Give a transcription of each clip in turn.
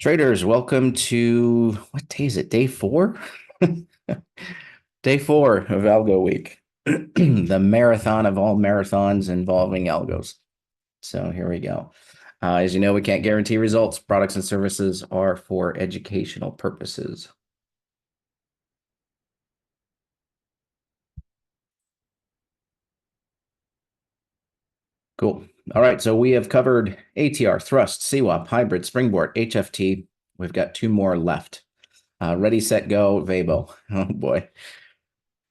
Traders, welcome to what day is it? Day four? Day four of Algo Week, the marathon of all marathons involving algos. So here we go. As you know, we can't guarantee results. Products and services are for educational purposes. Cool. All right. So we have covered ATR, thrust, CWAP, hybrid, springboard, HFT. We've got two more left. Ready, set, go, VABO. Oh boy.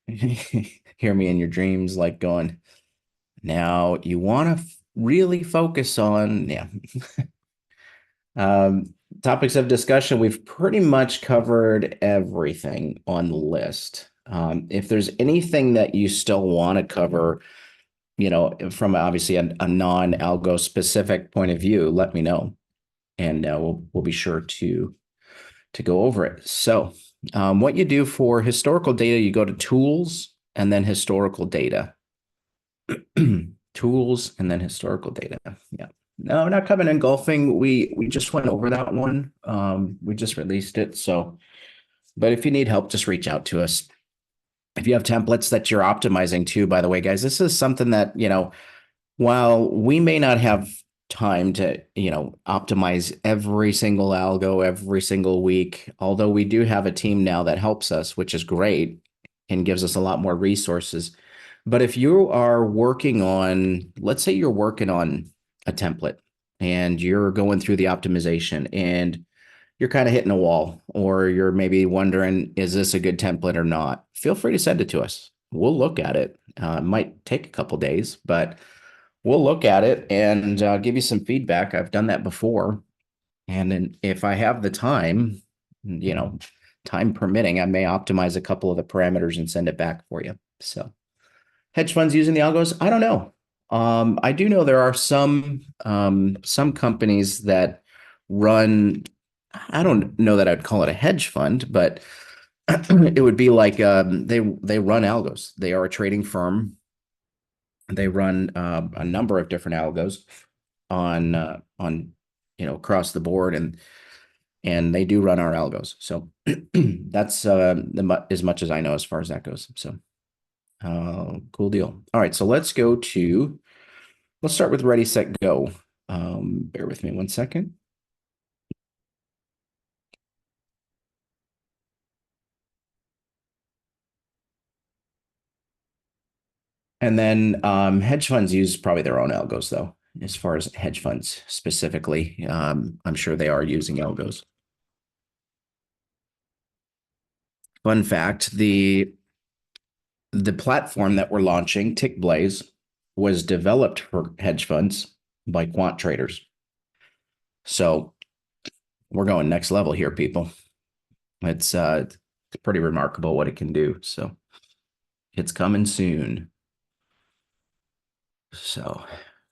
Hear me in your dreams, like going. Now you want to really focus on, topics of discussion. We've pretty much covered everything on the list. If there's anything that you still want to cover, from obviously a non-algo specific point of view, let me know, and we'll be sure to go over it. So, what you do for historical data, you go to tools and then historical data. Tools and then historical data. Yeah. No, not coming engulfing. We just went over that one. We just released it. So, but if you need help, just reach out to us. If you have templates that you're optimizing too, by the way, guys, this is something that, while we may not have time to, optimize every single algo every single week, although we do have a team now that helps us, which is great and gives us a lot more resources. But if you are working on, let's say you're working on a template and you're going through the optimization and you're kind of hitting a wall, or you're maybe wondering, is this a good template or not? Feel free to send it to us. We'll look at it. It might take a couple days, but we'll look at it and give you some feedback. I've done that before. And then if I have the time, time permitting, I may optimize a couple of the parameters and send it back for you. So hedge funds using the algos, I don't know. I do know there are some companies that run, I don't know that I'd call it a hedge fund, but it would be like they run algos. They are a trading firm. They run a number of different algos on across the board, and they do run our algos. So that's as much as I know as far as that goes. So cool deal. All right, so let's start with ready, set, go. Bear with me one second. And then hedge funds use probably their own algos, though, as far as hedge funds specifically. I'm sure they are using algos. Fun fact, the platform that we're launching, Tick Blaze, was developed for hedge funds by quant traders. So we're going next level here, people. It's pretty remarkable what it can do. So it's coming soon. So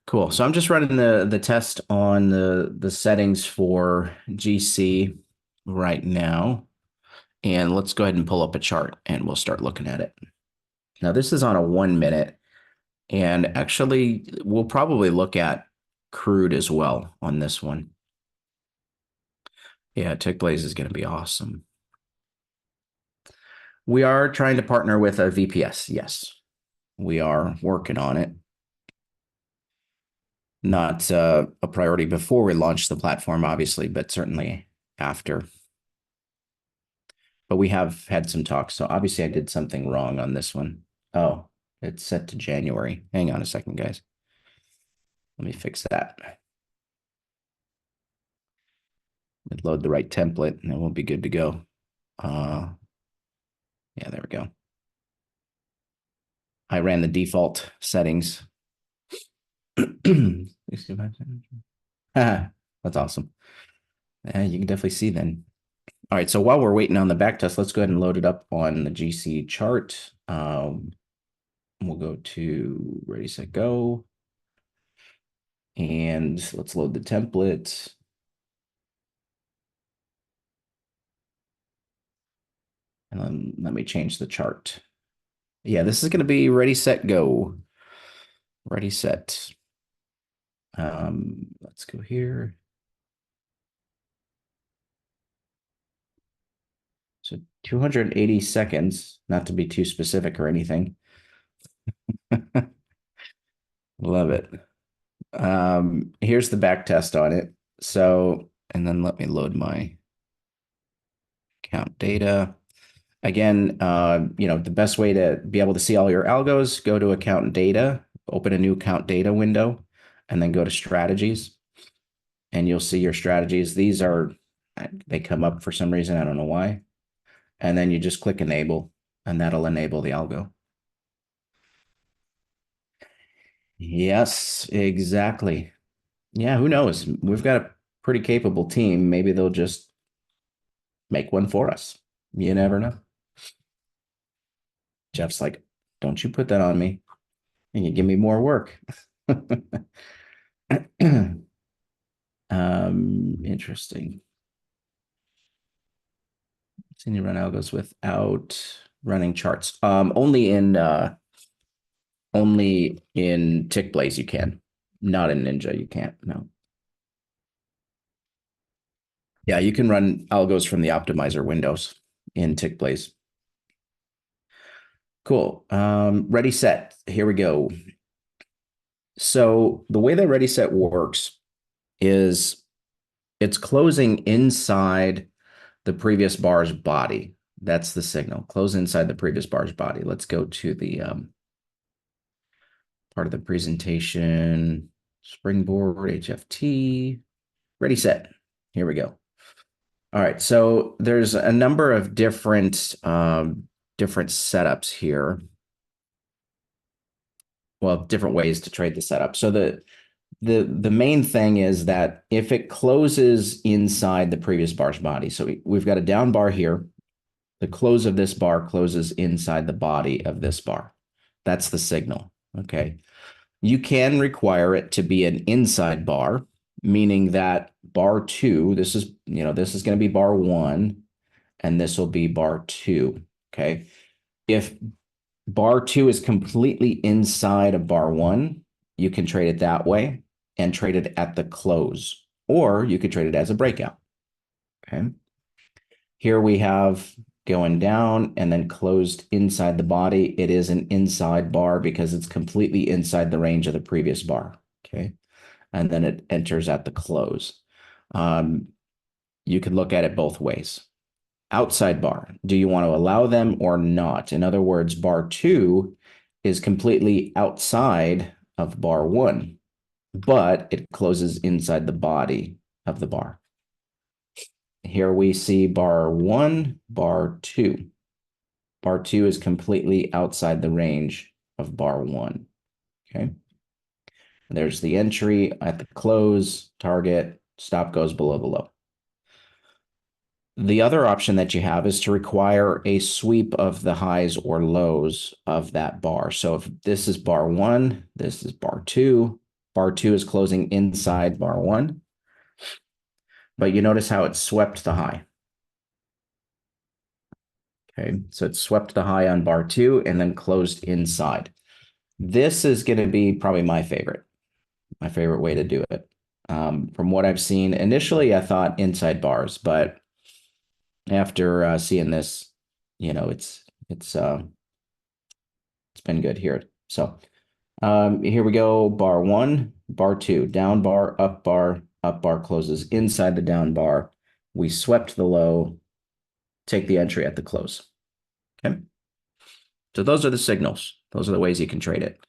cool. So I'm just running the test on the settings for GC right now. And let's go ahead and pull up a chart and we'll start looking at it. Now this is on a 1 minute. And actually, we'll probably look at crude as well on this one. Yeah, Tick Blaze is going to be awesome. We are trying to partner with a VPS. Yes, we are working on it. Not a priority before we launch the platform, obviously, but certainly after. But we have had some talks. So obviously I did something wrong on this one. Oh, it's set to January. Hang on a second, guys. Let me fix that. Load the right template and it won't be good to go. Yeah, there we go. I ran the default settings. That's awesome. You can definitely see then. All right, so while we're waiting on the back test, let's go ahead and load it up on the GC chart. We'll go to ready, set, go. And let's load the template. And then let me change the chart. Yeah, this is going to be ready, set, go. Ready, set. Let's go here. So 280 seconds, not to be too specific or anything. Love it. Here's the back test on it. So, and then let me load my account data. Again, the best way to be able to see all your algos, go to account data, open a new account data window, and then go to strategies. And you'll see your strategies. They come up for some reason. I don't know why. And then you just click enable, and that'll enable the algo. Yes, exactly. Yeah, who knows? We've got a pretty capable team. Maybe they'll just make one for us. You never know. Jeff's like, don't you put that on me. And you give me more work. Interesting. Can you run algos without running charts? Only in TickBlaze you can. Not in Ninja, you can't. No. Yeah, you can run algos from the optimizer windows in TickBlaze. Cool. Ready, set. Here we go. So the way that ready, set works is it's closing inside the previous bar's body. That's the signal. Close inside the previous bar's body. Let's go to the part of the presentation. Springboard, HFT. Ready, set. Here we go. All right, so there's a number of different setups here. Well, different ways to trade the setup. So the main thing is that if it closes inside the previous bar's body, so we've got a down bar here. The close of this bar closes inside the body of this bar. That's the signal. Okay. You can require it to be an inside bar, meaning that bar 2, this is going to be bar 1, and this will be bar 2. Okay. If bar 2 is completely inside of bar 1, you can trade it that way and trade it at the close, or you could trade it as a breakout. Okay. Here we have going down and then closed inside the body. It is an inside bar because it's completely inside the range of the previous bar. Okay. And then it enters at the close. You can look at it both ways. Outside bar, do you want to allow them or not? In other words, bar 2 is completely outside of bar 1, but it closes inside the body of the bar. Here we see bar 1, bar 2. Bar 2 is completely outside the range of bar 1. Okay. There's the entry at the close, target, stop goes below the low. The other option that you have is to require a sweep of the highs or lows of that bar. So if this is bar 1, this is bar 2. Bar 2 is closing inside bar 1. But you notice how it swept the high. Okay, so it swept the high on bar 2 and then closed inside. This is going to be probably my favorite way to do it. From what I've seen, initially I thought inside bars, but after seeing this, it's been good here. So here we go. Bar 1, bar 2, down bar, up bar closes inside the down bar. We swept the low, take the entry at the close. Okay. So those are the signals. Those are the ways you can trade it.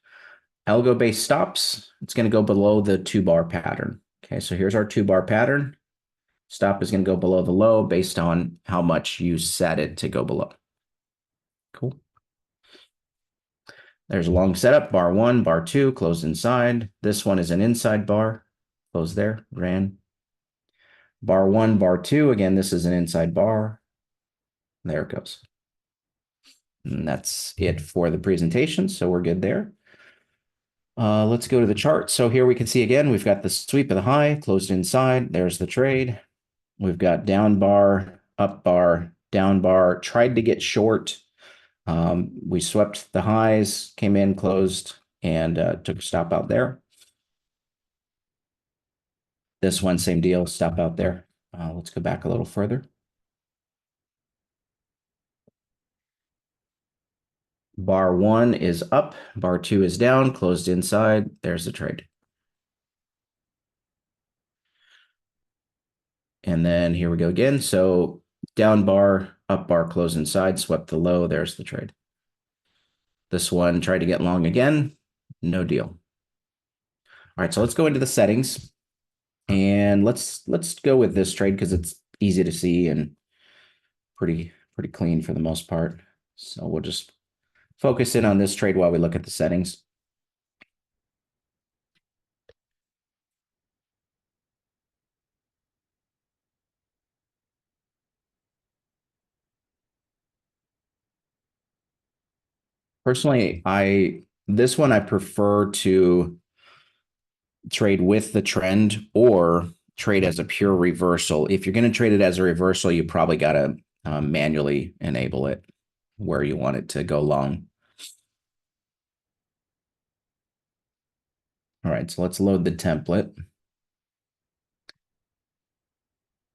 Algo-based stops, it's going to go below the 2-bar pattern. Okay, so here's our 2-bar pattern. Stop is going to go below the low based on how much you set it to go below. Cool. There's a long setup, bar 1, bar 2, closed inside. This one is an inside bar, closed there, ran. Bar 1, bar 2, again, this is an inside bar. There it goes. And that's it for the presentation, so we're good there. Let's go to the chart. So here we can see again, we've got the sweep of the high, closed inside. There's the trade. We've got down bar, up bar, down bar, tried to get short. We swept the highs, came in, closed, and took a stop out there. This one, same deal, stop out there. Let's go back a little further. Bar one is up, bar two is down, closed inside. There's the trade. And then here we go again. So down bar, up bar, close inside, swept the low. There's the trade. This one tried to get long again. No deal. All right, so let's go into the settings. And let's go with this trade because it's easy to see and pretty clean for the most part. So we'll just focus in on this trade while we look at the settings. Personally, this one I prefer to trade with the trend or trade as a pure reversal. If you're going to trade it as a reversal, you probably got to manually enable it where you want it to go long. All right, so let's load the template.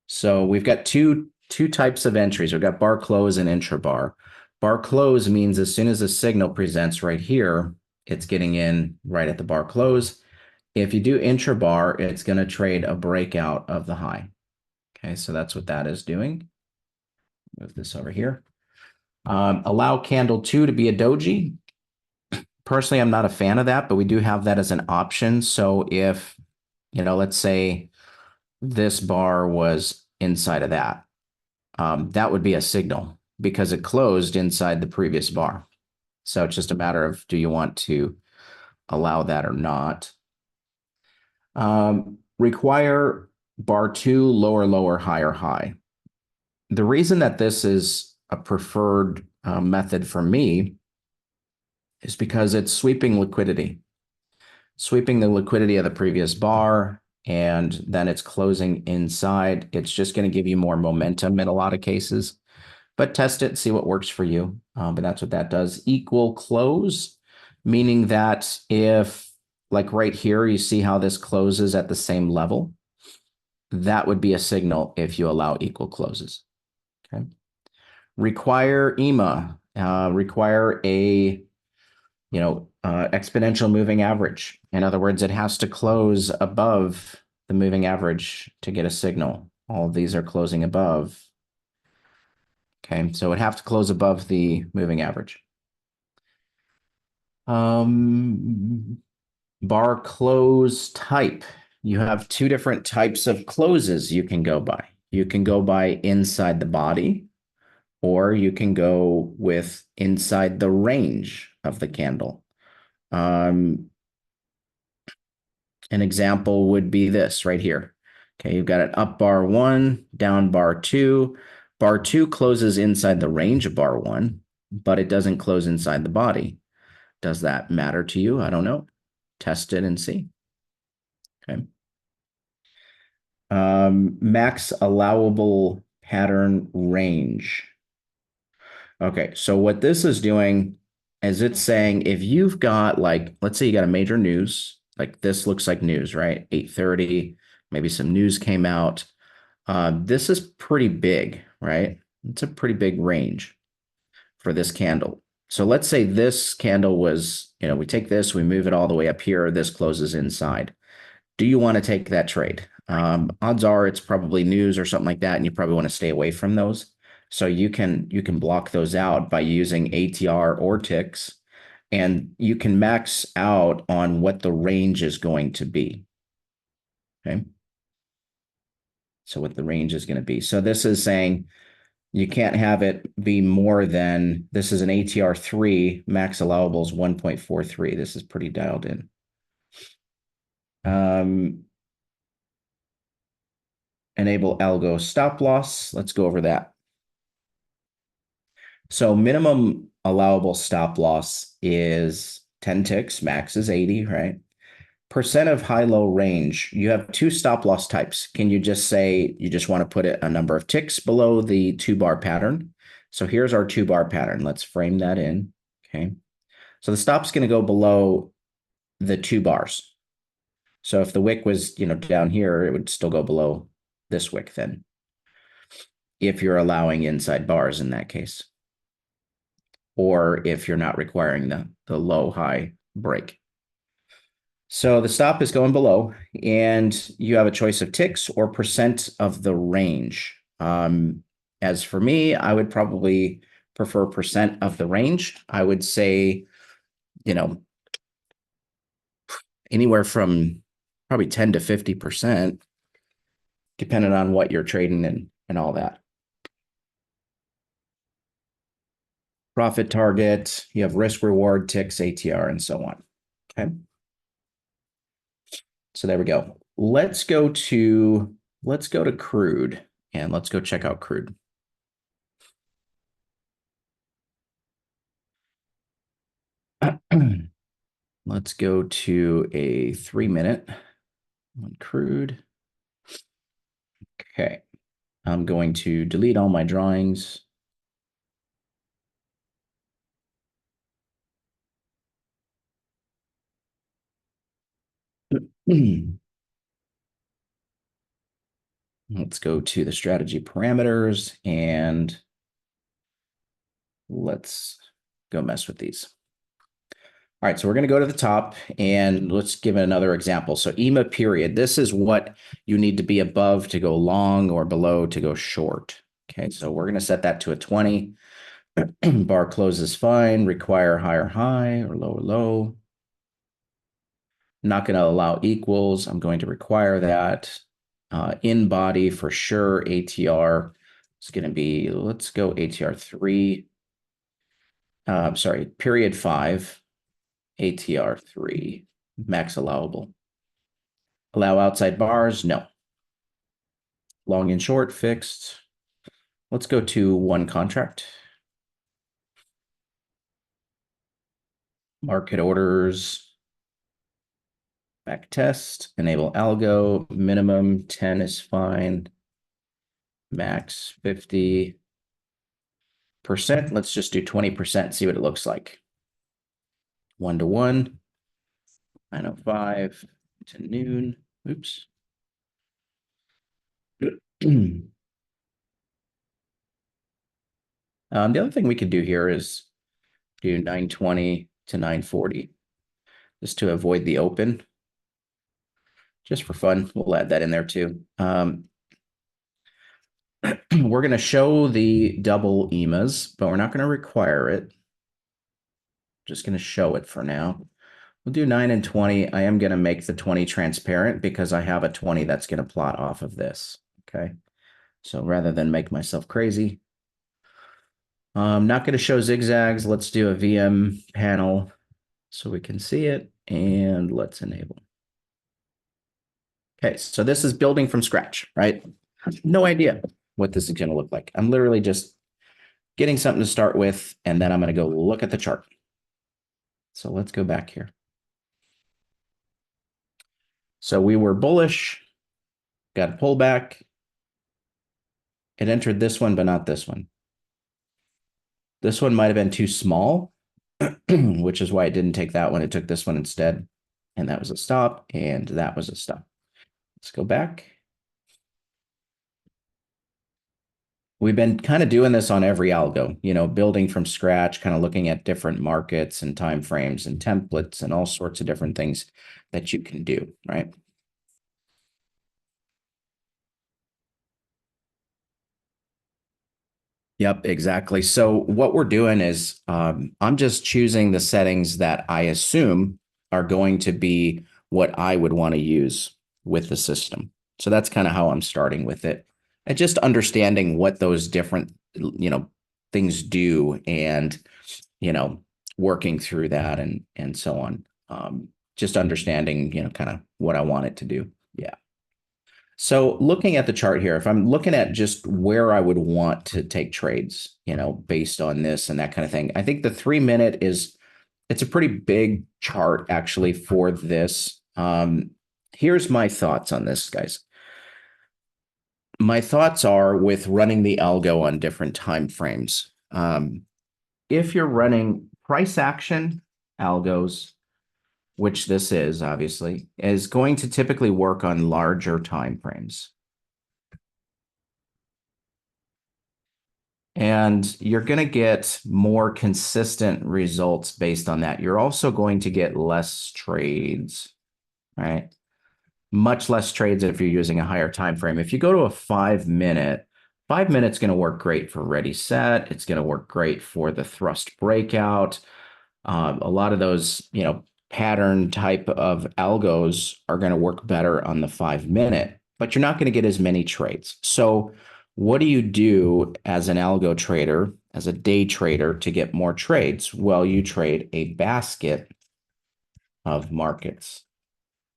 So we've got two types of entries. We've got bar close and intrabar. Bar close means as soon as the signal presents right here, it's getting in right at the bar close. If you do intrabar, it's going to trade a breakout of the high. Okay, so that's what that is doing. Move this over here. Allow candle 2 to be a doji. Personally, I'm not a fan of that, but we do have that as an option. So if, let's say this bar was inside of that, that would be a signal because it closed inside the previous bar. So it's just a matter of, do you want to allow that or not? Require bar 2, lower, lower, higher, high. The reason that this is a preferred method for me is because it's sweeping liquidity of the previous bar, and then it's closing inside. It's just going to give you more momentum in a lot of cases, but test it, see what works for you. But that's what that does. Equal close, meaning that if, like right here, you see how this closes at the same level, that would be a signal if you allow equal closes. Okay. Require EMA, require a exponential moving average. In other words, it has to close above the moving average to get a signal. All of these are closing above. Okay, so it have to close above the moving average. Bar close type. You have two different types of closes you can go by. You can go by inside the body, or you can go with inside the range of the candle. An example would be this right here. Okay, you've got an up bar 1, down bar 2. Bar 2 closes inside the range of bar 1, but it doesn't close inside the body. Does that matter to you? I don't know. Test it and see. Okay. Max allowable pattern range. Okay, so what this is doing is it's saying if you've got, like, let's say you got a major news, like this looks like news, right? 8:30, maybe some news came out. This is pretty big, right? It's a pretty big range for this candle. So let's say this candle was, we take this, we move it all the way up here, this closes inside. Do you want to take that trade? Odds are it's probably news or something like that, and you probably want to stay away from those. So you can block those out by using ATR or ticks, and you can max out on what the range is going to be. Okay. So what the range is going to be. So this is saying you can't have it be more than, this is an ATR 3, max allowable is 1.43. This is pretty dialed in. Enable algo stop loss. Let's go over that. So minimum allowable stop loss is 10 ticks, max is 80, right? Percent of high-low range, you have two stop loss types. Can you just say you just want to put a number of ticks below the 2-bar pattern? So here's our 2-bar pattern. Let's frame that in, okay? So the stop's going to go below the 2 bars. So if the wick was, down here, it would still go below this wick then, if you're allowing inside bars in that case. or if you're not requiring the low high break. So the stop is going below, and you have a choice of ticks or percent of the range. As for me, I would probably prefer percent of the range. I would say, you know, anywhere from probably 10 to 50%, depending on what you're trading and all that. Profit target, you have risk reward, ticks, ATR, and so on. Okay. So there we go. Let's go to crude, and let's go check out crude. Let's go to a 3-minute on crude. Okay. I'm going to delete all my drawings. Let's go to the strategy parameters and let's go mess with these. All right, so we're going to go to the top and let's give it another example. So EMA period, this is what you need to be above to go long or below to go short. Okay, so we're going to set that to a 20. Bar closes fine, require higher high or lower low. Not going to allow equals. I'm going to require that. In body for sure, ATR is going to be, let's go ATR 3. Sorry, period 5. ATR 3, max allowable. Allow outside bars? No. Long and short, fixed. Let's go to one contract. Market orders. Back test. Enable algo. Minimum 10 is fine. Max 50%. Let's just do 20%, see what it looks like. 1-to-1. 9:05 to noon. Oops. The other thing we could do here is do 9:20 to 9:40 just to avoid the open. Just for fun, we'll add that in there too. We're going to show the double EMAs, but we're not going to require it. Just going to show it for now. We'll do 9 and 20. I am going to make the 20 transparent because I have a 20 that's going to plot off of this. Okay. So rather than make myself crazy, I'm not going to show zigzags. Let's do a VM panel so we can see it, and let's enable. Okay, so this is building from scratch, right? No idea what this is going to look like. I'm literally just getting something to start with, and then I'm going to go look at the chart. So let's go back here. So we were bullish, got a pullback. It entered this one, but not this one. This one might have been too small, which is why it didn't take that one. It took this one instead. And that was a stop, and that was a stop. Let's go back. We've been kind of doing this on every algo, building from scratch, kind of looking at different markets and timeframes and templates and all sorts of different things that you can do, right? Yep, exactly. So what we're doing is I'm just choosing the settings that I assume are going to be what I would want to use with the system. So that's kind of how I'm starting with it. And just understanding what those different, things do and, working through that and so on. Just understanding, kind of what I want it to do. Yeah. So looking at the chart here, if I'm looking at just where I would want to take trades, based on this and that kind of thing, I think the 3-minute it's a pretty big chart actually for this. Here's my thoughts on this, guys. My thoughts are with running the algo on different time frames. If you're running price action algos, which this is obviously, is going to typically work on larger time frames. And you're going to get more consistent results based on that. You're also going to get less trades, right? Much less trades if you're using a higher time frame. If you go to a 5 minute, 5 minutes going to work great for ready set. It's going to work great for the thrust breakout. A lot of those, pattern type of algos are going to work better on the 5 minute, but you're not going to get as many trades. So what do you do as an algo trader, as a day trader to get more trades? Well, you trade a basket of markets.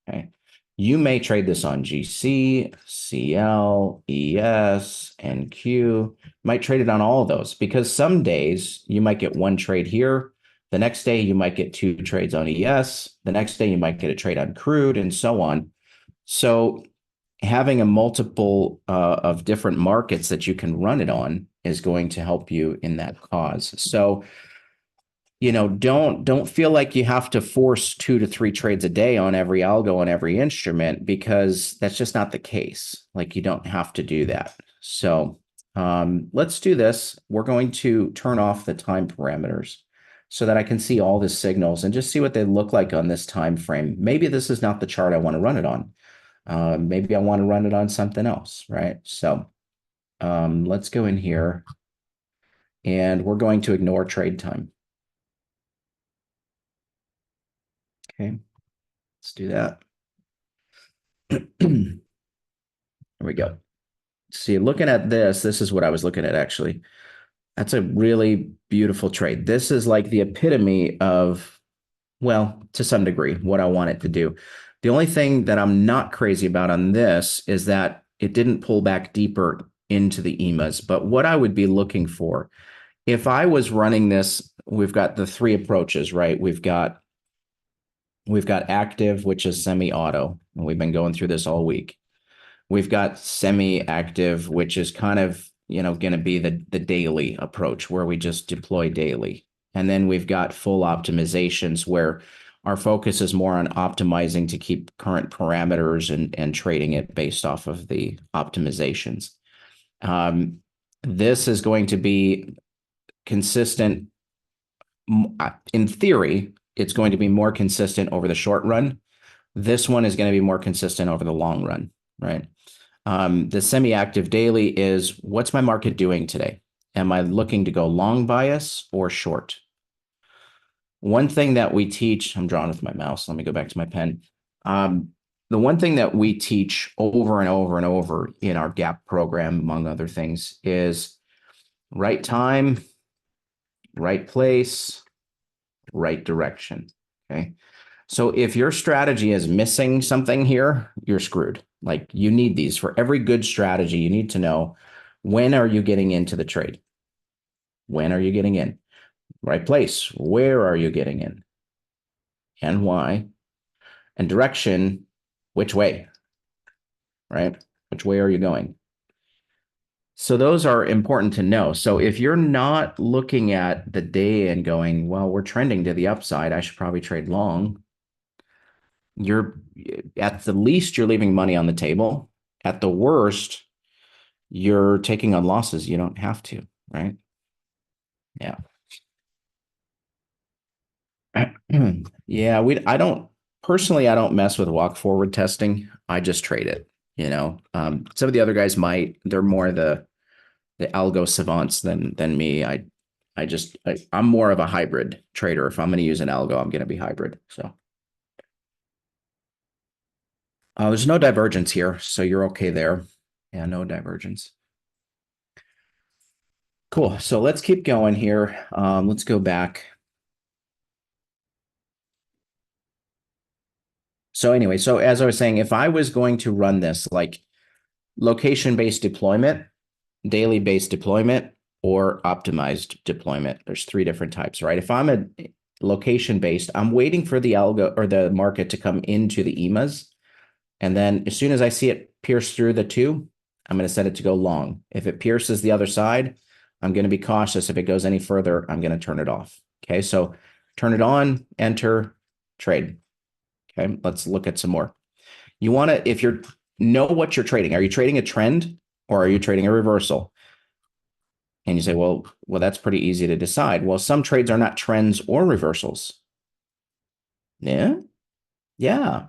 Okay. You may trade this on GC, CL, ES, NQ. Might trade it on all of those because some days you might get one trade here. The next day you might get two trades on ES. The next day you might get a trade on crude and so on. So having a multiple of different markets that you can run it on is going to help you in that cause. So don't feel like you have to force 2 to 3 trades a day on every algo on every instrument because that's just not the case. Like you don't have to do that. So let's do this. We're going to turn off the time parameters so that I can see all the signals and just see what they look like on this time frame. Maybe this is not the chart I want to run it on. Maybe I want to run it on something else, right? So let's go in here and we're going to ignore trade time. Okay, let's do that. There we go. See, looking at this is what I was looking at actually. That's a really beautiful trade. This is like the epitome of, well, to some degree, what I want it to do. The only thing that I'm not crazy about on this is that it didn't pull back deeper into the EMAs. But what I would be looking for, if I was running this, we've got the 3 approaches, right? We've got active, which is semi-auto, and we've been going through this all week. We've got semi-active, which is kind of, going to be the daily approach where we just deploy daily. And then we've got full optimizations where our focus is more on optimizing to keep current parameters and trading it based off of the optimizations. This is going to be consistent. In theory, it's going to be more consistent over the short run. This one is going to be more consistent over the long run, right? The semi-active daily is what's my market doing today? Am I looking to go long bias or short? One thing that we teach, I'm drawing with my mouse. Let me go back to my pen. The one thing that we teach over and over and over in our gap program, among other things, is right time, right place, right direction. Okay. So if your strategy is missing something here, you're screwed. Like you need these for every good strategy. You need to know when are you getting into the trade? When are you getting in? Right place. Where are you getting in? And why? And direction, which way? Right? Which way are you going? So those are important to know. So if you're not looking at the day and going, well, we're trending to the upside, I should probably trade long. You're at the least, you're leaving money on the table. At the worst, you're taking on losses. You don't have to, right? Yeah. Yeah, I don't personally, I don't mess with walk forward testing. I just trade it, some of the other guys might, they're more the algo savants than me. I'm more of a hybrid trader. If I'm going to use an algo, I'm going to be hybrid. So there's no divergence here, so you're okay there. Yeah, no divergence. Cool. So let's keep going here. Let's go back. So anyway, so as I was saying, if I was going to run this like location-based deployment, daily-based deployment, or optimized deployment, there's 3 different types, right? If I'm a location-based, I'm waiting for the algo or the market to come into the EMAs. And then as soon as I see it pierce through the 2, I'm going to set it to go long. If it pierces the other side, I'm going to be cautious. If it goes any further, I'm going to turn it off. Okay, so turn it on, enter, trade. Okay, let's look at some more. You want to, if you know what you're trading, are you trading a trend or are you trading a reversal? And you say, well, that's pretty easy to decide. Well, some trades are not trends or reversals. Yeah. Yeah.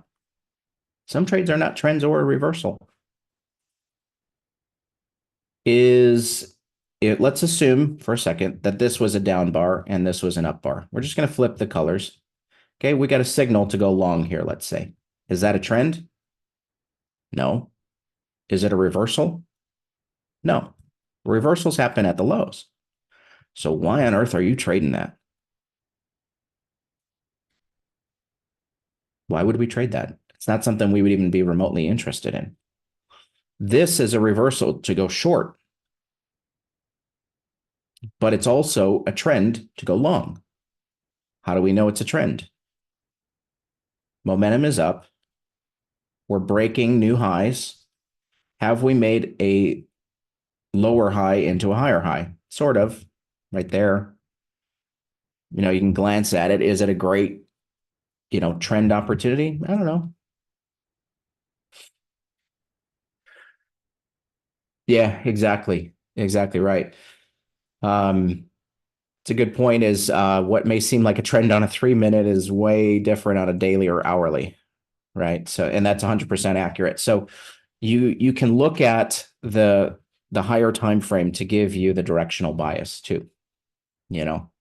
Some trades are not trends or a reversal. Let's assume for a second that this was a down bar and this was an up bar. We're just going to flip the colors. Okay, we got a signal to go long here, let's say. Is that a trend? No. Is it a reversal? No. Reversals happen at the lows. So why on earth are you trading that? Why would we trade that? It's not something we would even be remotely interested in. This is a reversal to go short, but it's also a trend to go long. How do we know it's a trend? Momentum is up. We're breaking new highs. Have we made a lower high into a higher high? Sort of, right there. You can glance at it. Is it a great, trend opportunity? I don't know. Yeah, exactly. Exactly right. It's a good point is what may seem like a trend on a 3 minute is way different on a daily or hourly, right? So, and that's 100% accurate. So you can look at the higher time frame to give you the directional bias too, you know.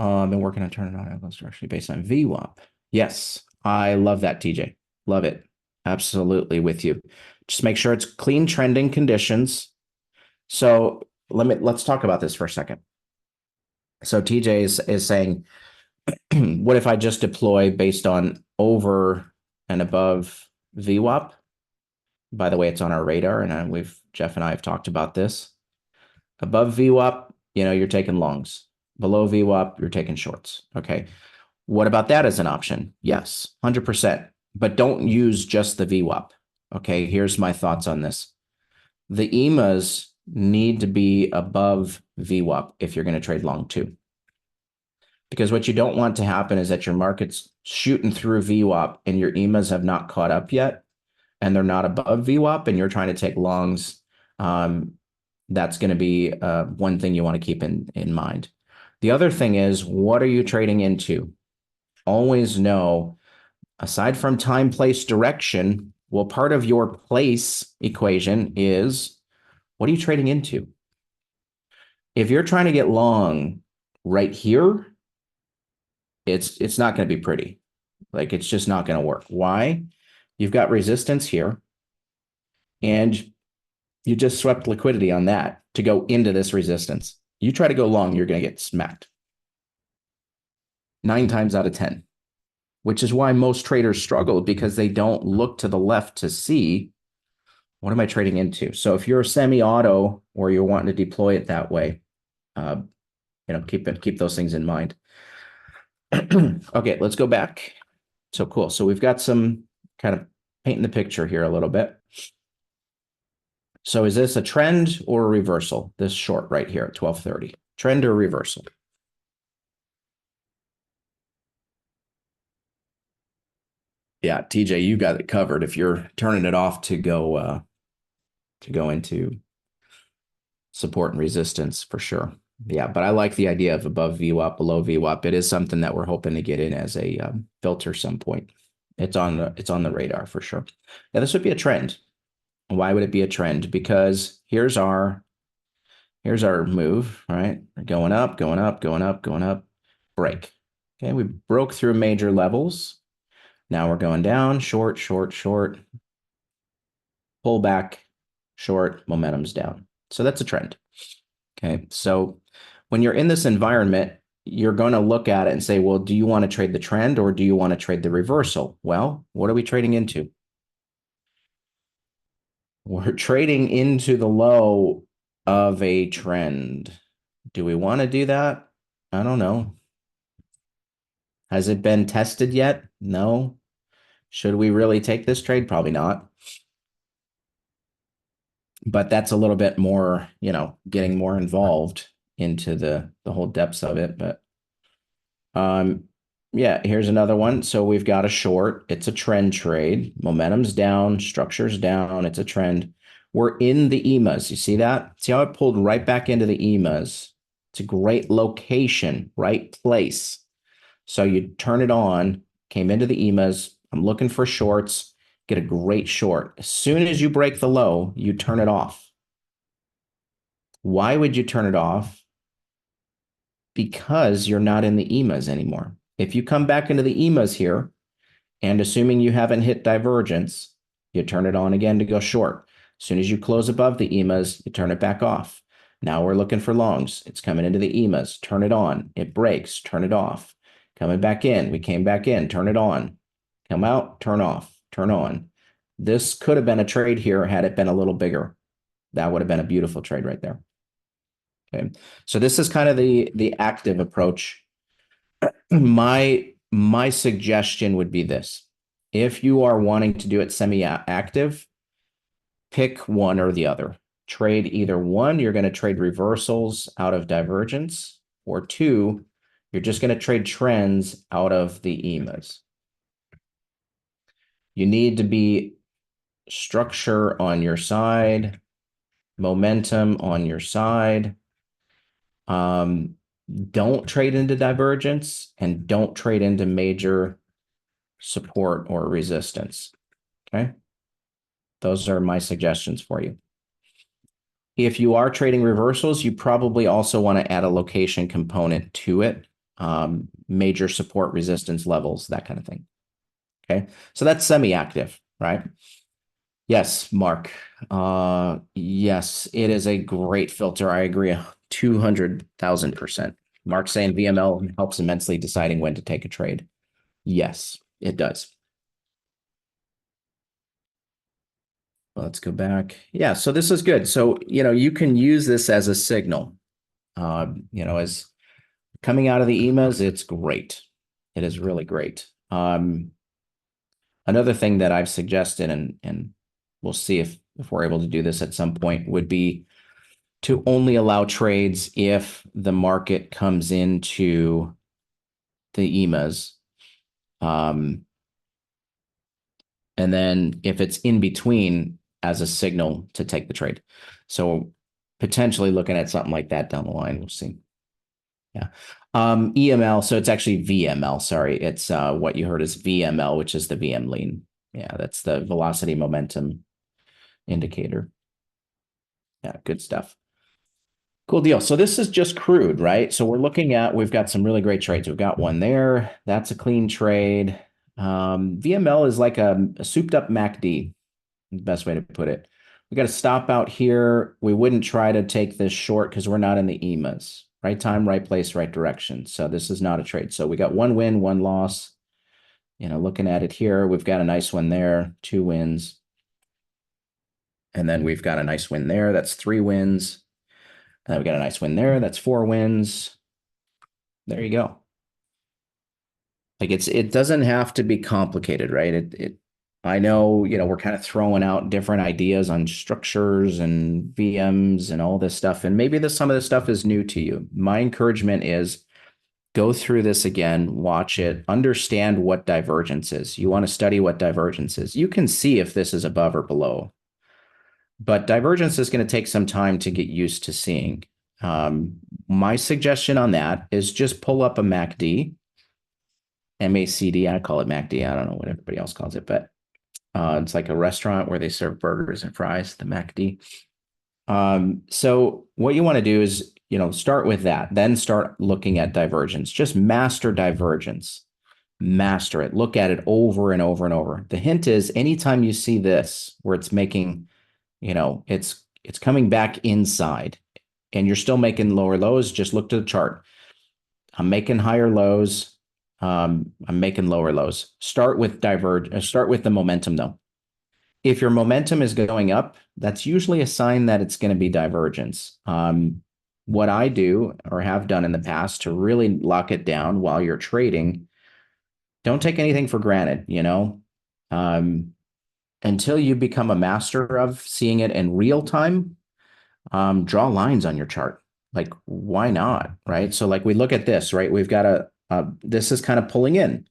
I've been working on turning on Algo's directionally based on VWAP. Yes, I love that, TJ. Love it. Absolutely with you. Just make sure it's clean trending conditions. So let's talk about this for a second. So TJ is saying, what if I just deploy based on over and above VWAP? By the way, it's on our radar, and Jeff and I have talked about this. Above VWAP, you're taking longs. Below VWAP, you're taking shorts. Okay. What about that as an option? Yes, 100%. But don't use just the VWAP. Okay. Here's my thoughts on this. The EMAs need to be above VWAP if you're going to trade long too. Because what you don't want to happen is that your market's shooting through VWAP and your EMAs have not caught up yet and they're not above VWAP and you're trying to take longs. That's going to be one thing you want to keep in mind. The other thing is, what are you trading into? Always know, aside from time, place, direction, well, part of your place equation is what are you trading into? If you're trying to get long right here, it's not going to be pretty. Like it's just not going to work. Why? You've got resistance here, and you just swept liquidity on that to go into this resistance. You try to go long, you're going to get smacked 9 times out of 10, which is why most traders struggle because they don't look to the left to see what am I trading into. So if you're a semi-auto or you're wanting to deploy it that way, keep those things in mind. Okay, let's go back. So cool. So we've got some kind of painting the picture here a little bit. So is this a trend or a reversal? This short right here at 12:30, trend or reversal? Yeah, TJ, you got it covered. If you're turning it off to go into support and resistance for sure. Yeah, but I like the idea of above VWAP, below VWAP. It is something that we're hoping to get in as a filter some point. It's on the radar for sure. Now this would be a trend. Why would it be a trend? Because here's our move, right? Going up, going up, going up, going up, break. Okay, we broke through major levels. Now we're going down, short, short, short, pull back, short, momentum's down. So that's a trend. Okay, so when you're in this environment, you're going to look at it and say, well, do you want to trade the trend or do you want to trade the reversal? Well, what are we trading into? We're trading into the low of a trend. Do we want to do that? I don't know. Has it been tested yet? No. Should we really take this trade? Probably not. But that's a little bit more, getting more involved into the whole depths of it. But yeah, here's another one. So we've got a short. It's a trend trade. Momentum's down, structure's down. It's a trend. We're in the EMAs. You see that? See how it pulled right back into the EMAs? It's a great location, right place. So you turn it on, came into the EMAs. I'm looking for shorts, get a great short. As soon as you break the low, you turn it off. Why would you turn it off? Because you're not in the EMAs anymore. If you come back into the EMAs here, and assuming you haven't hit divergence, you turn it on again to go short. As soon as you close above the EMAs, you turn it back off. Now we're looking for longs. It's coming into the EMAs. Turn it on. It breaks. Turn it off. Coming back in. We came back in. Turn it on. Come out. Turn off. Turn on. This could have been a trade here had it been a little bigger. That would have been a beautiful trade right there. Okay. So this is kind of the active approach. My suggestion would be this. If you are wanting to do it semi-active, pick one or the other. Trade either one, you're going to trade reversals out of divergence, or two, you're just going to trade trends out of the EMAs. You need to be structure on your side, momentum on your side. Don't trade into divergence and don't trade into major support or resistance. Okay. Those are my suggestions for you. If you are trading reversals, you probably also want to add a location component to it, major support resistance levels, that kind of thing. Okay. So that's semi-active, right? Yes, Mark. Yes, it is a great filter. I agree 200,000%. Mark's saying VML helps immensely deciding when to take a trade. Yes, it does. Let's go back. Yeah, so this is good. So, you can use this as a signal. As coming out of the EMAs, it's great. It is really great. Another thing that I've suggested, and we'll see if we're able to do this at some point, would be to only allow trades if the market comes into the EMAs. And then if it's in between, as a signal to take the trade. So potentially looking at something like that down the line, we'll see. Yeah. EML, so it's actually VML, sorry. It's what you heard is VML, which is the VM lean. Yeah, that's the velocity momentum indicator. Yeah, good stuff. Cool deal. So this is just crude, right? So we've got some really great trades. We've got one there. That's a clean trade. VML is like a souped up MACD, the best way to put it. We got to stop out here. We wouldn't try to take this short because we're not in the EMAs. Right time, right place, right direction. So this is not a trade. So we got one win, one loss. Looking at it here, we've got a nice one there, 2 wins. And then we've got a nice win there. That's 3 wins. And then we got a nice win there. That's 4 wins. There you go. Like it doesn't have to be complicated, right? I know, we're kind of throwing out different ideas on structures and VMs and all this stuff. And maybe some of this stuff is new to you. My encouragement is go through this again, watch it, understand what divergence is. You want to study what divergence is. You can see if this is above or below. But divergence is going to take some time to get used to seeing. My suggestion on that is just pull up a MACD, MACD. I call it MACD. I don't know what everybody else calls it, but it's like a restaurant where they serve burgers and fries, the MACD. So what you want to do is, start with that, then start looking at divergence. Just master divergence. Master it. Look at it over and over and over. The hint is anytime you see this where it's making, it's coming back inside and you're still making lower lows, just look to the chart. I'm making higher lows. I'm making lower lows. Start with the momentum though. If your momentum is going up, that's usually a sign that it's going to be divergence. What I do or have done in the past to really lock it down while you're trading, don't take anything for granted, until you become a master of seeing it in real time, draw lines on your chart. Like, why not? Right. So like we look at this, right? We've got this is kind of pulling in,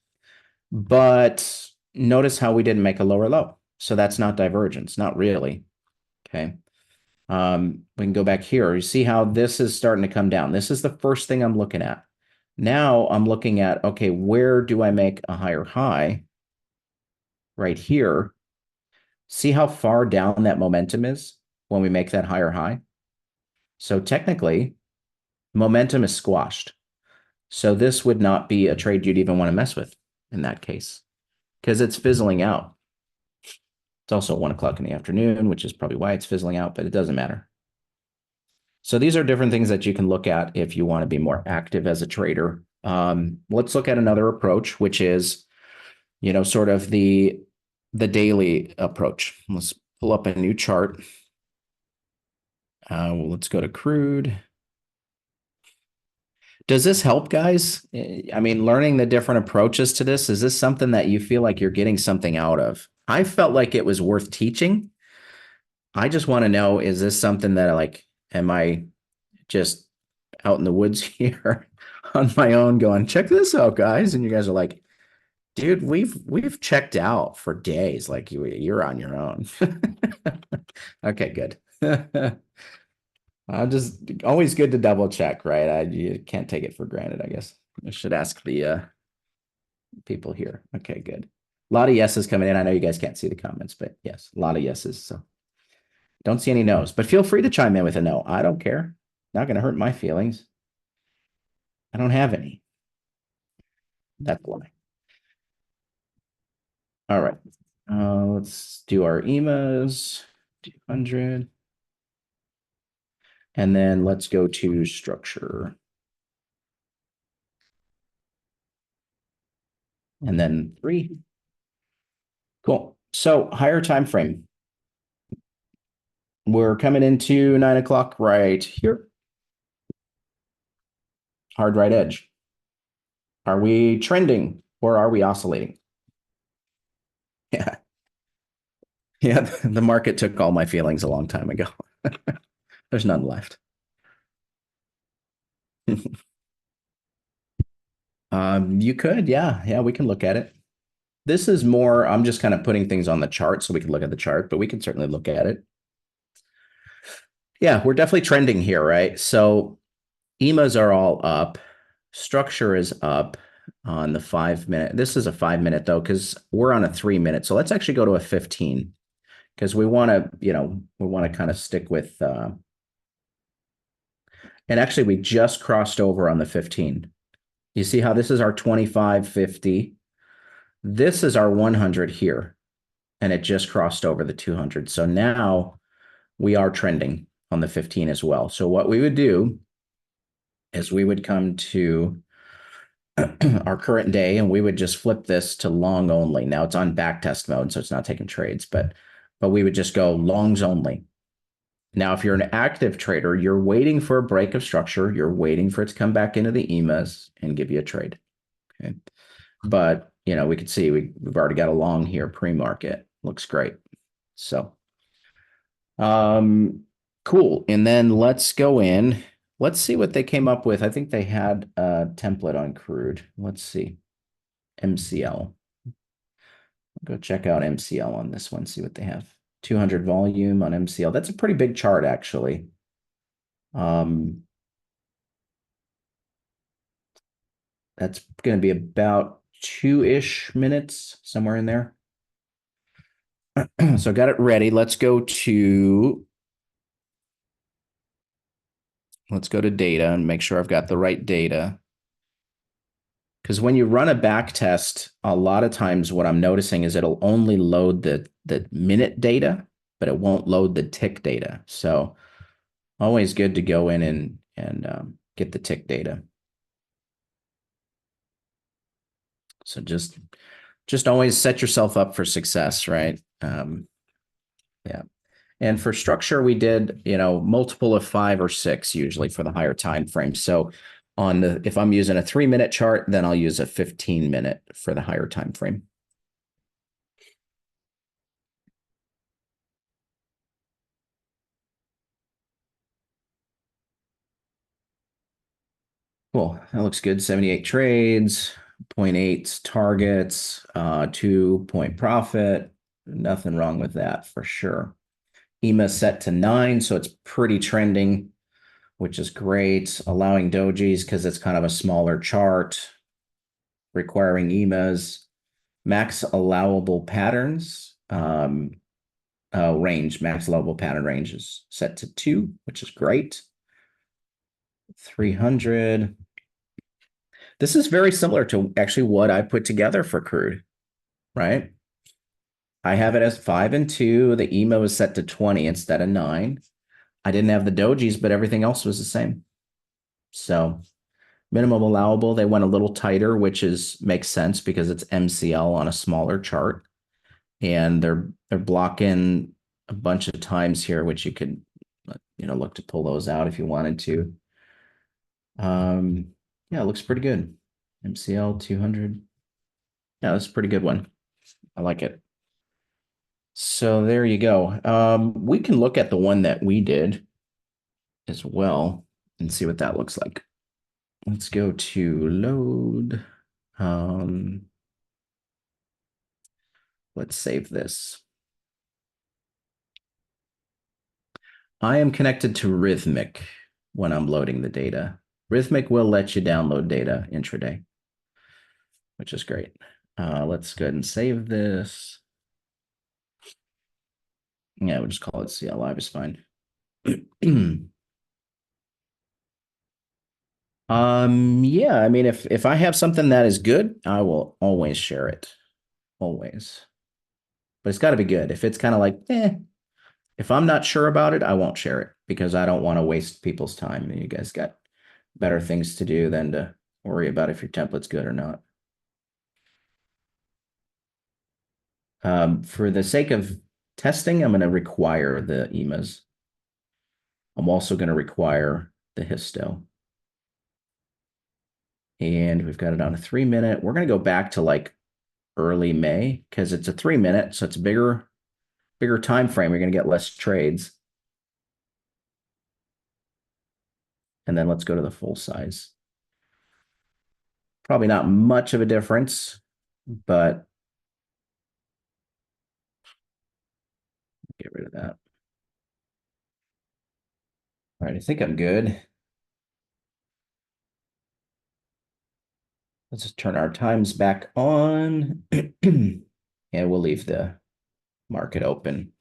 but notice how we didn't make a lower low. So that's not divergence, not really. Okay. We can go back here. You see how this is starting to come down. This is the first thing I'm looking at. Now I'm looking at, okay, where do I make a higher high? Right here. See how far down that momentum is when we make that higher high? So technically, momentum is squashed. So this would not be a trade you'd even want to mess with in that case because it's fizzling out. It's also 1 o'clock in the afternoon, which is probably why it's fizzling out, but it doesn't matter. So these are different things that you can look at if you want to be more active as a trader. Let's look at another approach, which is, sort of the daily approach. Let's pull up a new chart. Let's go to crude. Does this help, guys? I mean, learning the different approaches to this, is this something that you feel like you're getting something out of? I felt like it was worth teaching. I just want to know, is this something that am I just out in the woods here on my own going, check this out, guys? And you guys are like, dude, we've checked out for days. Like you're on your own. Okay, good. Just always good to double check, right? You can't take it for granted, I guess. I should ask the people here. Okay, good. A lot of yeses coming in. I know you guys can't see the comments, but yes, a lot of yeses. So don't see any no's, but feel free to chime in with a no. I don't care. Not going to hurt my feelings. I don't have any. That's why. All right. Let's do our EMAs, 200. And then let's go to structure. And then 3. Cool. So higher time frame. We're coming into 9 o'clock right here. Hard right edge. Are we trending or are we oscillating? Yeah. Yeah, the market took all my feelings a long time ago. There's none left. You could, yeah, we can look at it. This is more, I'm just kind of putting things on the chart so we can look at the chart, but we can certainly look at it. Yeah, we're definitely trending here, right? So EMAs are all up. Structure is up on the 5-minute. This is a 5-minute though, because we're on a 3-minute. So let's actually go to a 15 because we want to, kind of stick with, and actually we just crossed over on the 15. You see how this is our 25.50. This is our 100 here, and it just crossed over the 200. So now we are trending on the 15 as well. So what we would do is we would come to our current day and we would just flip this to long only. Now it's on backtest mode, so it's not taking trades, but we would just go longs only. Now, if you're an active trader, you're waiting for a break of structure. You're waiting for it to come back into the EMAs and give you a trade. Okay. But, we could see we've already got a long here pre-market. Looks great. So, cool. And then let's go in. Let's see what they came up with. I think they had a template on crude. Let's see. MCL. Go check out MCL on this one, see what they have. 200 volume on MCL. That's a pretty big chart, actually. That's going to be about 2-ish minutes, somewhere in there. So got it ready. Let's go to data and make sure I've got the right data. Because when you run a back test, a lot of times what I'm noticing is it'll only load the minute data, but it won't load the tick data. So always good to go in and get the tick data. So just always set yourself up for success, right? Yeah. And for structure, we did, multiple of 5 or 6 usually for the higher time frame. So if I'm using a 3-minute chart, then I'll use a 15-minute for the higher time frame. Cool. That looks good. 78 trades, 0.8 targets, 2-point profit. Nothing wrong with that for sure. EMA set to 9, so it's pretty trending, which is great. Allowing dojis because it's kind of a smaller chart, requiring EMAs. Max allowable patterns range, max allowable pattern range is set to 2, which is great. 300. This is very similar to actually what I put together for crude, right? I have it as 5 and 2. The EMA was set to 20 instead of 9. I didn't have the dojis, but everything else was the same. So minimum allowable, they went a little tighter, which makes sense because it's MCL on a smaller chart. And they're blocking a bunch of times here, which you could look to pull those out if you wanted to. Yeah, it looks pretty good. MCL 200. Yeah, that's a pretty good one. I like it. So there you go. We can look at the one that we did as well and see what that looks like. Let's go to load. Let's save this. I am connected to Rhythmic when I'm loading the data. Rhythmic will let you download data intraday, which is great. Let's go ahead and save this. Yeah, we'll just call it CL Live is fine. Yeah, I mean, if I have something that is good, I will always share it. Always. But it's got to be good. If it's kind of like, if I'm not sure about it, I won't share it because I don't want to waste people's time. You guys got better things to do than to worry about if your template's good or not. For the sake of testing, I'm going to require the EMAs. I'm also going to require the histo. And we've got it on a 3-minute. We're going to go back to like early May because it's a 3-minute, so it's a bigger time frame. You're going to get less trades. And then let's go to the full size. Probably not much of a difference, but get rid of that. All right, I think I'm good. Let's just turn our times back on. And we'll leave the market open.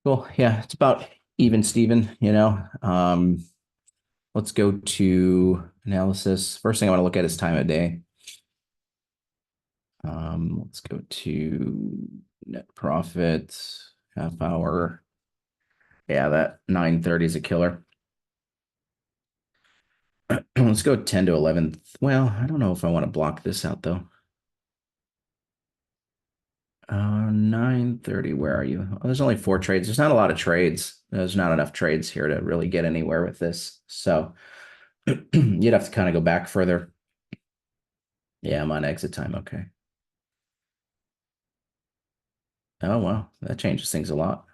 Cool. Yeah, it's about even Steven, let's go to analysis. First thing I want to look at is time of day. Let's go to net profit, half hour. Yeah, that 9:30 is a killer. Let's go 10 to 11. Well, I don't know if I want to block this out though. 9:30, where are you? Oh, there's only 4 trades. There's not a lot of trades. There's not enough trades here to really get anywhere with this. So you'd have to kind of go back further. Yeah, I'm on exit time. Okay. Oh, wow. That changes things a lot.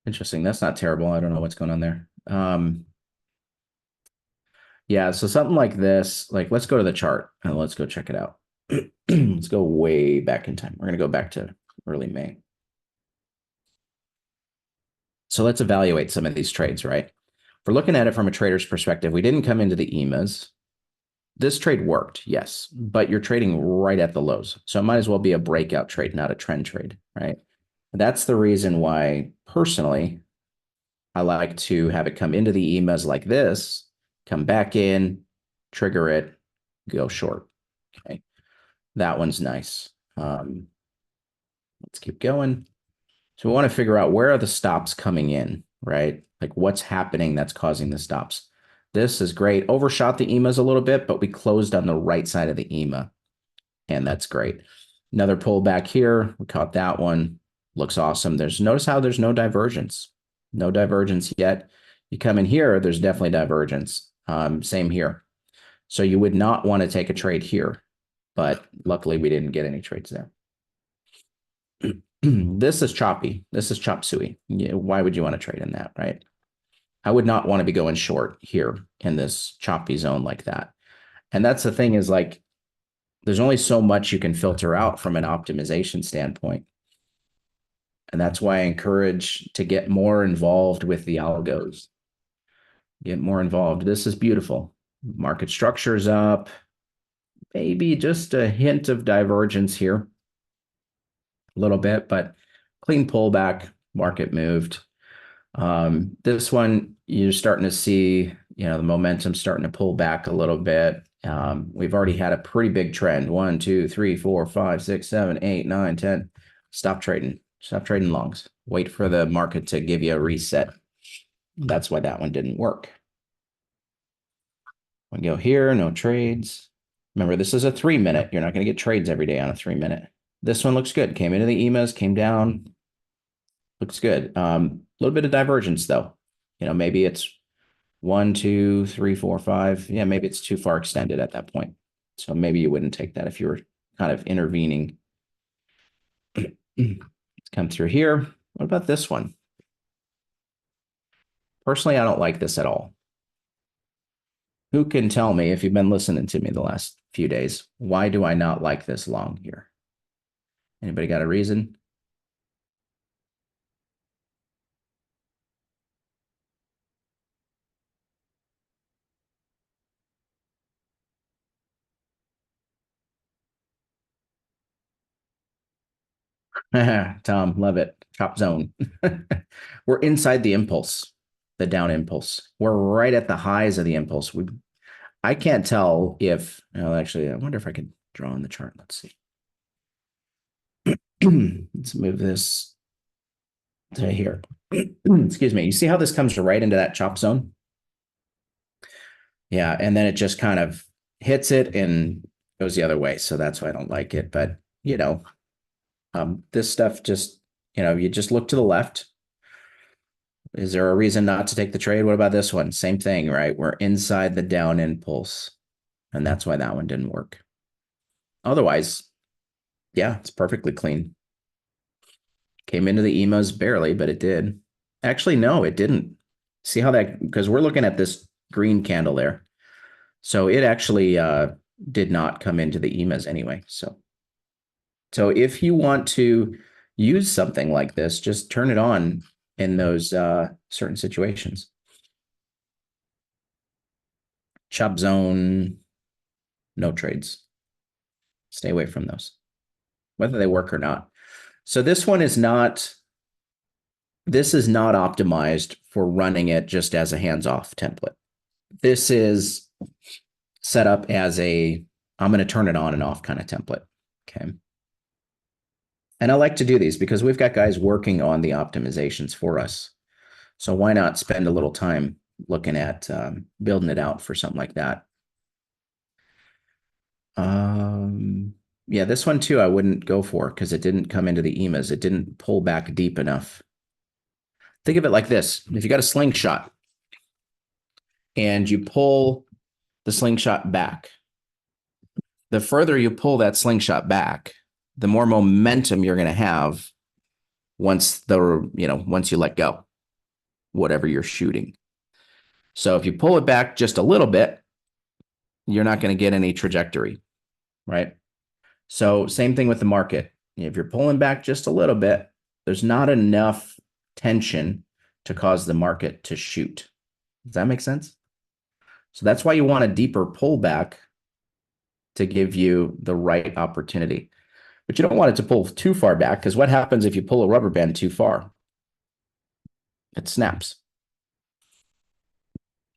Interesting. That's not terrible. I don't know what's going on there. Yeah, so something like this, like let's go to the chart and let's go check it out. Let's go way back in time. We're going to go back to early May. So let's evaluate some of these trades, right? If we're looking at it from a trader's perspective, we didn't come into the EMAs. This trade worked, yes, but you're trading right at the lows. So it might as well be a breakout trade, not a trend trade, right? That's the reason why, personally, I like to have it come into the EMAs like this, come back in, trigger it, go short. Okay, that one's nice. Let's keep going. So we want to figure out where are the stops coming in, right? Like what's happening that's causing the stops. This is great. Overshot the EMAs a little bit, but we closed on the right side of the EMA, and that's great. Another pullback here. We caught that one. Looks awesome. Notice how there's no divergence. No divergence yet. You come in here, there's definitely divergence. Same here. So you would not want to take a trade here, but luckily we didn't get any trades there. This is choppy. This is chop suey. Why would you want to trade in that, right? I would not want to be going short here in this choppy zone like that. And that's the thing is like, there's only so much you can filter out from an optimization standpoint. And that's why I encourage to get more involved with the algos. Get more involved. This is beautiful. Market structure's up. Maybe just a hint of divergence here. A little bit, but clean pullback, market moved. This one, you're starting to see, the momentum starting to pull back a little bit. We've already had a pretty big trend. 1, 2, 3, 4, 5, 6, 7, 8, 9, 10. Stop trading. Stop trading longs. Wait for the market to give you a reset. That's why that one didn't work. We go here, no trades. Remember, this is a 3-minute. You're not going to get trades every day on a 3-minute. This one looks good. Came into the EMAs, came down. Looks good. A little bit of divergence, though. Maybe it's 1, 2, 3, 4, 5. Yeah, maybe it's too far extended at that point. So maybe you wouldn't take that if you were kind of intervening. Let's come through here. What about this one? Personally, I don't like this at all. Who can tell me, if you've been listening to me the last few days, why do I not like this long here? Anybody got a reason? Tom, love it. Chop zone. We're inside the impulse, the down impulse. We're right at the highs of the impulse. I can't tell if, actually, I wonder if I could draw on the chart. Let's see. Let's move this to here. Excuse me. You see how this comes right into that chop zone? Yeah. And then it just kind of hits it and goes the other way. So that's why I don't like it. But, this stuff just, you just look to the left. Is there a reason not to take the trade? What about this one? Same thing, right? We're inside the down impulse. And that's why that one didn't work. Otherwise, yeah, it's perfectly clean. Came into the EMAs barely, but it did. Actually, no, it didn't. See how that, because we're looking at this green candle there. So it actually did not come into the EMAs anyway. So if you want to use something like this, just turn it on in those certain situations. Chop zone, no trades. Stay away from those, whether they work or not. So this one is not, this is not optimized for running it just as a hands-off template. This is set up as I'm going to turn it on and off kind of template. Okay. And I like to do these because we've got guys working on the optimizations for us. So why not spend a little time looking at building it out for something like that? Yeah, this one too, I wouldn't go for because it didn't come into the EMAs. It didn't pull back deep enough. Think of it like this. If you got a slingshot and you pull the slingshot back, the further you pull that slingshot back, the more momentum you're going to have once you let go, whatever you're shooting. So if you pull it back just a little bit, you're not going to get any trajectory, right? So same thing with the market. If you're pulling back just a little bit, there's not enough tension to cause the market to shoot. Does that make sense? So that's why you want a deeper pullback to give you the right opportunity. But you don't want it to pull too far back, because what happens if you pull a rubber band too far? It snaps.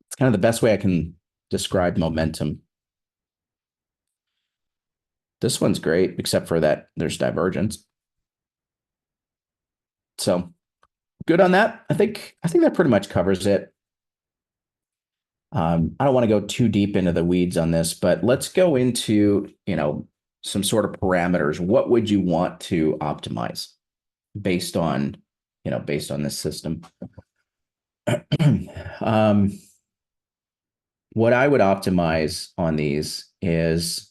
It's kind of the best way I can describe momentum. This one's great, except for that there's divergence. So good on that. I think that pretty much covers it. I don't want to go too deep into the weeds on this, but let's go into, some sort of parameters. What would you want to optimize based on this system? Um, what I would optimize on these is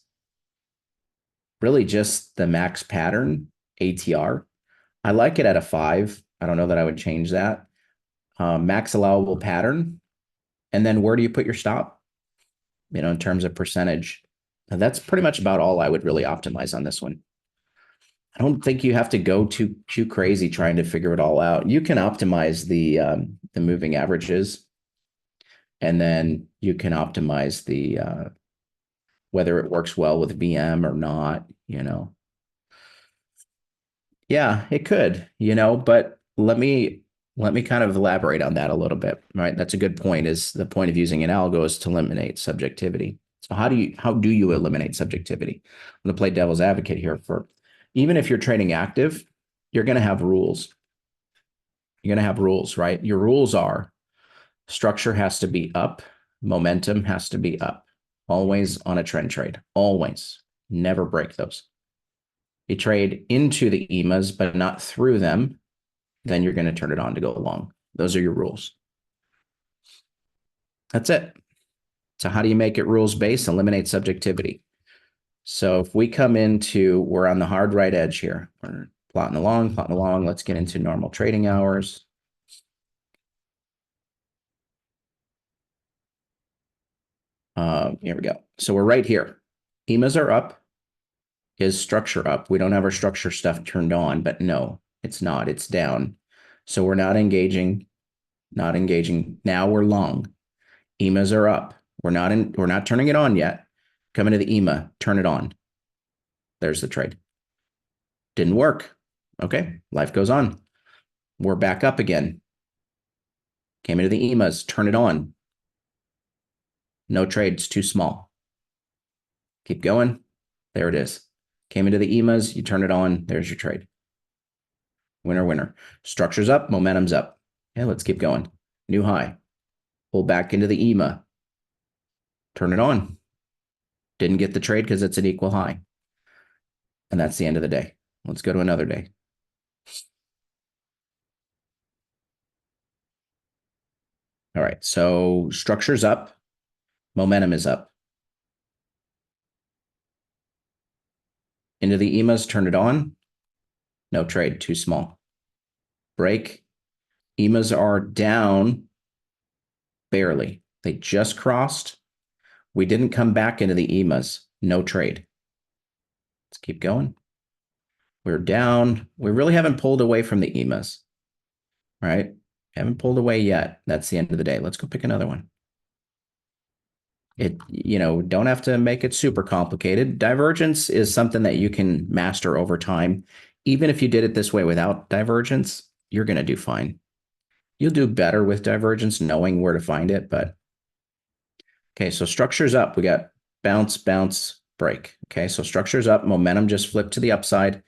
really just the max pattern ATR. I like it at a 5. I don't know that I would change that. Max allowable pattern. And then where do you put your stop? In terms of percentage. And that's pretty much about all I would really optimize on this one. I don't think you have to go too crazy trying to figure it all out. You can optimize the moving averages, and then you can optimize the whether it works well with VM or not. Yeah, it could, but let me kind of elaborate on that a little bit. Right. That's a good point. Is the point of using an algo is to eliminate subjectivity. So how do you eliminate subjectivity? I'm going to play devil's advocate here for even if you're trading active, you're going to have rules. You're going to have rules, right? Your rules are structure has to be up, momentum has to be up, always on a trend trade, always. Never break those. You trade into the EMAs, but not through them, then you're going to turn it on to go long. Those are your rules. That's it. So how do you make it rules based? Eliminate subjectivity. So if we come we're on the hard right edge here. We're plotting along. Let's get into normal trading hours. Here we go. So we're right here. EMAs are up. Is structure up? We don't have our structure stuff turned on, but no, it's not. It's down. So we're not engaging. Now we're long. EMAs are up. We're not turning it on yet. Come into the EMA, turn it on. There's the trade. Didn't work. Okay, life goes on. We're back up again. Came into the EMAs, turn it on. No trades, too small. Keep going. There it is. Came into the EMAs, you turn it on. There's your trade. Winner, winner. Structure's up, momentum's up. Okay, let's keep going. New high. Pull back into the EMA. Turn it on. Didn't get the trade because it's an equal high. And that's the end of the day. Let's go to another day. All right, so structure's up, momentum is up. Into the EMAs, turn it on. No trade, too small. Break. EMAs are down barely. They just crossed. We didn't come back into the EMAs. No trade. Let's keep going. We're down. We really haven't pulled away from the EMAs, right? Haven't pulled away yet. That's the end of the day. Let's go pick another one. Don't have to make it super complicated. Divergence is something that you can master over time. Even if you did it this way without divergence, you're going to do fine. You'll do better with divergence, knowing where to find it. But okay, so structure's up. We got bounce, bounce, break. Okay, so structure's up. Momentum just flipped to the upside.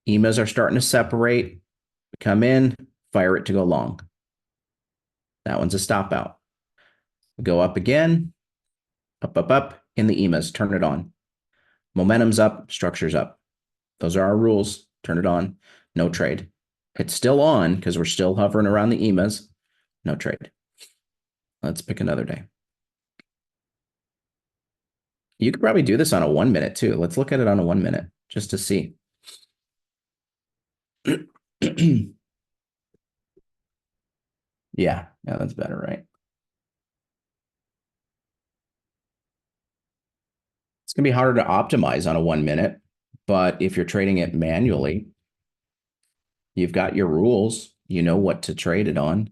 EMAs are starting to separate. Come in, fire it to go long. That one's a stop out. Go up again. Up, in the EMAs, turn it on. Momentum's up, structure's up. Those are our rules. Turn it on. No trade. It's still on because we're still hovering around the EMAs. No trade. Let's pick another day. You could probably do this on a 1 minute too. Let's look at it on a 1 minute just to see. Yeah, that's better, right? It's going to be harder to optimize on a 1 minute, but if you're trading it manually, you've got your rules. You know what to trade it on.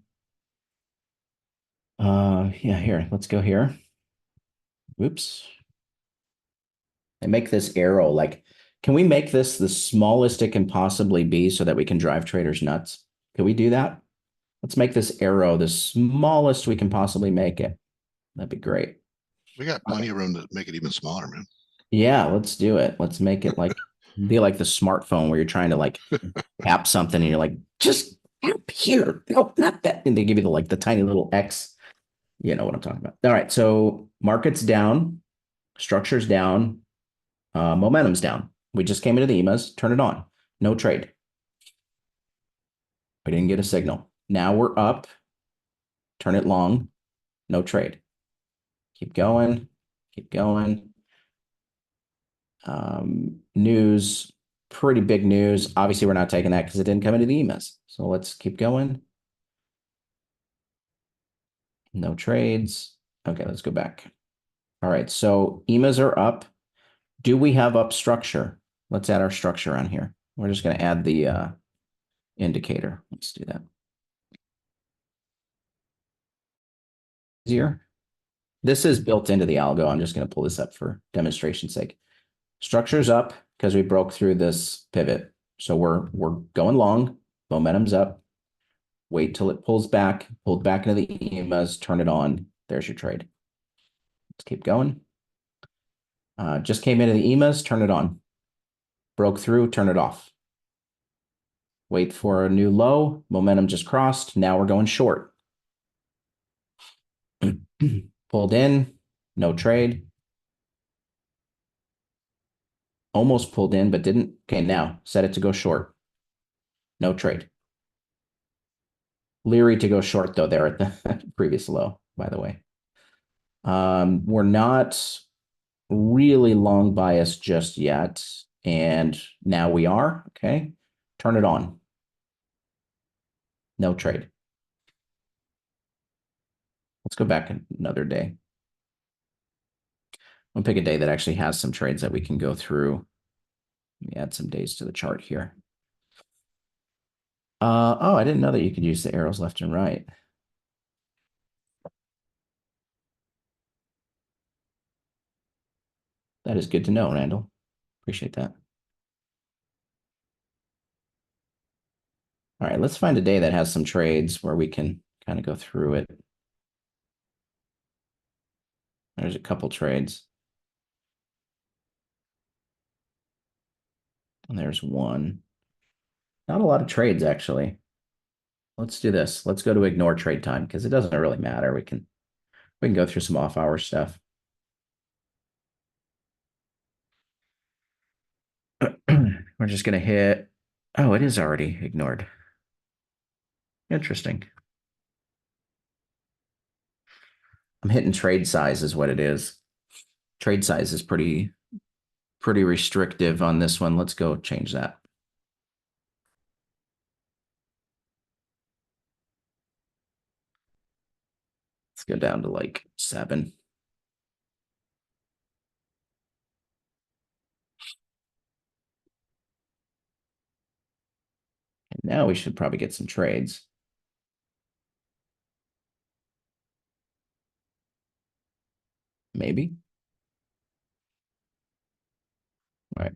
Yeah, here, let's go here. Whoops. I make this arrow like, can we make this the smallest it can possibly be so that we can drive traders nuts? Can we do that? Let's make this arrow the smallest we can possibly make it. That'd be great. We got plenty of room to make it even smaller, man. Yeah, let's do it. Let's make it be like the smartphone where you're trying to like tap something and you're like, just tap here. No, not that. And they give you the tiny little X. You know what I'm talking about. All right. So market's down, structure's down, momentum's down. We just came into the EMAs, turn it on. No trade. We didn't get a signal. Now we're up. turn it long, no trade. Keep going, keep going. News, pretty big news. Obviously, we're not taking that because it didn't come into the EMAs. So let's keep going. No trades. Okay, let's go back. All right, so EMAs are up. Do we have up structure? Let's add our structure on here. We're just going to add the indicator. Let's do that. Easier. This is built into the algo. I'm just going to pull this up for demonstration's sake. Structure's up because we broke through this pivot. So we're going long. Momentum's up. Wait till it pulls back. Pulled back into the EMAs. Turn it on. There's your trade. Let's keep going. Just came into the EMAs. Turn it on. Broke through. Turn it off. Wait for a new low. Momentum just crossed. Now we're going short. Pulled in. No trade. Almost pulled in, but didn't. Okay, now set it to go short. No trade. Leery to go short, though, there at the previous low, by the way. We're not really long bias just yet. And now we are. Okay. Turn it on. No trade. Let's go back another day. I'll pick a day that actually has some trades that we can go through. Let me add some days to the chart here. Oh, I didn't know that you could use the arrows left and right. That is good to know, Randall. Appreciate that. All right, let's find a day that has some trades where we can kind of go through it. There's a couple trades. And there's one. Not a lot of trades, actually. Let's do this. Let's go to ignore trade time because it doesn't really matter. We can go through some off-hour stuff. We're just going to hit. Oh, it is already ignored. Interesting. I'm hitting trade size is what it is. Trade size is pretty restrictive on this one. Let's go change that. Let's go down to like 7. And now we should probably get some trades. Maybe. All right.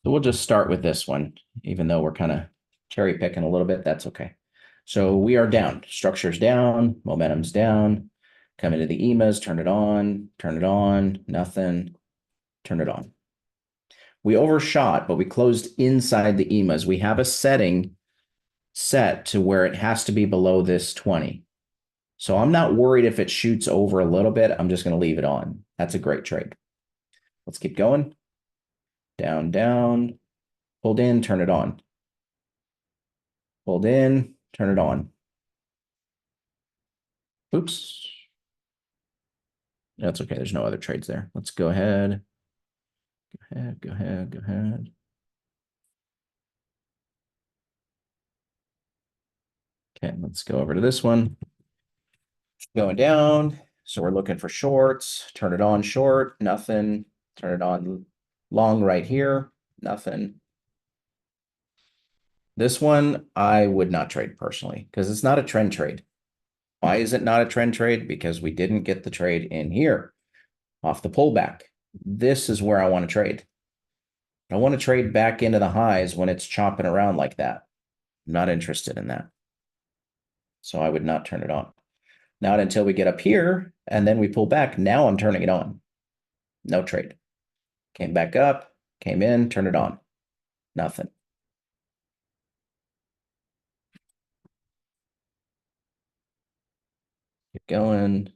So we'll just start with this one, even though we're kind of cherry picking a little bit. That's okay. So we are down. Structure's down. Momentum's down. Come into the EMAs. Turn it on. Turn it on. Nothing. Turn it on. We overshot, but we closed inside the EMAs. We have a setting set to where it has to be below this 20. So I'm not worried if it shoots over a little bit. I'm just going to leave it on. That's a great trade. Let's keep going. Down, down. Hold in, turn it on. Hold in, turn it on. Oops. That's okay. There's no other trades there. Let's go ahead. Go ahead, go ahead, go ahead. Okay, let's go over to this one. Going down. So we're looking for shorts. Turn it on short, nothing. Turn it on long right here, nothing. This one I would not trade personally because it's not a trend trade. Why is it not a trend trade? Because we didn't get the trade in here off the pullback. This is where I want to trade. I want to trade back into the highs when it's chopping around like that. I'm not interested in that. So I would not turn it on. Not until we get up here and then we pull back. Now I'm turning it on. No trade. Came back up, came in, turn it on. Nothing. Keep going.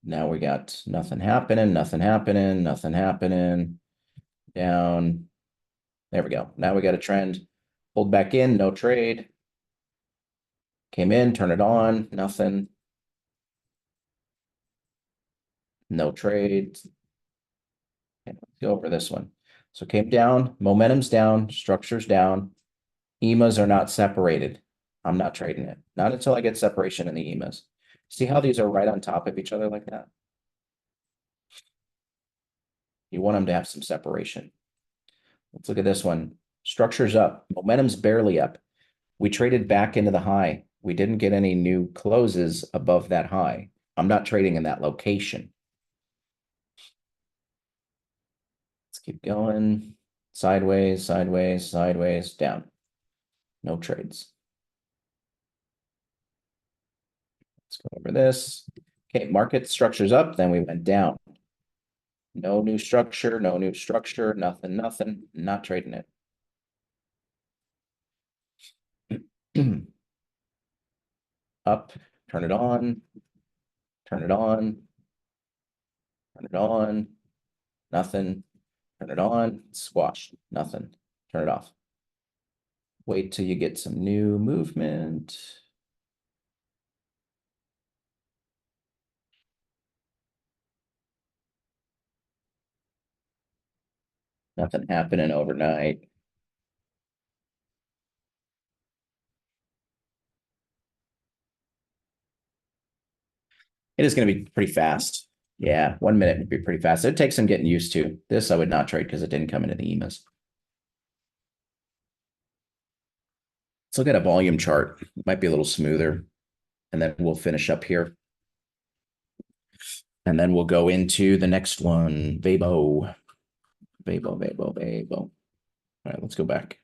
Now we got nothing happening, nothing happening, nothing happening. Down. There we go. Now we got a trend. Hold back in, no trade. Came in, turn it on, nothing. No trades. Okay, let's go over this one. So came down, momentum's down, structure's down. EMAs are not separated. I'm not trading it. Not until I get separation in the EMAs. See how these are right on top of each other like that? You want them to have some separation. Let's look at this one. Structure's up. Momentum's barely up. We traded back into the high. We didn't get any new closes above that high. I'm not trading in that location. Let's keep going. Sideways, sideways, sideways, down. No trades. Let's go over this. Okay, market structure's up, then we went down. No new structure, no new structure, nothing, nothing. Not trading it. Up, turn it on, turn it on, turn it on, nothing, turn it on, squash, nothing, turn it off. Wait till you get some new movement. Nothing happening overnight. It is going to be pretty fast. Yeah, 1 minute would be pretty fast. It takes some getting used to. This I would not trade because it didn't come into the EMAs. Let's look at a volume chart. It might be a little smoother. And then we'll finish up here. And then we'll go into the next one. VABO. VABO. All right, let's go back.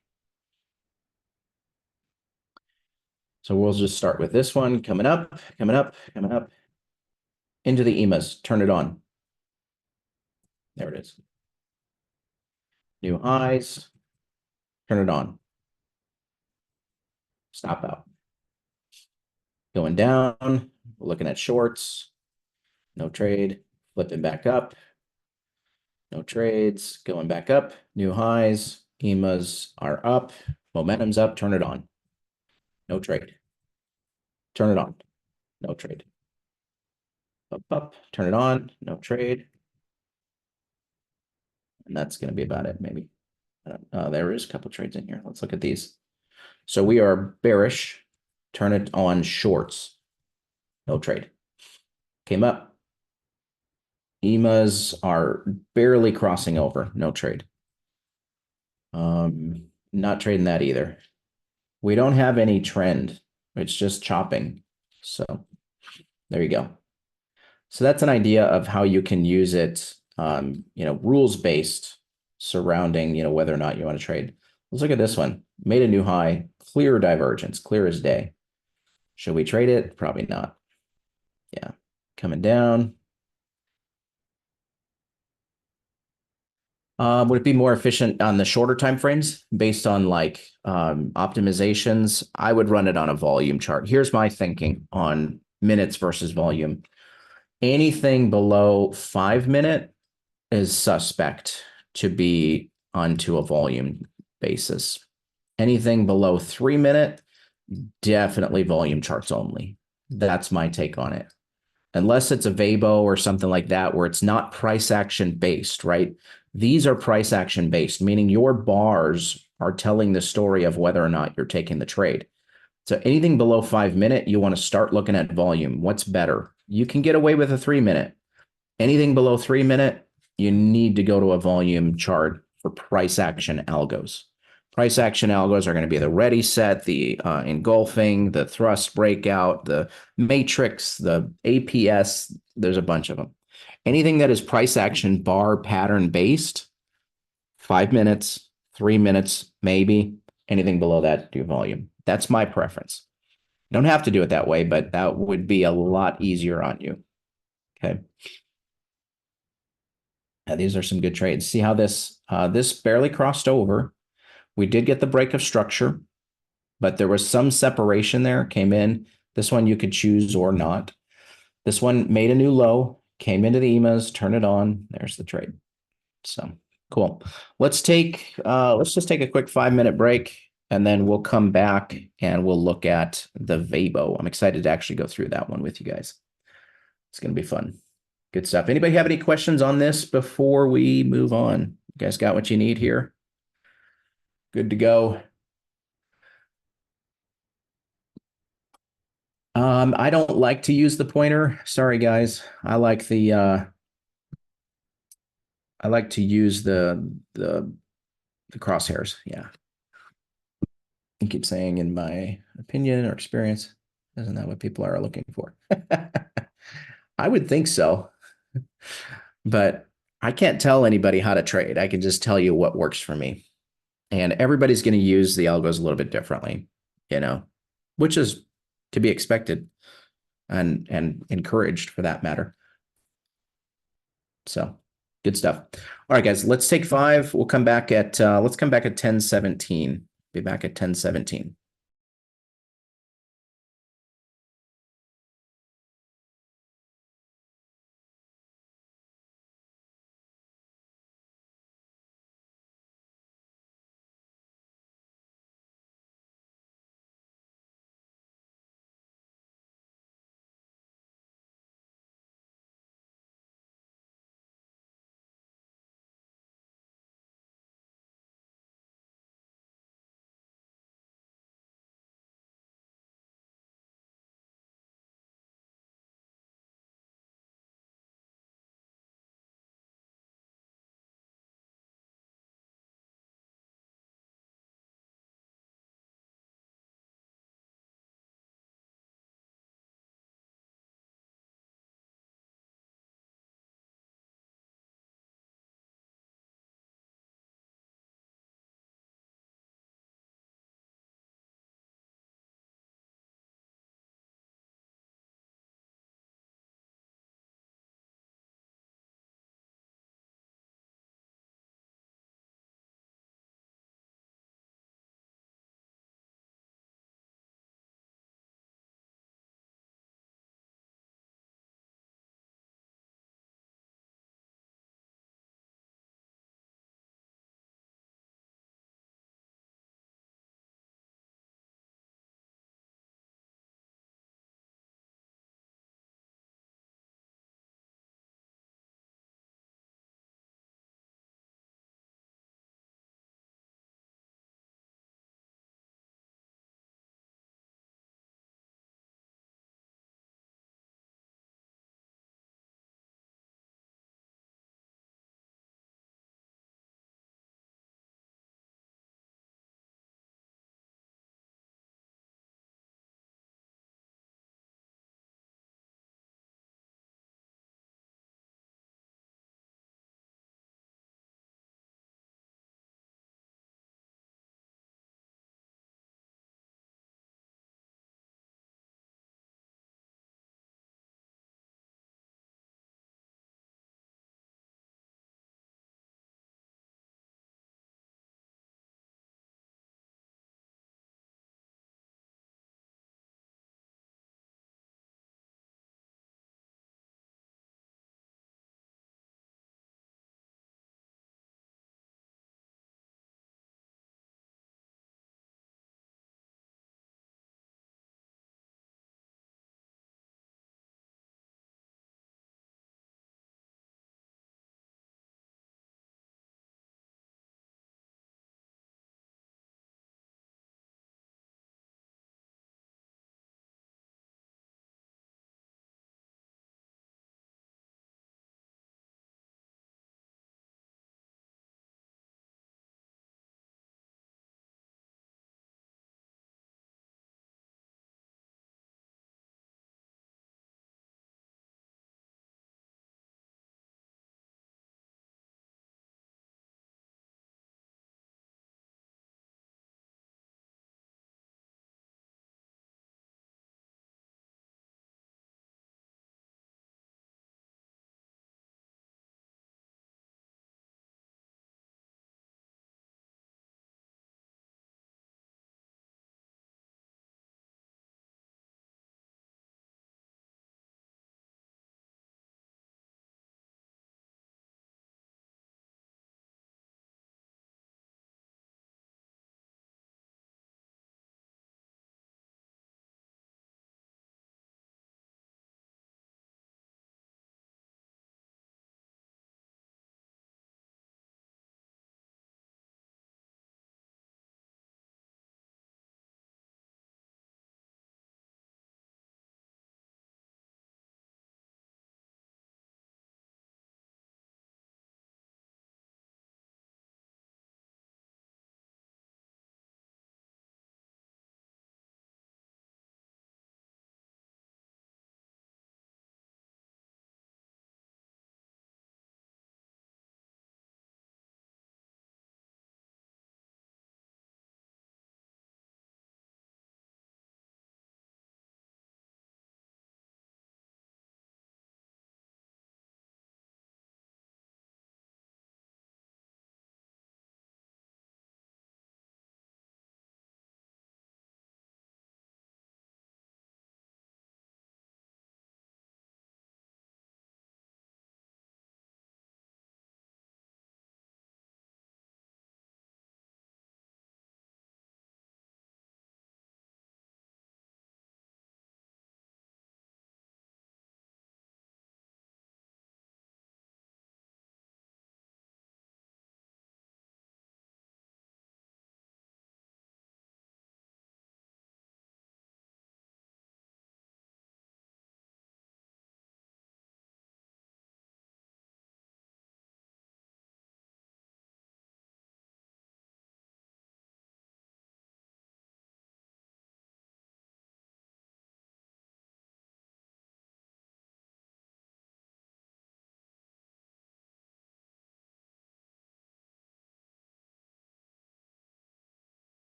So we'll just start with this one coming up, coming up, coming up. Into the EMAs, turn it on. There it is. New highs, turn it on. Stop out. Going down, we're looking at shorts. No trade, flipping back up. No trades, going back up. New highs, EMAs are up. Momentum's up, turn it on. No trade. Turn it on. No trade. Up, turn it on. No trade. And that's going to be about it, maybe. There is a couple trades in here. Let's look at these. So we are bearish. Turn it on shorts. No trade. Came up. EMAs are barely crossing over. No trade. Not trading that either. We don't have any trend. It's just chopping. So there you go. So that's an idea of how you can use it, rules-based surrounding, whether or not you want to trade. Let's look at this one. Made a new high, clear divergence, clear as day. Should we trade it? Probably not. Yeah, coming down. Would it be more efficient on the shorter time frames based on optimizations? I would run it on a volume chart. Here's my thinking on minutes versus volume. Anything below 5 minute is suspect to be onto a volume basis. Anything below 3 minute, definitely volume charts only. That's my take on it. Unless it's a VABO or something like that, where it's not price action based, right? These are price action based, meaning your bars are telling the story of whether or not you're taking the trade. So anything below 5 minute, you want to start looking at volume. What's better? You can get away with a 3 minute. Anything below 3 minute, you need to go to a volume chart for price action algos. Price action algos are going to be the ready set, the engulfing, the thrust breakout, the matrix, the APS. There's a bunch of them. Anything that is price action bar pattern based, 5 minutes, 3 minutes, maybe. Anything below that, do volume. That's my preference. You don't have to do it that way, but that would be a lot easier on you. Okay. Now, these are some good trades. See how this barely crossed over. We did get the break of structure, but there was some separation there, came in. This one you could choose or not. This one made a new low, came into the EMAs, turn it on. There's the trade. So cool. Let's just take a quick 5 minute break. And then we'll come back and we'll look at the VABO. I'm excited to actually go through that one with you guys. It's going to be fun. Good stuff. Anybody have any questions on this before we move on? You guys got what you need here? Good to go. I don't like to use the pointer. Sorry, guys. I like to use the crosshairs. Yeah. I keep saying in my opinion or experience, isn't that what people are looking for? I would think so, but I can't tell anybody how to trade. I can just tell you what works for me. And everybody's going to use the algos a little bit differently, which is to be expected and encouraged for that matter. So good stuff. All right, guys, let's take 5. We'll come back at let's come back at 10:17. Be back at 10:17.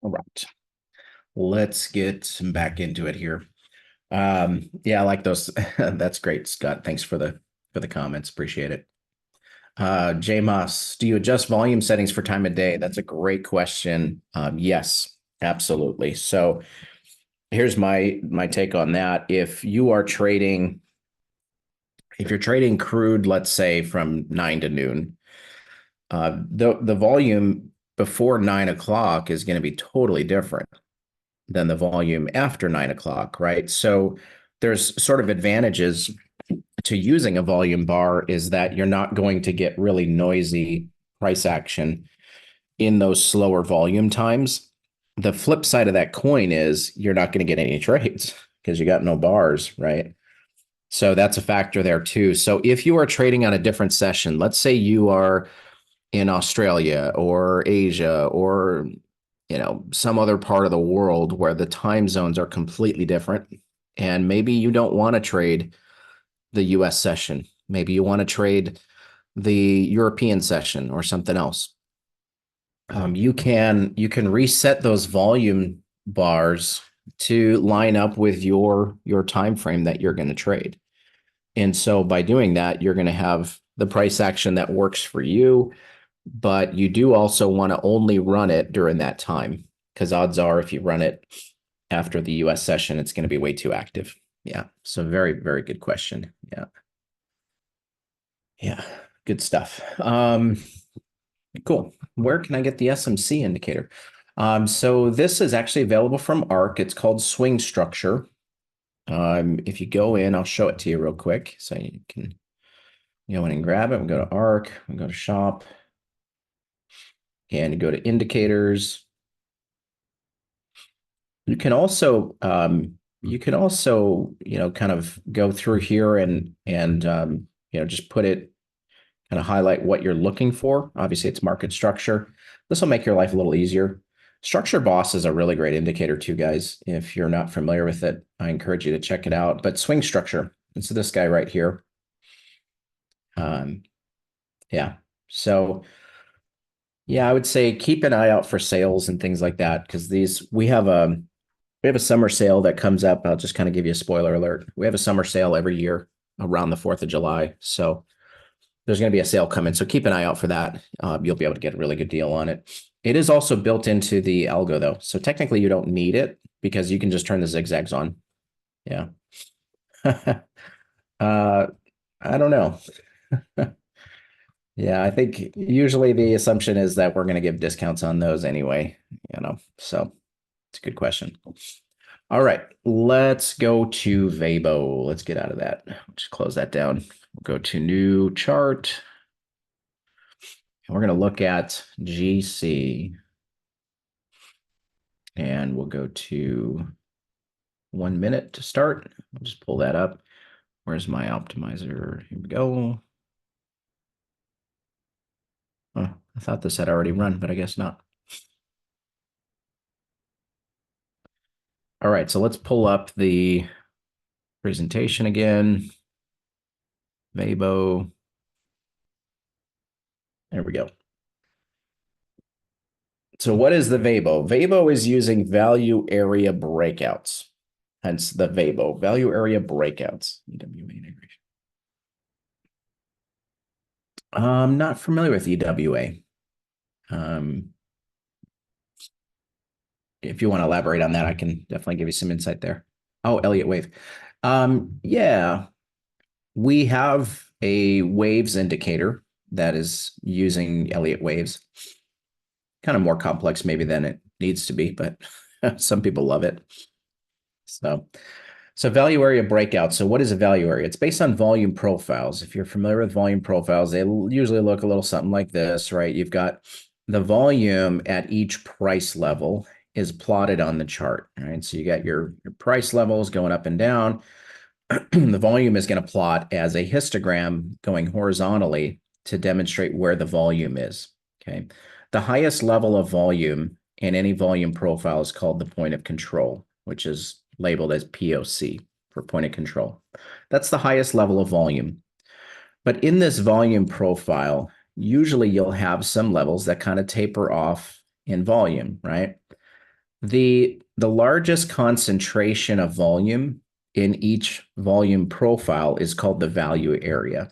All right. Let's get back into it here. Yeah, I like those. That's great, Scott. Thanks for the comments. Appreciate it. J Moss, do you adjust volume settings for time of day? That's a great question. Yes, absolutely. So here's my take on that. If you're trading crude, let's say from 9 to noon, the volume before 9 o'clock is going to be totally different than the volume after 9 o'clock, right? So there's sort of advantages to using a volume bar is that you're not going to get really noisy price action in those slower volume times. The flip side of that coin is you're not going to get any trades because you got no bars, right? So that's a factor there too. So if you are trading on a different session, let's say you are in Australia or Asia or some other part of the world where the time zones are completely different, and maybe you don't want to trade the US session. Maybe you want to trade the European session or something else. You can reset those volume bars to line up with your time frame that you're going to trade. And so by doing that, you're going to have the price action that works for you, but you do also want to only run it during that time because odds are if you run it after the US session, it's going to be way too active. Yeah. So very, very good question. Yeah. Yeah. Good stuff. Cool. Where can I get the SMC indicator? So this is actually available from ARC. It's called Swing Structure. If you go in, I'll show it to you real quick. So you can go in and grab it. We go to ARC, we go to shop, and go to indicators. You can also kind of go through here and just put it, kind of highlight what you're looking for. Obviously, it's market structure. This will make your life a little easier. Structure Boss is a really great indicator too, guys. If you're not familiar with it, I encourage you to check it out. But Swing Structure, it's this guy right here. Yeah. So yeah, I would say keep an eye out for sales and things like that because we have a summer sale that comes up. I'll just kind of give you a spoiler alert. We have a summer sale every year around the 4th of July. So there's going to be a sale coming. So keep an eye out for that. You'll be able to get a really good deal on it. It is also built into the algo though. So technically you don't need it because you can just turn the zigzags on. Yeah. I don't know. Yeah, I think usually the assumption is that we're going to give discounts on those anyway, so it's a good question. All right, let's go to VABO. Let's get out of that. Just close that down. We'll go to new chart. And we're going to look at GC. And we'll go to 1 minute to start. I'll just pull that up. Where's my optimizer? Here we go. Oh, I thought this had already run, but I guess not. All right, so let's pull up the presentation again. VABO. There we go. So what is the VABO? VABO is using value area breakouts. Hence the VABO, value area breakouts. EWA integration. I'm not familiar with EWA. If you want to elaborate on that, I can definitely give you some insight there. Oh, Elliott wave. Yeah, we have a waves indicator that is using Elliott waves. Kind of more complex maybe than it needs to be, but some people love it. So value area breakout. So what is a value area? It's based on volume profiles. If you're familiar with volume profiles, they usually look a little something like this, right? You've got the volume at each price level is plotted on the chart, right? So you got your price levels going up and down. The volume is going to plot as a histogram going horizontally to demonstrate where the volume is, okay? The highest level of volume in any volume profile is called the point of control, which is labeled as POC for point of control. That's the highest level of volume. But in this volume profile, usually you'll have some levels that kind of taper off in volume, right? The largest concentration of volume in each volume profile is called the value area.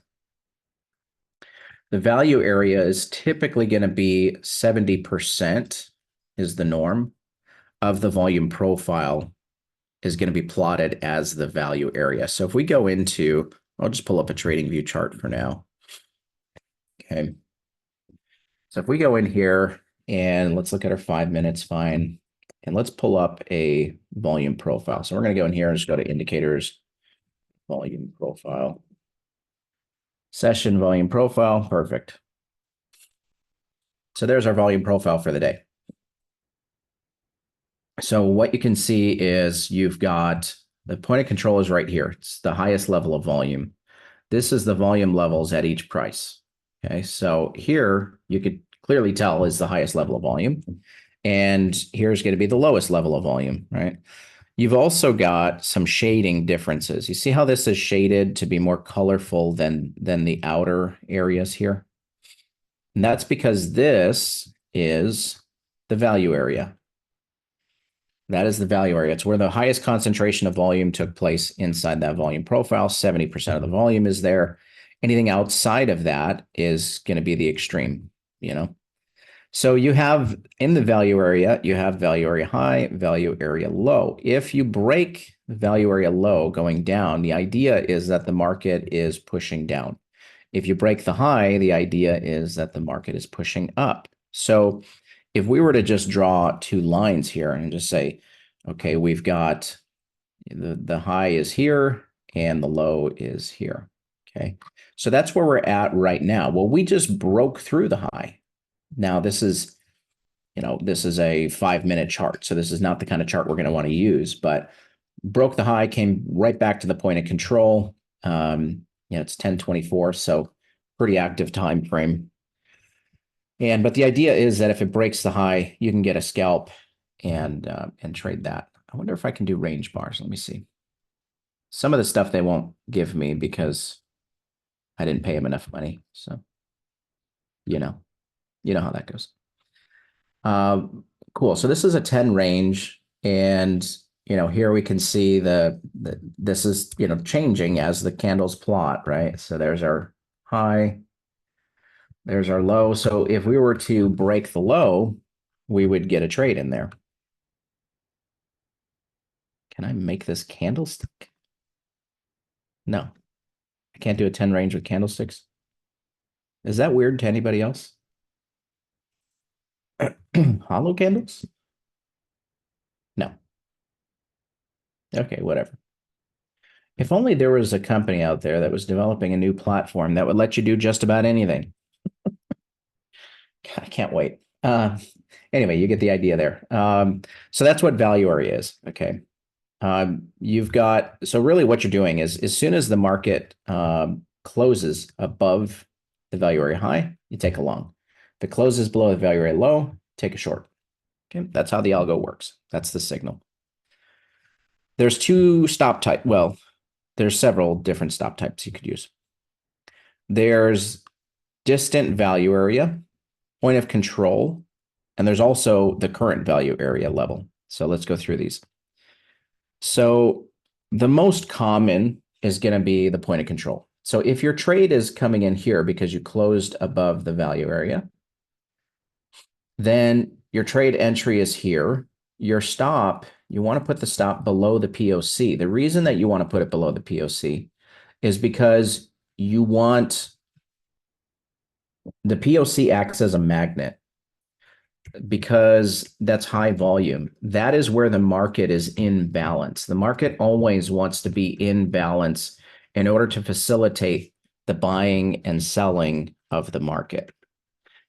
The value area is typically going to be 70% is the norm of the volume profile is going to be plotted as the value area. So if we go into, I'll just pull up a trading view chart for now. Okay. So if we go in here and let's look at our 5 minutes, fine. And let's pull up a volume profile. So we're going to go in here and just go to indicators, volume profile, session volume profile. Perfect. So there's our volume profile for the day. So what you can see is you've got the point of control is right here. It's the highest level of volume. This is the volume levels at each price. Okay, so here you could clearly tell is the highest level of volume. And here's going to be the lowest level of volume, right? You've also got some shading differences. You see how this is shaded to be more colorful than the outer areas here? And that's because this is the value area. That is the value area. It's where the highest concentration of volume took place inside that volume profile. 70% of the volume is there. Anything outside of that is going to be the extreme, you know? So you have in the value area, you have value area high, value area low. If you break the value area low going down, the idea is that the market is pushing down. If you break the high, the idea is that the market is pushing up. So if we were to just draw two lines here and just say, okay, we've got the high is here and the low is here. Okay. So that's where we're at right now. Well, we just broke through the high. Now this is, this is a 5-minute chart. So this is not the kind of chart we're going to want to use, but broke the high, came right back to the point of control. It's 10:24, so pretty active time frame. But the idea is that if it breaks the high, you can get a scalp and trade that. I wonder if I can do range bars. Let me see. Some of the stuff they won't give me because I didn't pay them enough money. So, you know how that goes. Cool. So this is a 10 range, and here we can see this is changing as the candles plot, right? So there's our high. There's our low. So if we were to break the low, we would get a trade in there. Can I make this candlestick? No, I can't do a 10 range with candlesticks. Is that weird to anybody else? Hollow candles? No. Okay, whatever. If only there was a company out there that was developing a new platform that would let you do just about anything. I can't wait. Anyway, you get the idea there. So that's what value area is. Okay. So really what you're doing is as soon as the market closes above the value area high, you take a long. If it closes below the value area low, take a short. Okay. That's how the algo works. That's the signal. There's two stop type. Well, there's several different stop types you could use. There's distant value area, point of control, and there's also the current value area level. So let's go through these. So the most common is going to be the point of control. So if your trade is coming in here because you closed above the value area, then your trade entry is here. Your stop, you want to put the stop below the POC. The reason that you want to put it below the POC is because you want the POC acts as a magnet because that's high volume. That is where the market is in balance. The market always wants to be in balance in order to facilitate the buying and selling of the market.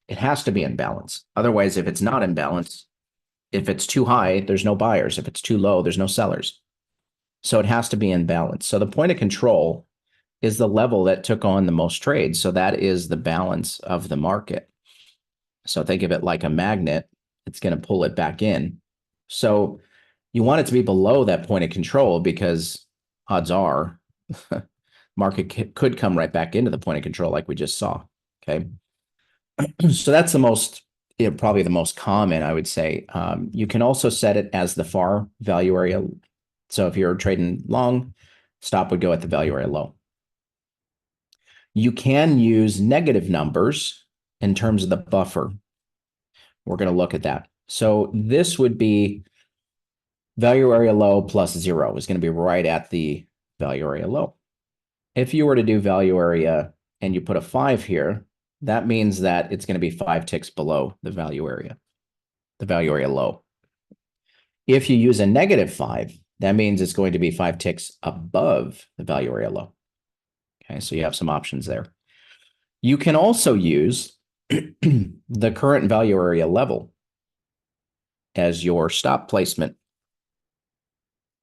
It has to be in balance. Otherwise, if it's not in balance, if it's too high, there's no buyers. If it's too low, there's no sellers. So it has to be in balance. So the point of control is the level that took on the most trades. So that is the balance of the market. So think of it like a magnet. It's going to pull it back in. So you want it to be below that point of control because odds are market could come right back into the point of control like we just saw. Okay. So that's the most probably the most common, I would say. You can also set it as the far value area. So if you're trading long, stop would go at the value area low. You can use negative numbers in terms of the buffer. We're going to look at that. So this would be value area low plus 0 is going to be right at the value area low. If you were to do value area and you put a 5 here, that means that it's going to be 5 ticks below the value area low. If you use a -5, that means it's going to be 5 ticks above the value area low. Okay, so you have some options there. You can also use the current value area level as your stop placement.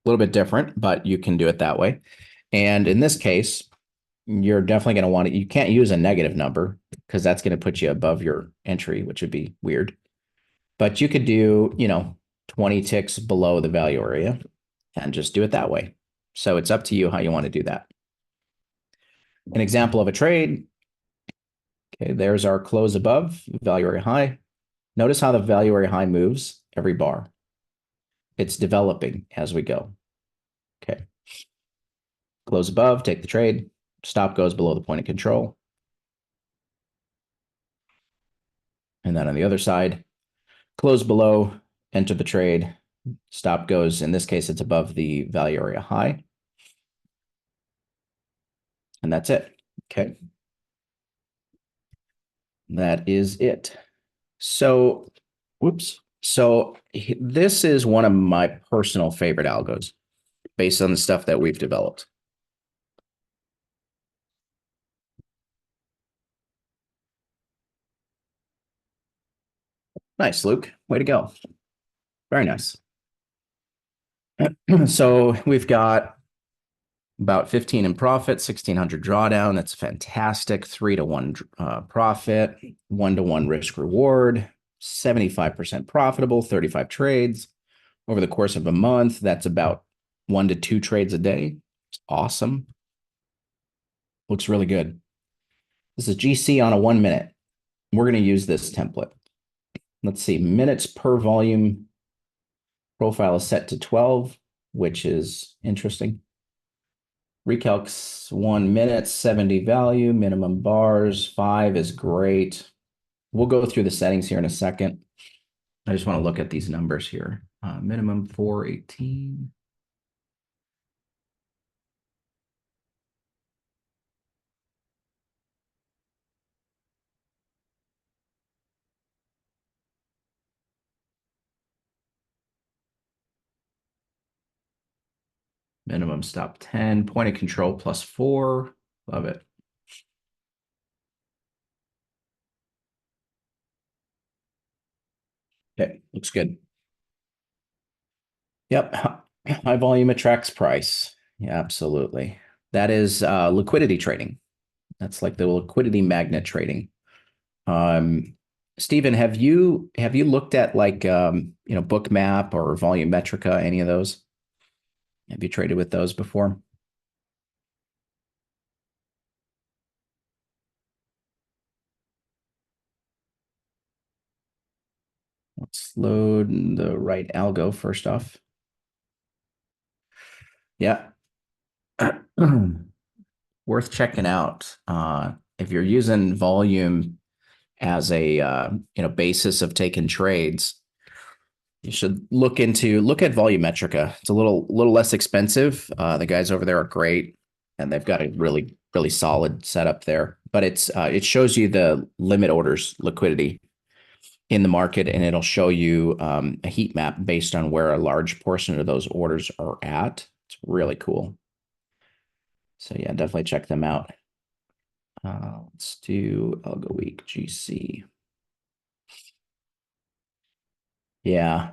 A little bit different, but you can do it that way. And in this case, you're definitely going to want to, you can't use a negative number because that's going to put you above your entry, which would be weird. But you could do, 20 ticks below the value area and just do it that way. So it's up to you how you want to do that. An example of a trade. Okay, there's our close above value area high. Notice how the value area high moves every bar. It's developing as we go. Okay. Close above, take the trade. Stop goes below the point of control. And then on the other side, close below, enter the trade. Stop goes, in this case, it's above the value area high. And that's it. Okay. That is it. So, whoops. So this is one of my personal favorite algos based on the stuff that we've developed. Nice, Luke. Way to go. Very nice. So we've got about 15 in profit, 1,600 drawdown. That's fantastic. 3-to-1 profit, 1-to-1 risk reward, 75% profitable, 35 trades over the course of a month. That's about 1 to 2 trades a day. It's awesome. Looks really good. This is GC on a 1 minute. We're going to use this template. Let's see, minutes per volume profile is set to 12, which is interesting. Recalcs 1 minute, 70 value, minimum bars, 5 is great. We'll go through the settings here in a second. I just want to look at these numbers here. Minimum 418. Minimum stop 10, point of control +4. Love it. Okay, looks good. Yep, high volume attracts price. Yeah, absolutely. That is liquidity trading. That's like the liquidity magnet trading. Stephen, have you looked at like Bookmap or Volumetrica, any of those? Have you traded with those before? Let's load the right algo first off. Yeah. Worth checking out. If you're using volume as a basis of taking trades, you should look at Volumetrica. It's a little less expensive. The guys over there are great, and they've got a really solid setup there. But it shows you the limit orders liquidity in the market, and it'll show you a heat map based on where a large portion of those orders are at. It's really cool. So yeah, definitely check them out. Let's do Algo Week GC. Yeah.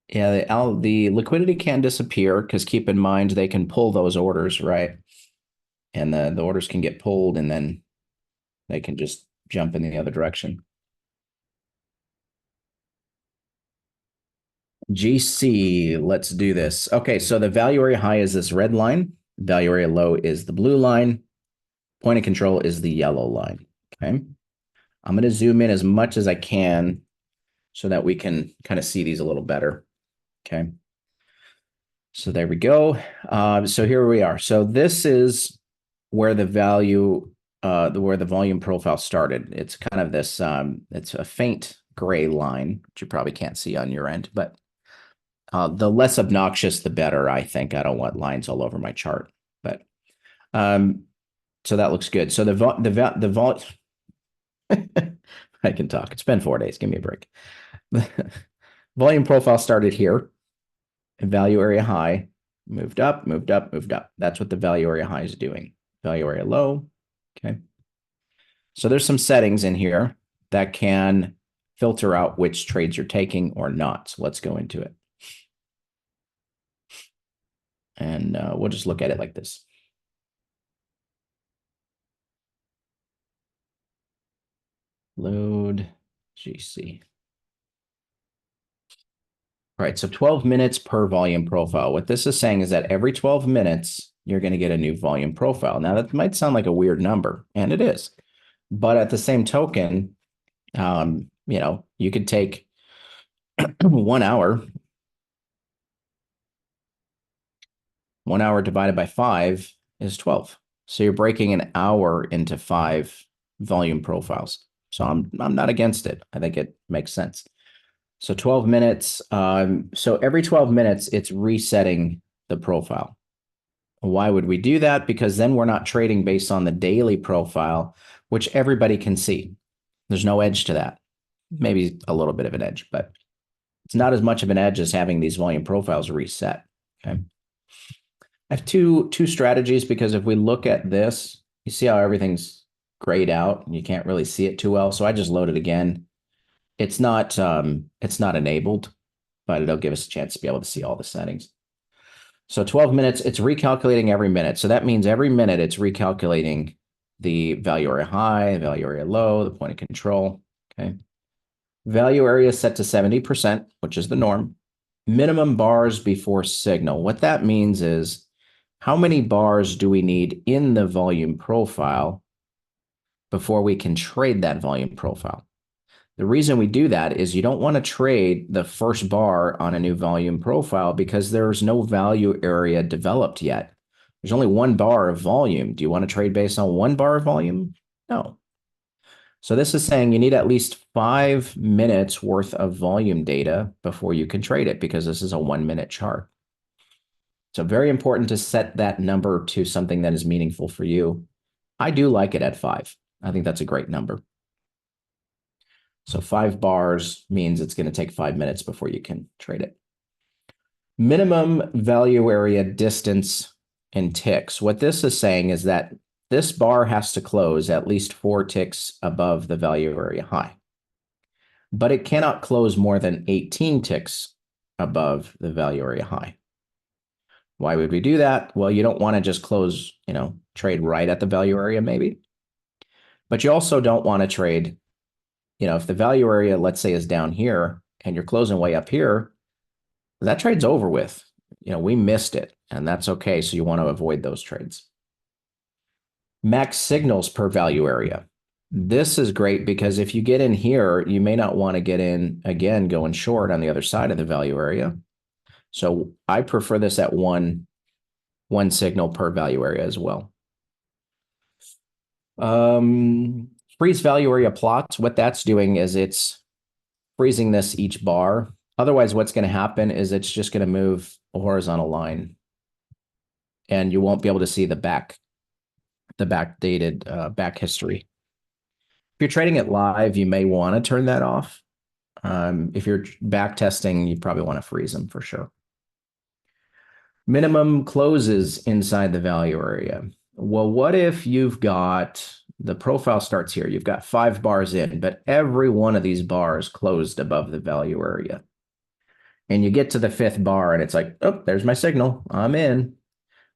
Yeah, the liquidity can disappear because keep in mind they can pull those orders, right? And the orders can get pulled and then they can just jump in the other direction. GC, let's do this. Okay, so the value area high is this red line. Value area low is the blue line. Point of control is the yellow line. Okay. I'm going to zoom in as much as I can so that we can kind of see these a little better. Okay. So there we go. So here we are. So this is where the value, where the volume profile started. It's kind of this, it's a faint gray line, which you probably can't see on your end, but the less obnoxious, the better, I think. I don't want lines all over my chart, but so that looks good. So the vol I can talk. It's been 4 days. Give me a break. Volume profile started here. Value area high, moved up, moved up, moved up. That's what the value area high is doing. Value area low. Okay. So there's some settings in here that can filter out which trades you're taking or not. So let's go into it. And we'll just look at it like this. Load GC. All right, so 12 minutes per volume profile. What this is saying is that every 12 minutes, you're going to get a new volume profile. Now, that might sound like a weird number, and it is. But at the same token, you could take 1 hour. 1 hour divided by 5 is 12. So you're breaking an hour into 5 volume profiles. So I'm not against it. I think it makes sense. So 12 minutes. So every 12 minutes, it's resetting the profile. Why would we do that? Because then we're not trading based on the daily profile, which everybody can see. There's no edge to that. Maybe a little bit of an edge, but it's not as much of an edge as having these volume profiles reset. Okay. I have two strategies, because if we look at this, you see how everything's grayed out and you can't really see it too well. So I just load it again. It's not enabled, but it'll give us a chance to be able to see all the settings. So 12 minutes, it's recalculating every minute. So that means every minute it's recalculating the value area high, value area low, the point of control. Okay. Value area is set to 70%, which is the norm. Minimum bars before signal. What that means is, how many bars do we need in the volume profile before we can trade that volume profile? The reason we do that is you don't want to trade the first bar on a new volume profile because there's no value area developed yet. There's only 1 bar of volume. Do you want to trade based on 1 bar of volume? No. So this is saying you need at least 5 minutes worth of volume data before you can trade it, because this is a 1-minute chart. So very important to set that number to something that is meaningful for you. I do like it at 5. I think that's a great number. So 5 bars means it's going to take 5 minutes before you can trade it. Minimum value area distance in ticks. What this is saying is that this bar has to close at least 4 ticks above the value area high, but it cannot close more than 18 ticks above the value area high. Why would we do that? Well, you don't want to just close, trade right at the value area maybe, but you also don't want to trade, if the value area, let's say, is down here and you're closing way up here, that trade's over with. We missed it, and that's okay. So you want to avoid those trades. Max signals per value area. This is great because if you get in here, you may not want to get in again going short on the other side of the value area. So I prefer this at one signal per value area as well. Freeze value area plots. What that's doing is it's freezing this each bar. Otherwise, what's going to happen is it's just going to move a horizontal line, and you won't be able to see the backdated back history. If you're trading it live, you may want to turn that off. If you're back testing, you probably want to freeze them for sure. Minimum closes inside the value area. Well, what if you've got the profile starts here? You've got 5 bars in, but every one of these bars closed above the value area. And you get to the 5th bar and it's like, oh, there's my signal. I'm in.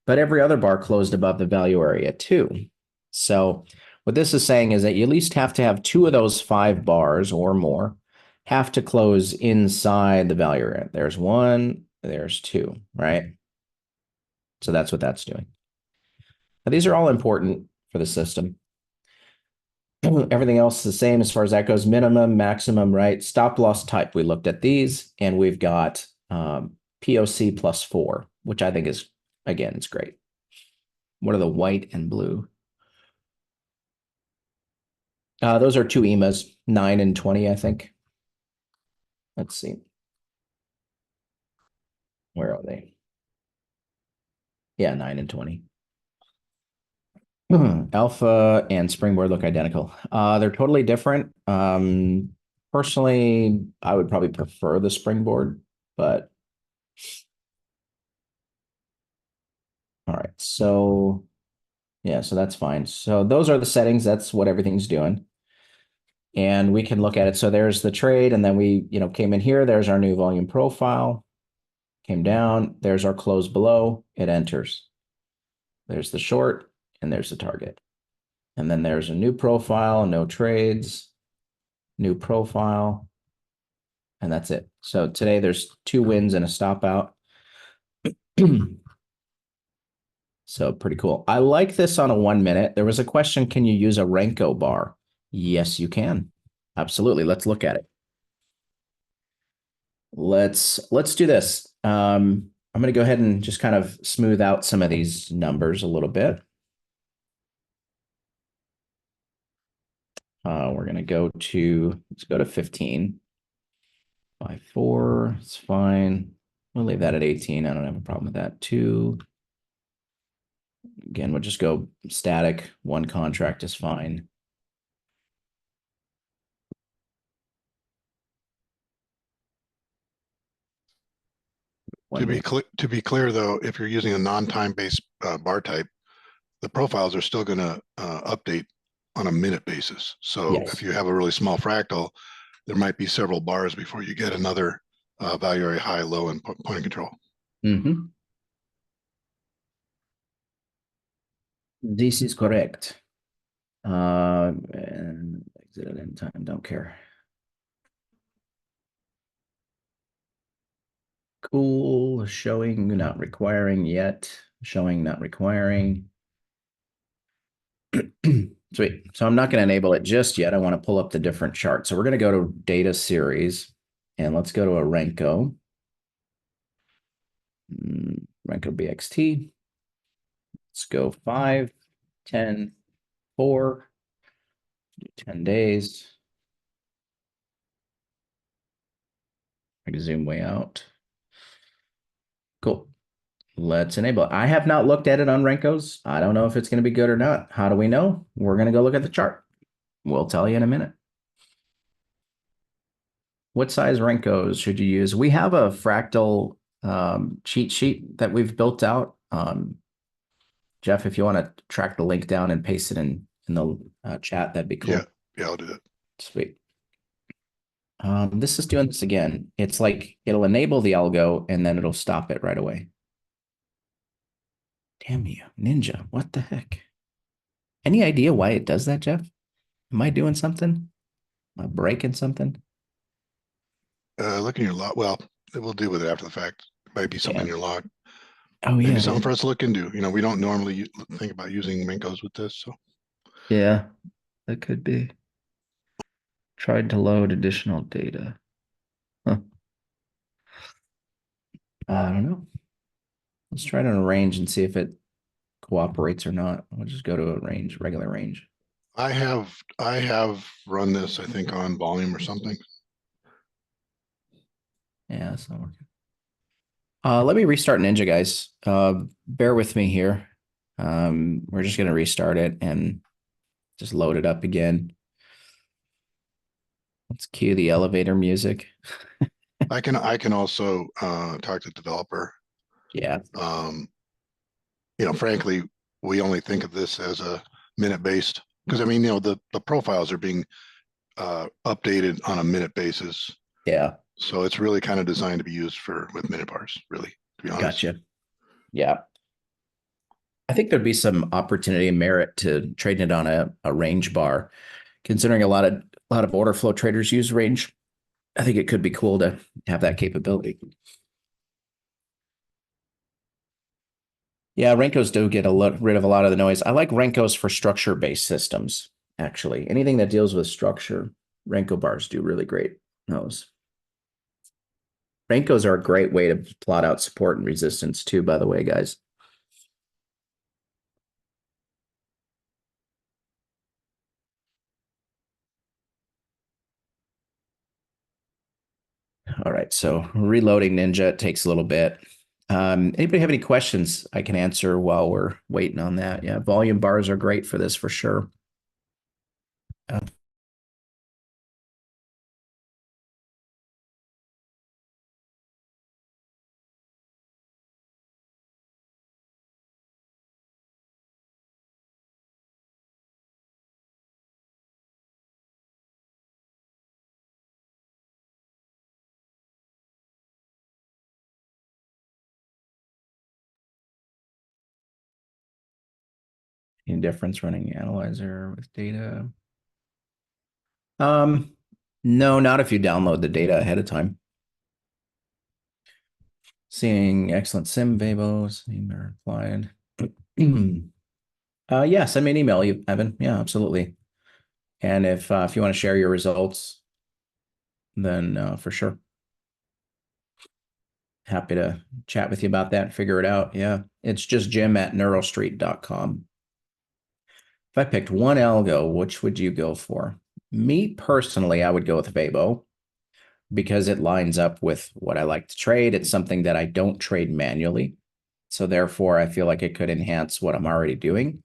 But every other bar closed above the value area too. So what this is saying is that you at least have to have 2 of those 5 bars or more have to close inside the value area. There's 1, there's 2, right? So that's what that's doing. Now, these are all important for the system. Everything else is the same as far as that goes. Minimum, maximum, right? Stop loss type. We looked at these, and we've got POC +4, which I think is, again, it's great. What are the white and blue? Those are two EMAs, 9 and 20, I think. Let's see. Where are they? Yeah, 9 and 20. Alpha and Springboard look identical. They're totally different. Personally, I would probably prefer the Springboard, but all right. So yeah, so that's fine. So those are the settings. That's what everything's doing. And we can look at it. So there's the trade, and then we, came in here. There's our new volume profile. Came down. There's our close below. It enters. There's the short, and there's the target. And then there's a new profile, no trades, new profile, and that's it. So today there's 2 wins and a stop out. So pretty cool. I like this on a 1 minute. There was a question, can you use a Renko bar? Yes, you can. Absolutely. Let's look at it. Let's do this. I'm going to go ahead and just kind of smooth out some of these numbers a little bit. We're going to let's go to 15 by 4. It's fine. We'll leave that at 18. I don't have a problem with that. 2. Again, we'll just go static. 1 contract is fine. To be clear, though, if you're using a non-time based bar type, the profiles are still going to update on a minute basis. So Yes. if you have a really small fractal, there might be several bars before you get another value area high, low, and point of control. Mm-hmm. This is correct. And exit at any time, don't care. Cool. Showing, not requiring yet. Showing, not requiring. Sweet. So I'm not going to enable it just yet. I want to pull up the different charts. So we're going to go to data series, and let's go to a Renko. Renko BXT. Let's go 5, 10, 4, 10 days. I can zoom way out. Cool. Let's enable it. I have not looked at it on Renko's. I don't know if it's going to be good or not. How do we know? We're going to go look at the chart. We'll tell you in a minute. What size Renkos should you use? We have a fractal cheat sheet that we've built out. Jeff, if you want to track the link down and paste it in the chat, that'd be cool. Yeah, I'll do that. Sweet. This is doing this again. It's like it'll enable the algo and then it'll stop it right away. Damn you, Ninja. What the heck? Any idea why it does that, Jeff? Am I doing something? Am I breaking something? Look in your log. Well, we'll deal with it after the fact. It might be something in your log. Oh, yeah. Maybe something for us to look into. We don't normally think about using Renkos with this. So yeah, that could be. Tried to load additional data. Huh. I don't know. Let's try to arrange and see if it cooperates or not. We'll just go to a range, regular range. I have run this, I think, on volume or something. Yeah, it's not working. Let me restart Ninja, guys. Bear with me here. We're just gonna restart it and just load it up again. Let's cue the elevator music. I can also talk to the developer. Yeah. Frankly, we only think of this as a minute based because the profiles are being updated on a minute basis. Yeah. So it's really kind of designed to be used with minute bars, really, to be honest. Gotcha. Yeah. I think there'd be some opportunity and merit to trading it on a range bar, considering a lot of order flow traders use range. I think it could be cool to have that capability. Yeah, Renkos do get rid of a lot of the noise. I like Renkos for structure-based systems. actually. Anything that deals with structure, Renko bars do really great. Those. Renkos are a great way to plot out support and resistance too, by the way, guys. All right, so reloading Ninja takes a little bit. Anybody have any questions I can answer while we're waiting on that? Yeah, volume bars are great for this for sure. Any difference running analyzer with data? No, not if you download the data ahead of time. Seeing excellent sim VABOs, email replied. Yeah, send me an email, you Evan. Yeah, absolutely. And if you want to share your results, then for sure. Happy to chat with you about that and figure it out. Yeah, it's just jim@neurostreet.com. If I picked one algo, which would you go for? Me personally, I would go with VABO because it lines up with what I like to trade. It's something that I don't trade manually. So therefore, I feel like it could enhance what I'm already doing.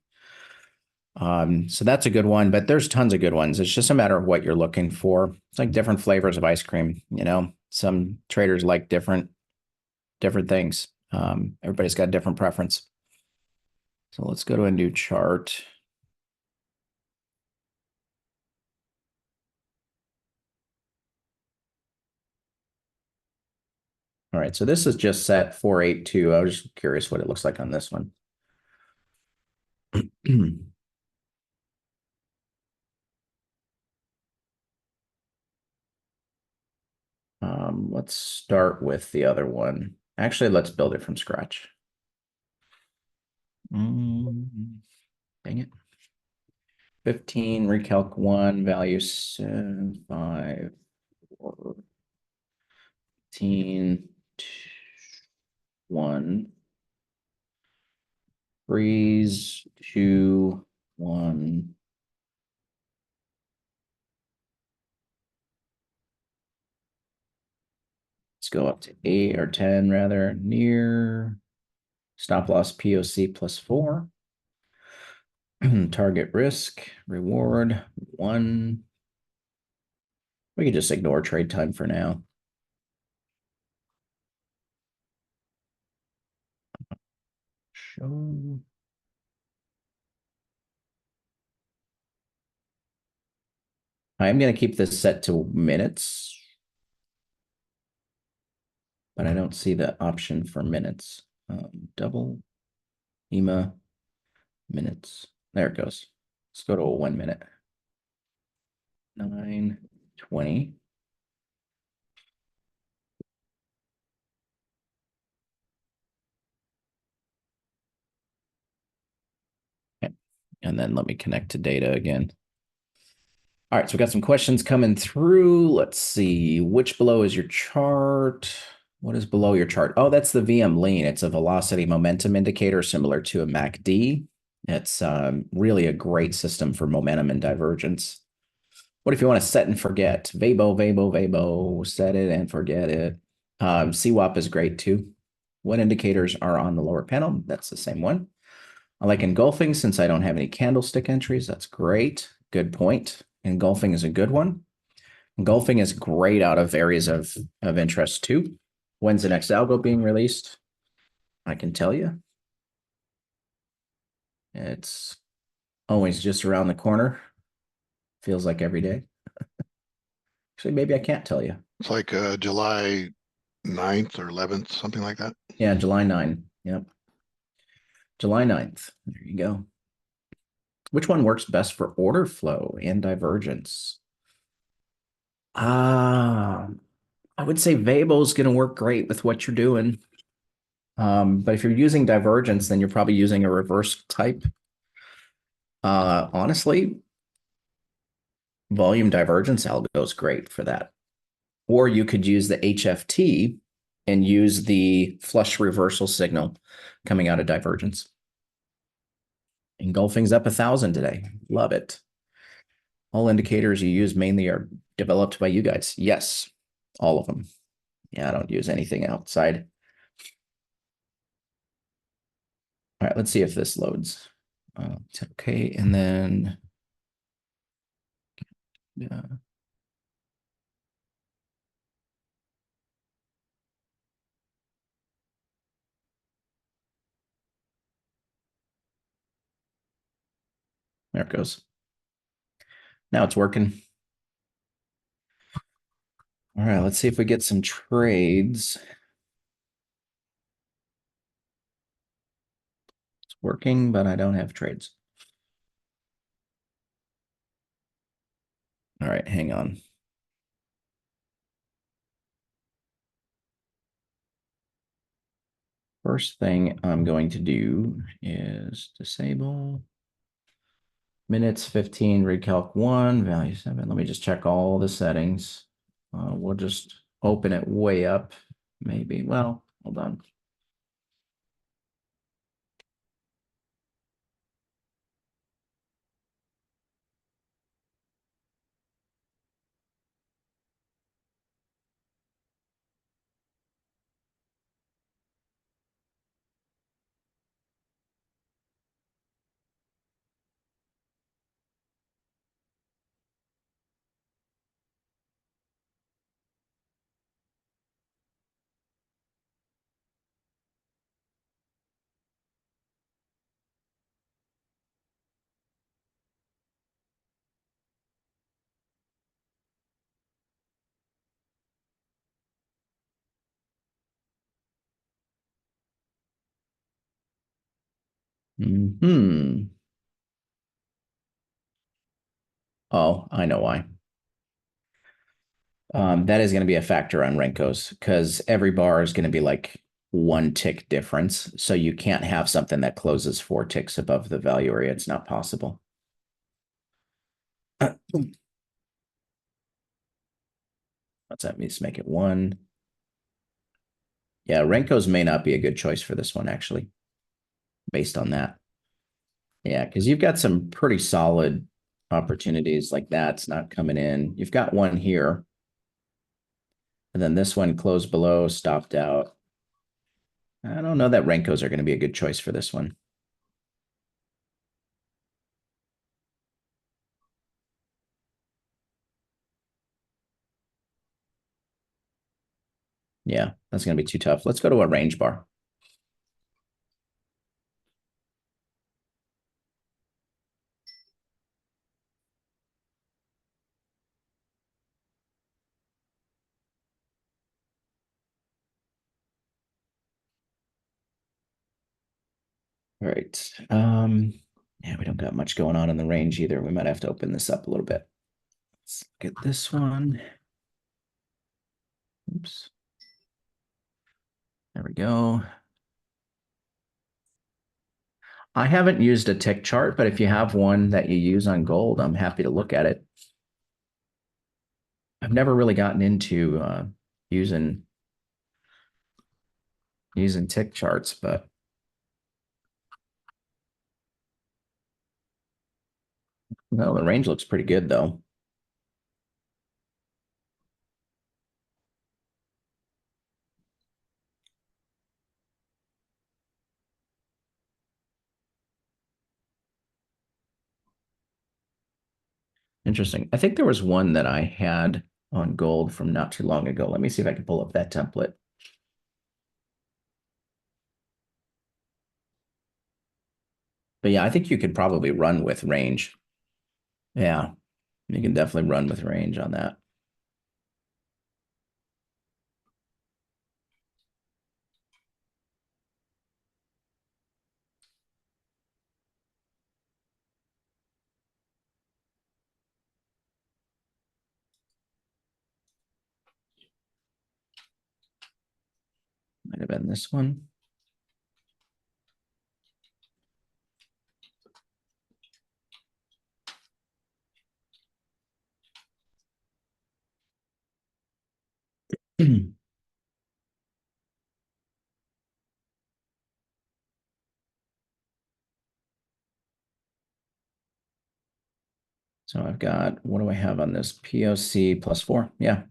So that's a good one, but there's tons of good ones. It's just a matter of what you're looking for. It's like different flavors of ice cream, you know. Some traders like different things. Everybody's got a different preference. So let's go to a new chart. All right, so this is just set 482. I was just curious what it looks like on this one. Let's start with the other one. Actually, let's build it from scratch. Dang it. 15, recalc 1, value 7, 5, 4, 15, 1, freeze, 2, 1. Let's go up to 8 or 10 rather. Near stop loss POC +4. Target risk, reward 1. We can just ignore trade time for now. Show. I'm going to keep this set to minutes, but I don't see the option for minutes. Double EMA minutes. There it goes. Let's go to a 1 minute. 9:20. Okay. And then let me connect to data again. All right, so we got some questions coming through. Let's see, which below is your chart? What is below your chart? Oh, that's the VM lean. It's a velocity momentum indicator similar to a MACD. It's really a great system for momentum and divergence. What if you want to set and forget? VABO, VABO, VABO, set it and forget it. CWAP is great too. What indicators are on the lower panel? That's the same one. I like engulfing since I don't have any candlestick entries. That's great. Good point. Engulfing is a good one. Engulfing is great out of areas of interest too. When's the next algo being released? I can tell you. It's always just around the corner. Feels like every day. Actually, maybe I can't tell you. It's like July 9th or 11th, something like that. Yeah, July 9. Yep. July 9th. There you go. Which one works best for order flow and divergence? I would say VABO is going to work great with what you're doing. But if you're using divergence, then you're probably using a reverse type. Honestly, volume divergence algo is great for that. Or you could use the HFT and use the flush reversal signal coming out of divergence. Engulfing's up 1,000 today. Love it. All indicators you use mainly are developed by you guys. Yes, all of them. Yeah, I don't use anything outside. All right, let's see if this loads. Okay, and then yeah. There it goes. Now it's working. All right, let's see if we get some trades. It's working, but I don't have trades. All right, hang on. First thing I'm going to do is disable minutes 15, recalc 1, value 7. Let me just check all the settings. We'll just open it way up, maybe. Well, hold on. Oh, I know why. That is going to be a factor on Renko's because every bar is going to be like 1 tick difference. So you can't have something that closes 4 ticks above the value area. It's not possible. What's that mean? Just make it 1. Yeah, Renko's may not be a good choice for this one, actually, based on that. Yeah, because you've got some pretty solid opportunities like that's not coming in. You've got one here. And then this one closed below, stopped out. I don't know that Renko's are going to be a good choice for this one. Yeah, that's going to be too tough. Let's go to a range bar. All right. Yeah, we don't got much going on in the range either. We might have to open this up a little bit. Let's look at this one. Oops. There we go. I haven't used a tick chart, but if you have one that you use on gold, I'm happy to look at it. I've never really gotten into using tick charts, but well, the range looks pretty good though. Interesting. I think there was one that I had on gold from not too long ago. Let me see if I can pull up that template. But yeah, I think you could probably run with range. Yeah, you can definitely run with range on that. Might have been this one. So I've got, what do I have on this? POC +4. Yeah.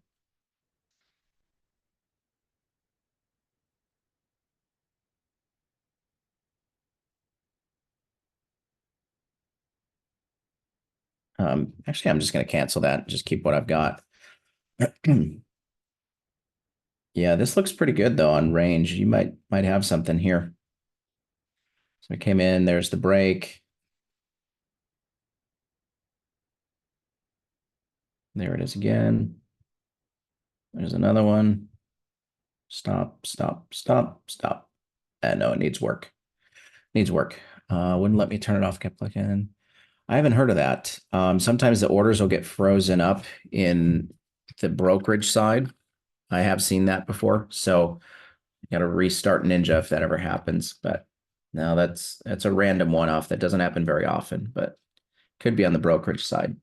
Actually, I'm just going to cancel that. Just keep what I've got. Yeah, this looks pretty good though on range. You might have something here. So I came in, there's the break. There it is again. There's another one. Stop, stop, stop, stop. No, it needs work. Needs work. Wouldn't let me turn it off, kept clicking. I haven't heard of that. Sometimes the orders will get frozen up in the brokerage side. I have seen that before. So you got to restart Ninja if that ever happens. But no, that's a random one-off. That doesn't happen very often, but could be on the brokerage side.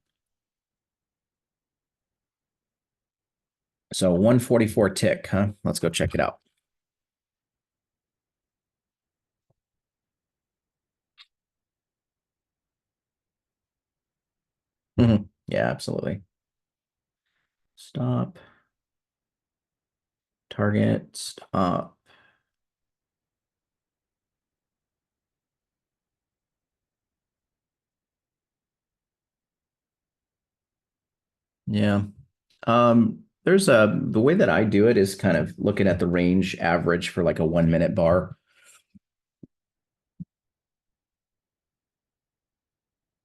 So 144 tick, huh? Let's go check it out. Yeah, absolutely. Stop. Target. Stop. Yeah. There's the way that I do it is kind of looking at the range average for like a 1 minute bar.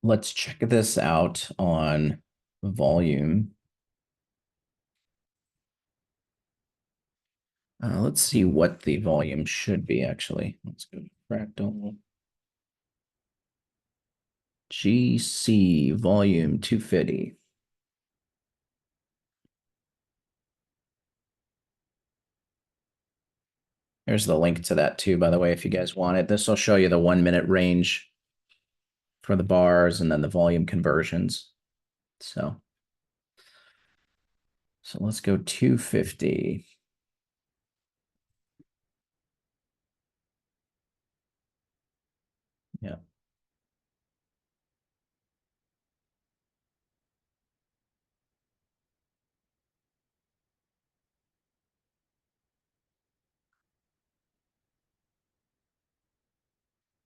Let's check this out on volume. Let's see what the volume should be actually. Let's go to fractal. GC volume 250. There's the link to that too, by the way, if you guys want it. This will show you the 1 minute range for the bars and then the volume conversions. So let's go 250. Yeah.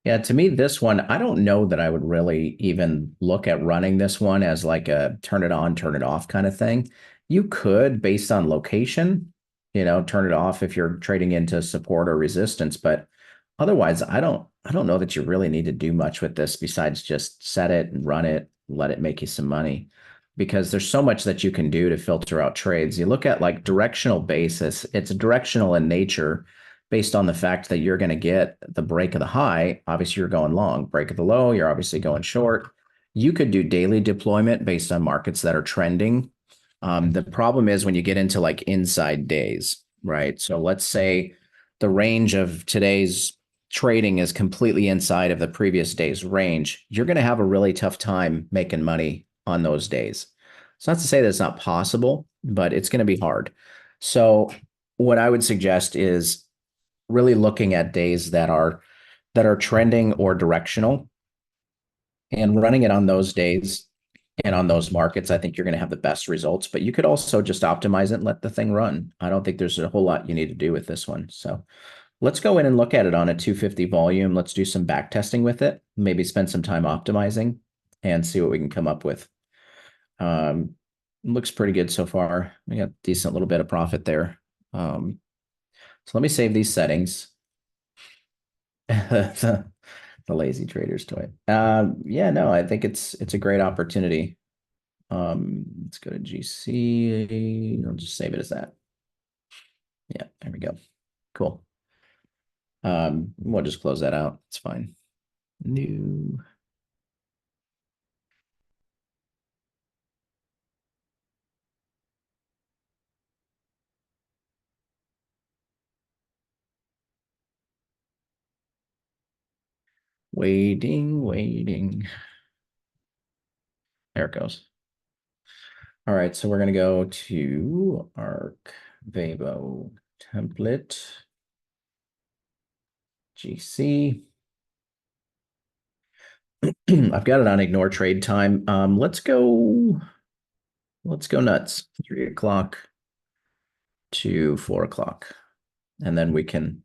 Yeah, to me, this one, I don't know that I would really even look at running this one as like a turn it on, turn it off kind of thing. You could, based on location, turn it off if you're trading into support or resistance, but otherwise, I don't know that you really need to do much with this besides just set it and run it, let it make you some money. Because there's so much that you can do to filter out trades. You look at like directional basis, it's directional in nature based on the fact that you're going to get the break of the high. Obviously, you're going long. Break of the low, you're obviously going short. You could do daily deployment based on markets that are trending. The problem is when you get into like inside days, right? So let's say the range of today's trading is completely inside of the previous day's range. You're going to have a really tough time making money on those days. It's not to say that it's not possible, but it's going to be hard. So what I would suggest is really looking at days that are trending or directional and running it on those days and on those markets. I think you're going to have the best results, but you could also just optimize it and let the thing run. I don't think there's a whole lot you need to do with this one. So let's go in and look at it on a 250 volume. Let's do some back testing with it, maybe spend some time optimizing and see what we can come up with. Looks pretty good so far. We got a decent little bit of profit there. So let me save these settings. the, the lazy trader's toy. Yeah, no, I think it's a great opportunity. Let's go to GC. I'll just save it as that. Yeah, there we go. Cool. We'll just close that out. It's fine. New. Waiting, waiting. There it goes. All right, so we're gonna go to ARC. VABO template. GC. I've got it on ignore trade time. Let's go nuts. 3 o'clock to 4 o'clock. And then we can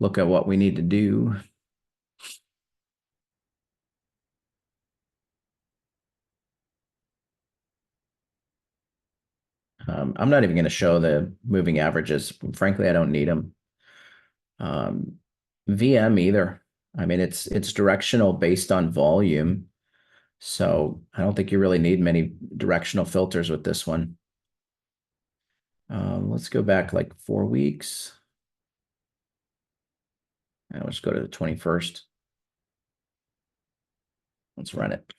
look at what we need to do. I'm not even going to show the moving averages. Frankly, I don't need them. VM either. I mean, it's directional based on volume. So I don't think you really need many directional filters with this one. Let's go back like 4 weeks. And let's go to the 21st. Let's run it.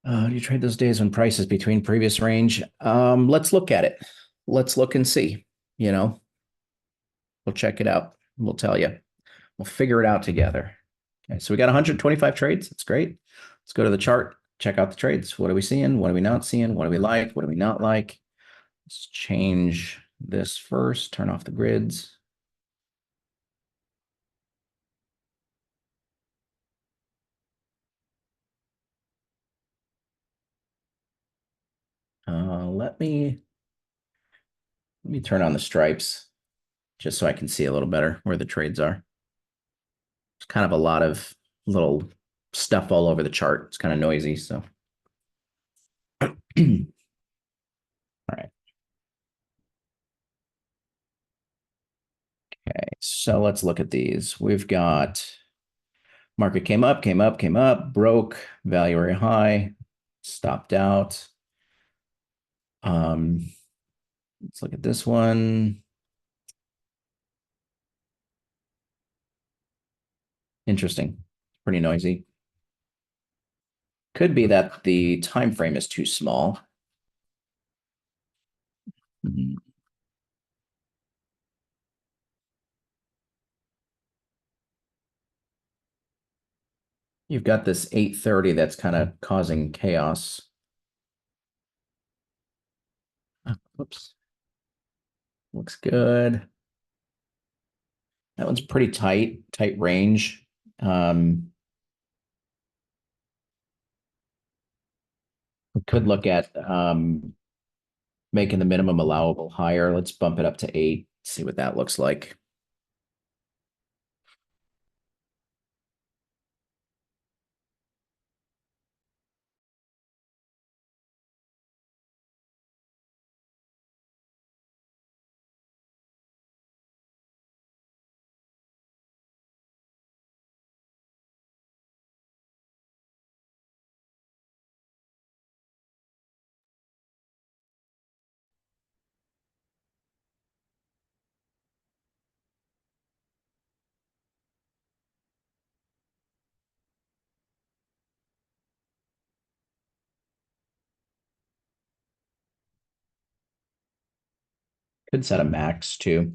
Do you trade those days when prices between previous range? Let's look at it. Let's look and see. We'll check it out. We'll tell you. We'll figure it out together. Okay, so we got 125 trades. That's great. Let's go to the chart, check out the trades. What are we seeing? What are we not seeing? What do we like? What do we not like? Let's change this first, turn off the grids. Let me turn on the stripes just so I can see a little better where the trades are. It's kind of a lot of little stuff all over the chart. It's kind of noisy, so. All right. Okay, so let's look at these. We've got market came up, broke, value area high, stopped out. Let's look at this one. Interesting. Pretty noisy. Could be that the time frame is too small. You've got this 830 that's kind of causing chaos. Whoops. Looks good. That one's pretty tight range. We could look at making the minimum allowable higher. Let's bump it up to 8, see what that looks like. Could set a max too,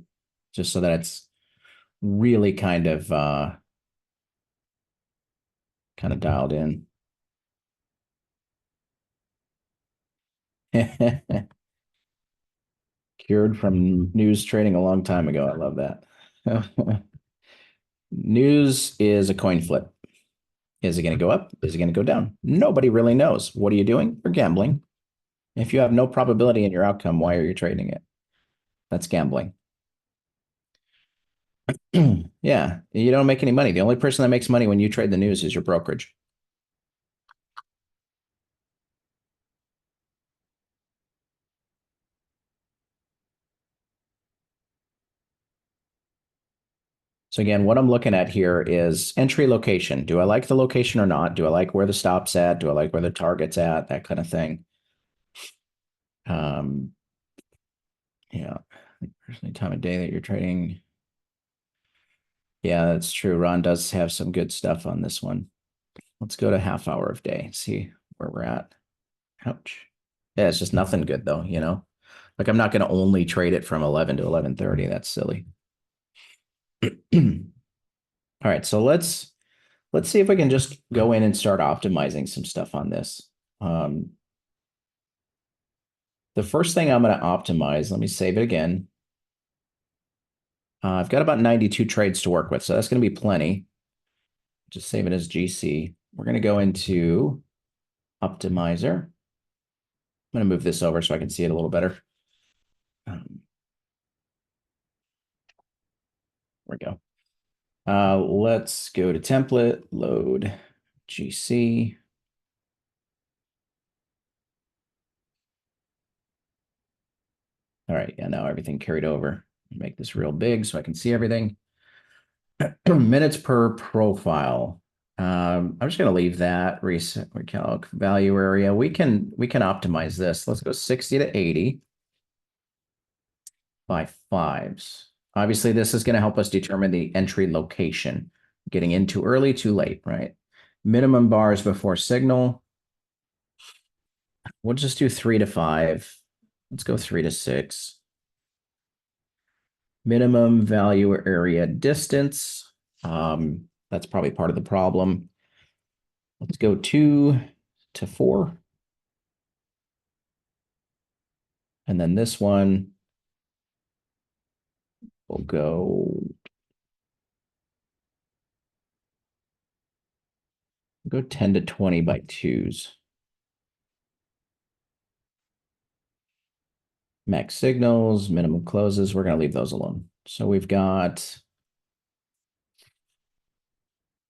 just so that it's really kind of dialed in. Cured from news trading a long time ago. I love that. News is a coin flip. Is it going to go up? Is it going to go down? Nobody really knows. What are you doing? You're gambling. If you have no probability in your outcome, why are you trading it? That's gambling. Yeah, you don't make any money. The only person that makes money when you trade the news is your brokerage. So again, what I'm looking at here is entry location. Do I like the location or not? Do I like where the stop's at? Do I like where the target's at? That kind of thing. Yeah, personally, time of day that you're trading. Yeah, that's true. Ron does have some good stuff on this one. Let's go to half hour of day, see where we're at. Ouch. Yeah, it's just nothing good though, Like I'm not going to only trade it from 11 to 11:30. That's silly. All right, so let's see if we can just go in and start optimizing some stuff on this. The first thing I'm going to optimize, let me save it again. I've got about 92 trades to work with, so that's going to be plenty. Just save it as GC. We're going to go into Optimizer. I'm going to move this over so I can see it a little better. There we go. Let's go to template, load GC. All right, yeah, now everything carried over. Make this real big so I can see everything. Minutes per profile. I'm just going to leave that reset recalc value area. We can optimize this. Let's go 60 to 80 by fives. Obviously, this is going to help us determine the entry location. Getting in too early, too late, right? Minimum bars before signal. We'll just do 3 to 5. Let's go 3 to 6. Minimum value area distance. That's probably part of the problem. Let's go 2 to 4. And then this one will go 10 to 20 by twos. Max signals, minimum closes, we're going to leave those alone. So we've got,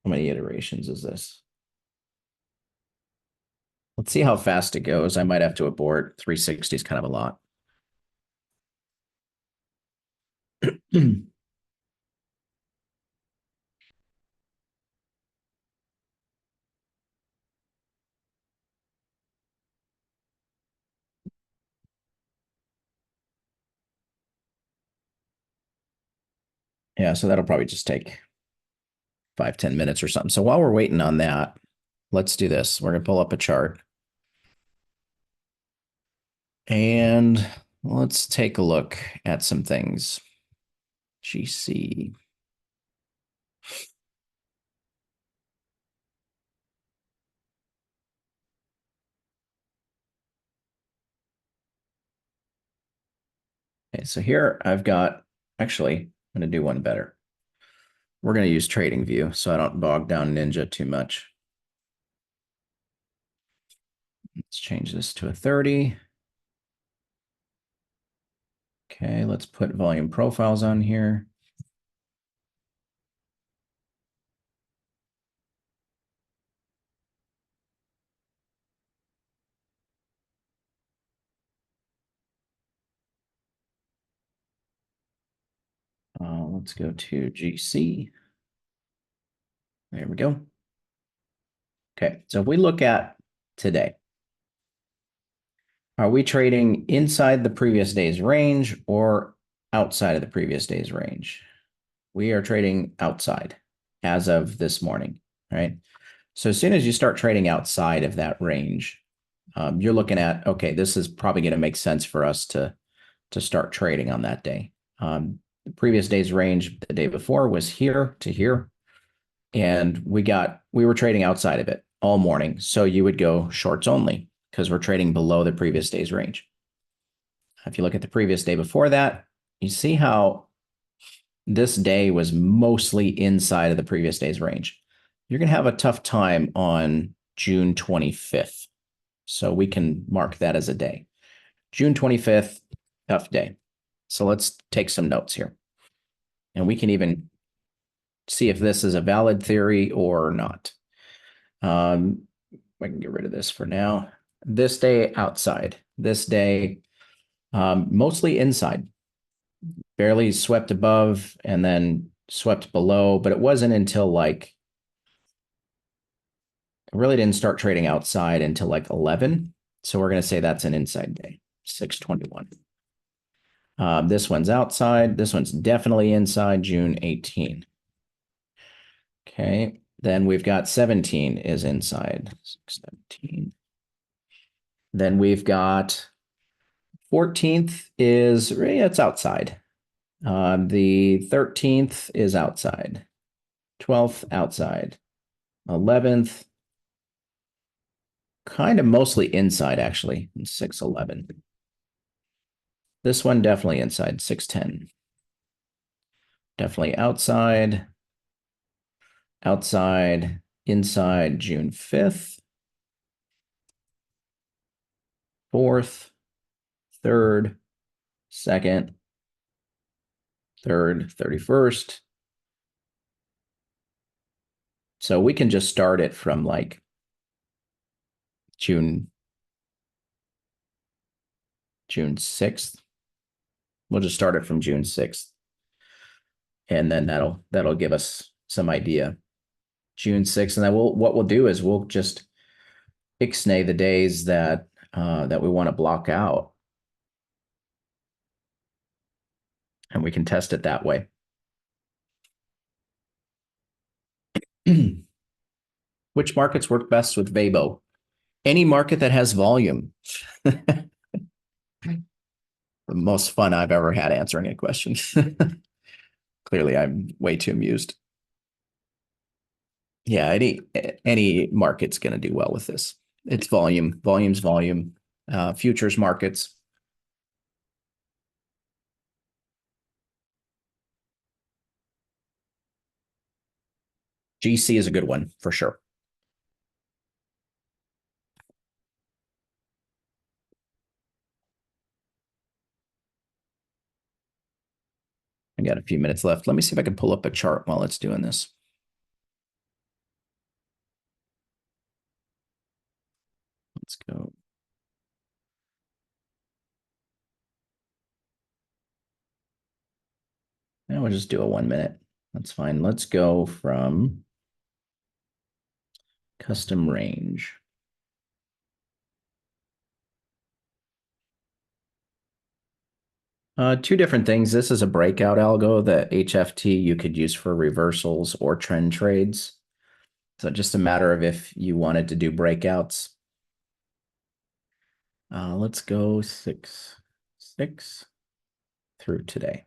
how many iterations is this? Let's see how fast it goes. I might have to abort. 360 is kind of a lot. Yeah, so that'll probably just take 5-10 minutes or something. So while we're waiting on that, let's do this. We're going to pull up a chart. And let's take a look at some things. GC. Okay, so here I've got, actually, I'm going to do one better. We're going to use Trading View so I don't bog down Ninja too much. Let's change this to a 30. Okay, let's put volume profiles on here. Let's go to GC. There we go. Okay, so if we look at today, are we trading inside the previous day's range or outside of the previous day's range? We are trading outside as of this morning, right? So as soon as you start trading outside of that range, you're looking at, okay, this is probably going to make sense for us to start trading on that day. The previous day's range the day before was here to here, and we were trading outside of it all morning. So you would go shorts only because we're trading below the previous day's range. If you look at the previous day before that, you see how this day was mostly inside of the previous day's range. You're going to have a tough time on June 25th. So we can mark that as a day. June 25th, tough day. So let's take some notes here. And we can even see if this is a valid theory or not. I can get rid of this for now. This day outside. This day mostly inside. Barely swept above and then swept below, but it wasn't until like, I really didn't start trading outside until like 11. So we're going to say that's an inside day, 621. This one's outside. This one's definitely inside, June 18. Okay, then we've got 17 is inside, 17. Then we've got 14th is, yeah, it's outside. The 13th is outside. 12th outside. 11th, kind of mostly inside, actually, 611. This one definitely inside 610. Definitely outside, outside, inside June 5th, 4th, 3rd, 2nd, 3rd, 31st. So we can just start it from like June 6th. We'll just start it from June 6th. And then that'll give us some idea. June 6th. And then what we'll do is we'll just ixnay the days that we want to block out. And we can test it that way. Which markets work best with VABO? Any market that has volume. The most fun I've ever had answering a question. Clearly, I'm way too amused. Yeah, any market's going to do well with this. It's volume, volume's volume. Futures markets. GC is a good one for sure. I got a few minutes left. Let me see if I can pull up a chart while it's doing this. Let's go. Now we'll just do a 1 minute. That's fine. Let's go from custom range. Two different things. This is a breakout algo. The HFT you could use for reversals or trend trades. So just a matter of if you wanted to do breakouts. Let's go 6 through today.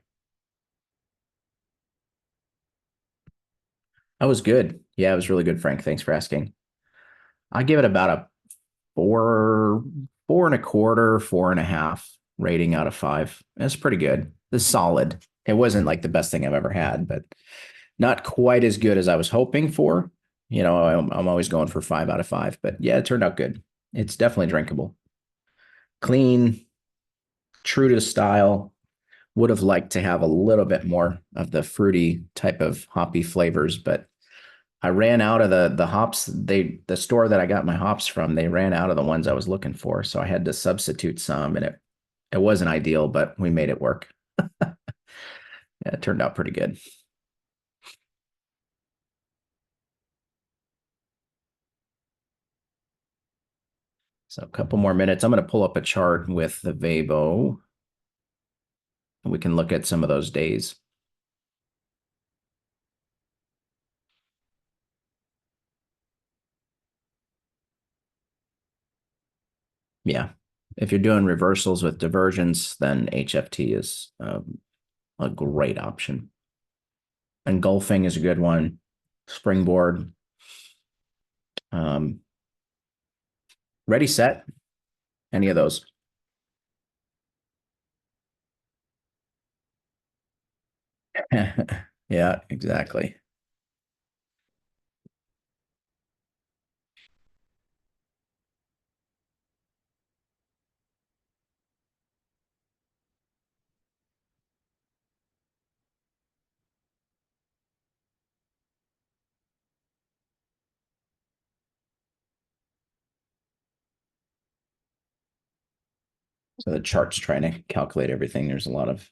That was good. Yeah, it was really good, Frank. Thanks for asking. I give it about a 4.25, 4.5 rating out of 5. That's pretty good. It's solid. It wasn't like the best thing I've ever had, but not quite as good as I was hoping for. You know, I'm always going for 5 out of 5, but yeah, it turned out good. It's definitely drinkable. Clean, true to style. Would have liked to have a little bit more of the fruity type of hoppy flavors, but I ran out of the hops. The store that I got my hops from, they ran out of the ones I was looking for. So I had to substitute some, and it wasn't ideal, but we made it work. Yeah, it turned out pretty good. So a couple more minutes. I'm going to pull up a chart with the VABO, and we can look at some of those days. Yeah. If you're doing reversals with divergence, then HFT is a great option. Engulfing is a good one. Springboard. Ready, set. Any of those. Yeah, exactly. So the chart's trying to calculate everything. There's a lot of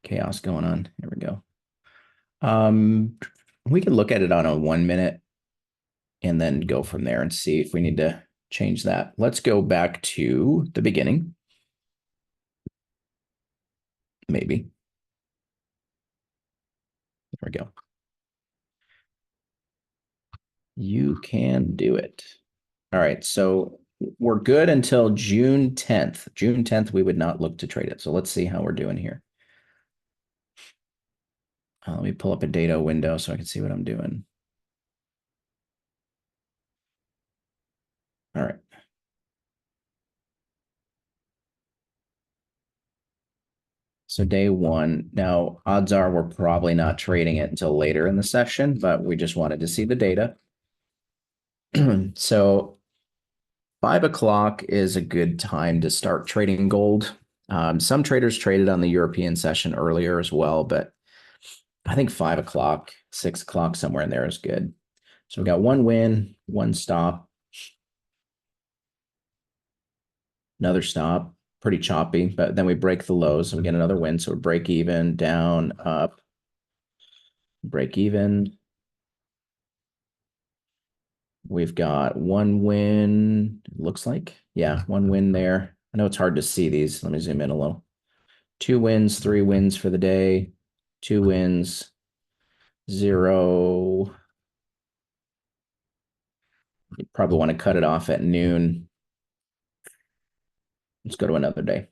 chaos going on. Here we go. We can look at it on a 1 minute and then go from there and see if we need to change that. Let's go back to the beginning. Maybe. There we go. You can do it. All right. So we're good until June 10th. June 10th, we would not look to trade it. So let's see how we're doing here. Let me pull up a data window so I can see what I'm doing. All right. So day one. Now, odds are we're probably not trading it until later in the session, but we just wanted to see the data. So 5 o'clock is a good time to start trading gold. Some traders traded on the European session earlier as well, but I think 5 o'clock, 6 o'clock, somewhere in there is good. So we got one win, one stop, another stop, pretty choppy, but then we break the lows and we get another win. So we break even, down, up, break even. We've got one win, looks like. Yeah, one win there. I know it's hard to see these. Let me zoom in a little. 2 wins, 3 wins for the day, 2 wins, 0. You probably want to cut it off at noon. Let's go to another day.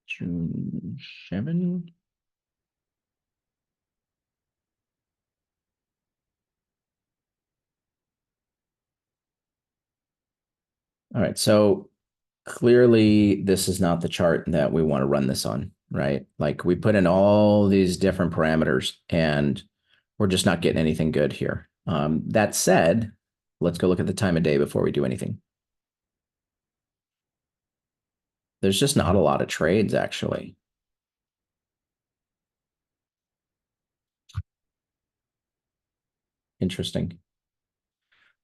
June 7. All right, so clearly this is not the chart that we want to run this on, right? Like we put in all these different parameters and we're just not getting anything good here. That said, let's go look at the time of day before we do anything. There's just not a lot of trades actually. Interesting.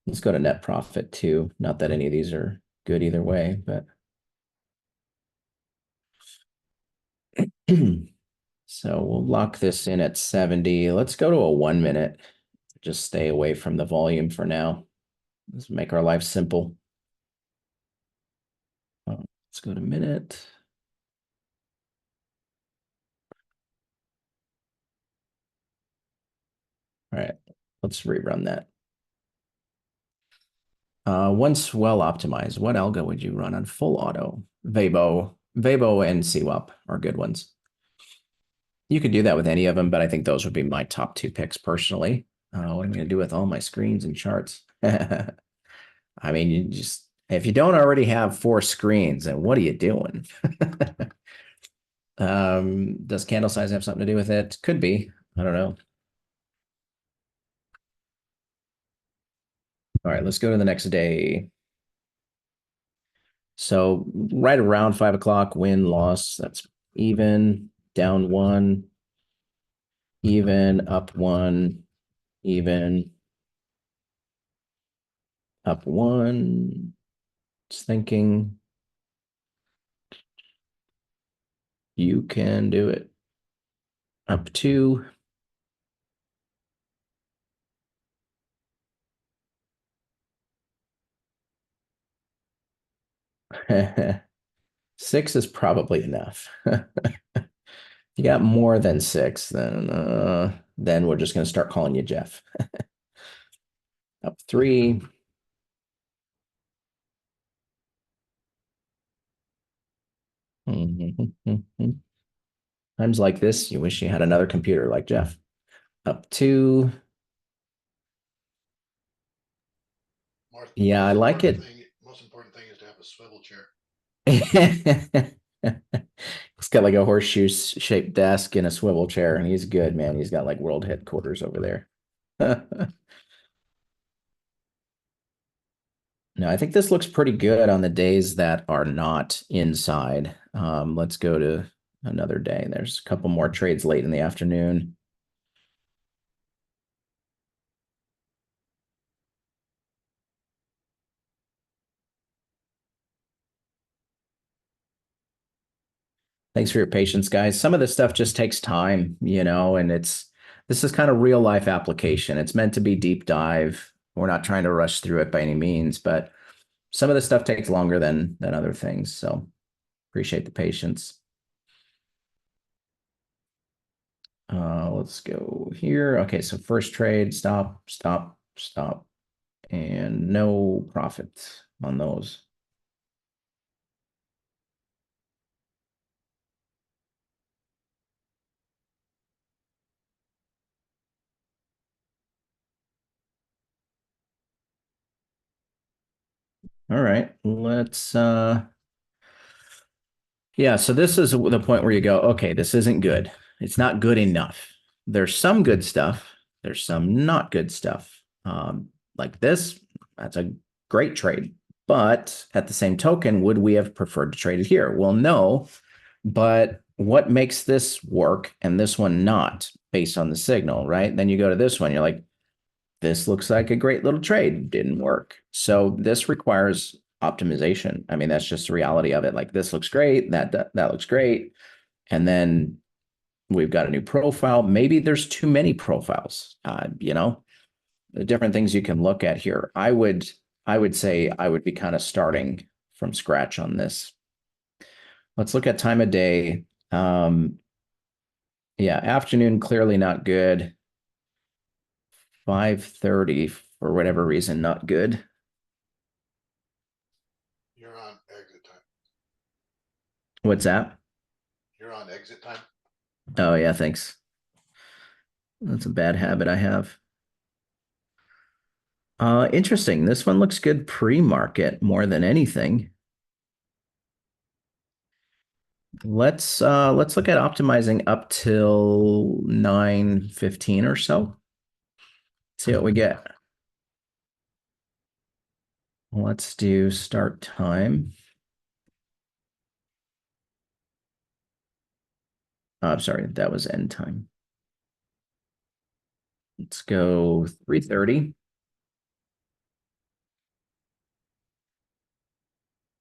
Let's go to net profit too. Not that any of these are good either way, but so we'll lock this in at 70. Let's go to a 1 minute. Just stay away from the volume for now. Let's make our life simple. Let's go to minute. All right, let's rerun that. Once well optimized, what algo would you run on full auto? VABO and CWAP are good ones. You could do that with any of them, but I think those would be my top 2 picks personally. What am I going to do with all my screens and charts? I mean, you just if you don't already have 4 screens, then what are you doing? Does candle size have something to do with it? Could be. I don't know. All right, let's go to the next day. So right around 5 o'clock, win, loss, that's even, down 1, even, up 1, even, up 1. Just thinking you can do it. Up 2. Six is probably enough. You got more than 6, then we're just going to start calling you Jeff. Up 3. Times like this, you wish you had another computer like Jeff. Up 2. Yeah, I like it. Most important thing is to have a swivel chair. He's got like a horseshoe shaped desk and a swivel chair, and he's good, man. He's got like world headquarters over there. No, I think this looks pretty good on the days that are not inside. Let's go to another day. There's a couple more trades late in the afternoon. Thanks for your patience, guys. Some of this stuff just takes time, and this is kind of real life application. It's meant to be deep dive. We're not trying to rush through it by any means, but some of this stuff takes longer than other things. So appreciate the patience. Let's go here. Okay, so first trade, stop, stop, stop, and no profit on those. All right, let's Yeah, so this is the point where you go, okay, this isn't good. It's not good enough. There's some good stuff. There's some not good stuff. Like this, that's a great trade. But at the same token, would we have preferred to trade it here? Well, no. But what makes this work and this one not based on the signal, right? Then you go to this one, you're like, this looks like a great little trade. Didn't work. So this requires optimization. I mean, that's just the reality of it. Like this looks great. That looks great. And then we've got a new profile. Maybe there's too many profiles. The different things you can look at here. I would say I would be kind of starting from scratch on this. Let's look at time of day. Yeah, afternoon clearly not good. 5:30 for whatever reason not good. You're on exit time. What's that? You're on exit time. Oh yeah, thanks. That's a bad habit I have. Interesting. This one looks good pre-market more than anything. Let's look at optimizing up till 9:15 or so. See what we get. Let's do start time. I'm sorry, that was end time. Let's go 3:30.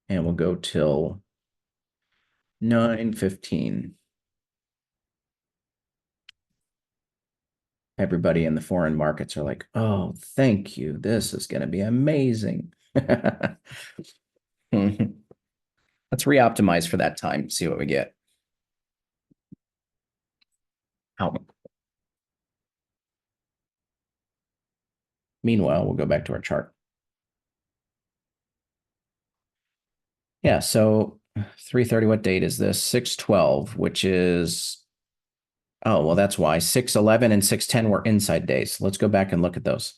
And we'll go till 9:15. Everybody in the foreign markets are like, oh, thank you. This is going to be amazing. Let's re-optimize for that time, see what we get. How? Meanwhile, we'll go back to our chart. Yeah, so 3:30, what date is this? 6:12, which is, oh, well, that's why 6:11 and 6:10 were inside days. Let's go back and look at those.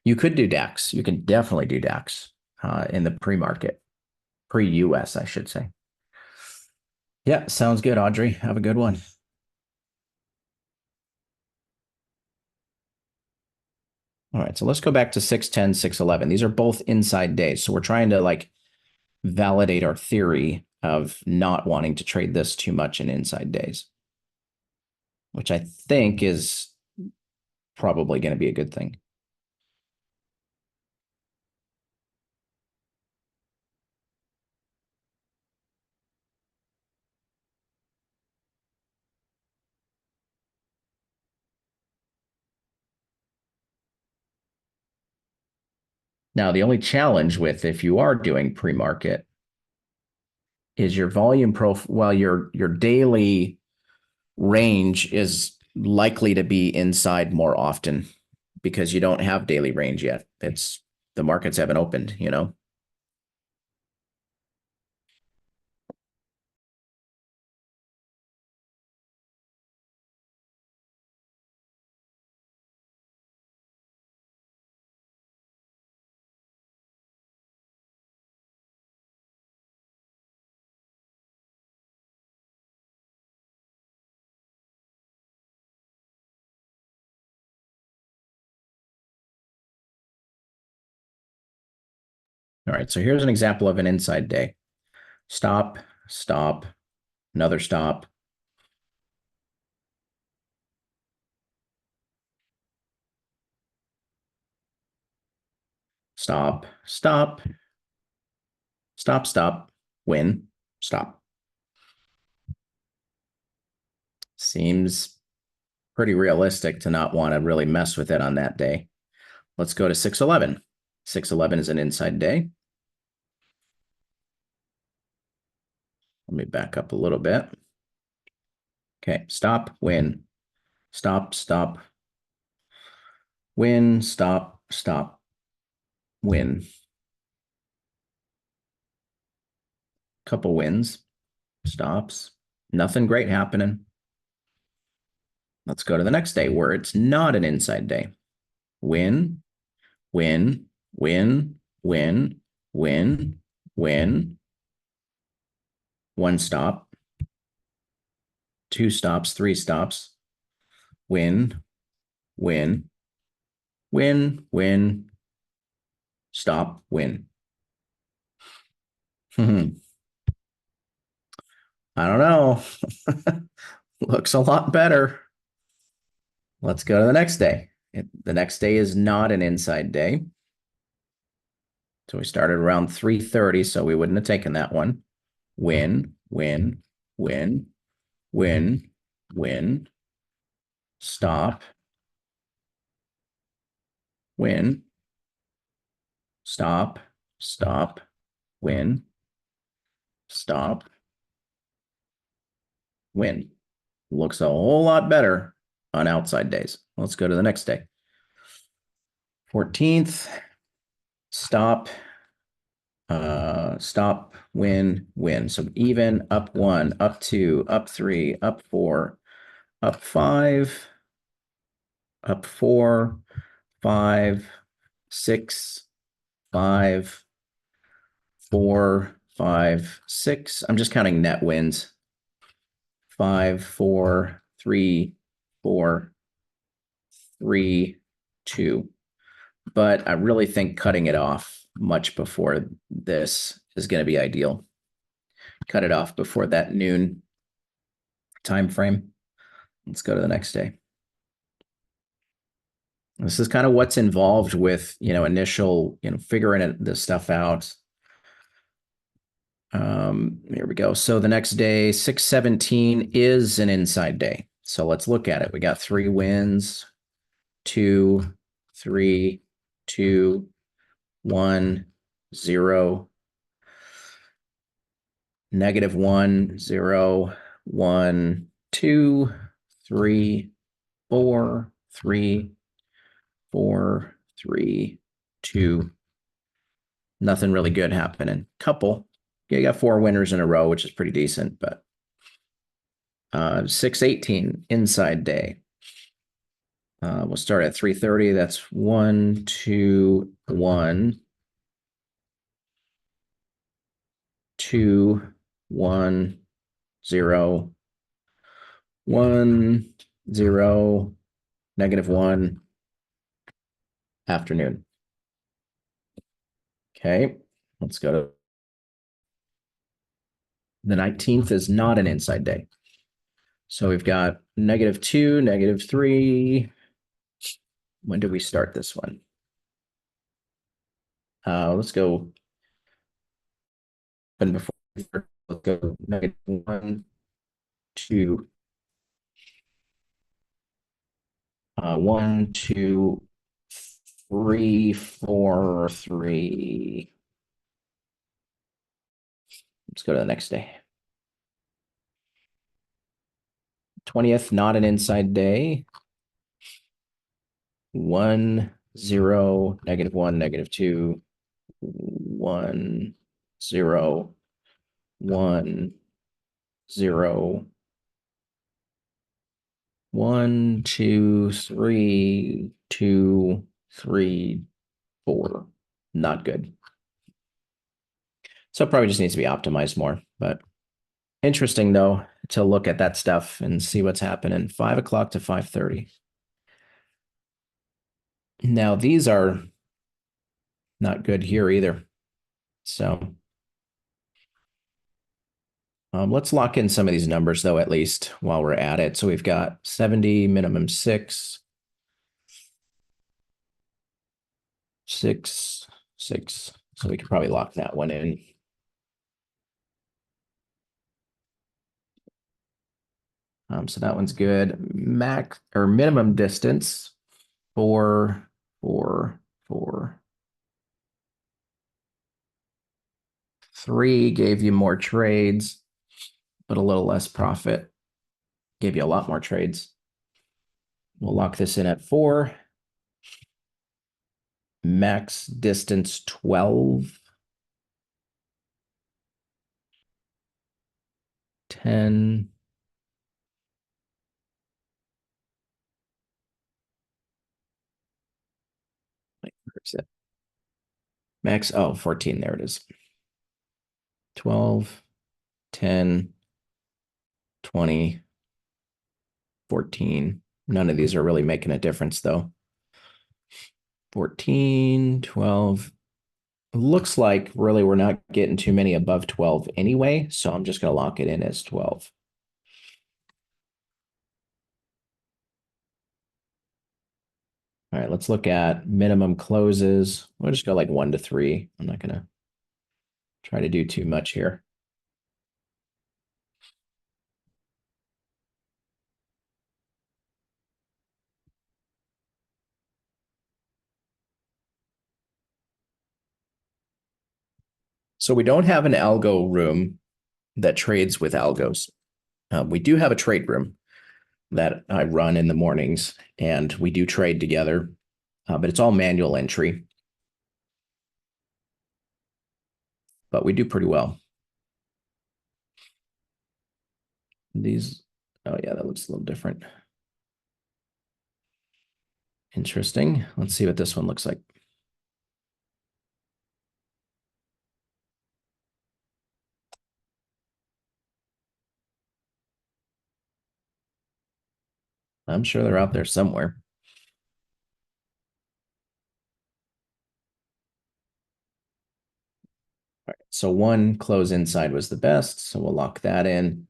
You could do DAX. You can definitely do DAX in the pre-market, pre-US, I should say. Yeah, sounds good, Audrey. Have a good one. All right, so let's go back to 6:10, 6:11. These are both inside days. So we're trying to like validate our theory of not wanting to trade this too much in inside days, which I think is probably going to be a good thing. Now, the only challenge with if you are doing pre-market is your volume profile, well, your daily range is likely to be inside more often because you don't have daily range yet. It's the markets haven't opened, you know. All right, so here's an example of an inside day. Stop, stop, another stop. Stop, stop, stop, stop, win, stop. Seems pretty realistic to not want to really mess with it on that day. Let's go to 6:11. 6:11 is an inside day. Let me back up a little bit. Okay, stop, win, stop, stop, win, stop, stop, win. Couple wins, stops, nothing great happening. Let's go to the next day where it's not an inside day. Win, win, win, win, win, win, 1 stop, 2 stops, 3 stops, win, win, win, win, stop, win. I don't know. Looks a lot better. Let's go to the next day. The next day is not an inside day. So we started around 3:30, so we wouldn't have taken that one. Win, win, win, win, win, stop, win, stop, stop, win, stop, win. Looks a whole lot better on outside days. Let's go to the next day. 14th, stop, stop, win, win. So even, up 1, up 2, up 3, up 4, up 5, up 4, 5, 6, 5, 4, 5, 6. I'm just counting net wins. 5, 4, 3, 4, 3, 2. But I really think cutting it off much before this is going to be ideal. Cut it off before that noon time frame. Let's go to the next day. This is kind of what's involved with, initial, figuring this stuff out. Here we go. So the next day, 6/17 is an inside day. So let's look at it. We got 3 wins, 2, 3, 2, 1, 0, -1, 0, 1, 2, 3, 4, 3, 4, 3, 2. Nothing really good happening. Couple. You got 4 winners in a row, which is pretty decent, but 6/18 inside day. We'll start at 3:30. That's 1, 2, 1, 2, 1, 0, 1, 0, -1, afternoon. Okay, let's go to the 19th is not an inside day. So we've got -2, -3. When did we start this one? Let's go. And before let's go -1, 2, 1, 2, 3, 4, 3. Let's go to the next day. 20th, not an inside day. 1, 0, -1, -2, 1, 0, 1, 0, 1, 2, 3, 2, 3, 4. Not good. So it probably just needs to be optimized more, but interesting though to look at that stuff and see what's happening. 5 o'clock to 5:30. Now these are not good here either. So let's lock in some of these numbers though, at least while we're at it. So we've got 70, minimum 6, 6, 6. So we could probably lock that one in. So that one's good. Max or minimum distance, 4, 4, 4. 3 gave you more trades, but a little less profit. Gave you a lot more trades. We'll lock this in at 4. Max distance 12. 10. Where's it? Max, 14, there it is. 12, 10, 20, 14. None of these are really making a difference though. 14, 12. Looks like really we're not getting too many above 12 anyway, so I'm just going to lock it in as 12. All right, let's look at minimum closes. We'll just go like 1 to 3. I'm not going to try to do too much here. So we don't have an algo room that trades with algos. We do have a trade room that I run in the mornings, and we do trade together, but it's all manual entry. But we do pretty well. These, oh yeah, that looks a little different. Interesting. Let's see what this one looks like. I'm sure they're out there somewhere. All right, so one close inside was the best, so we'll lock that in.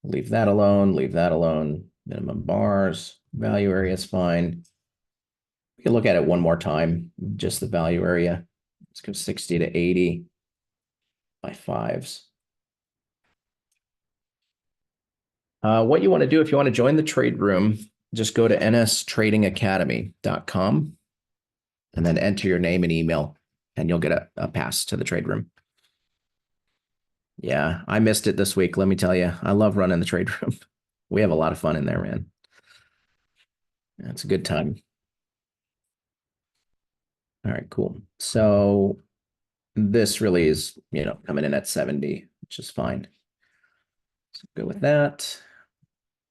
Leave that alone, leave that alone. Minimum bars, value area is fine. We can look at it one more time, just the value area. Let's go 60 to 80 by fives. What you want to do if you want to join the trade room, just go to nstradingacademy.com and then enter your name and email, and you'll get a pass to the trade room. Yeah, I missed it this week. Let me tell you, I love running the trade room. We have a lot of fun in there, man. Yeah, it's a good time. All right, cool. So this really is, coming in at 70, which is fine. So go with that.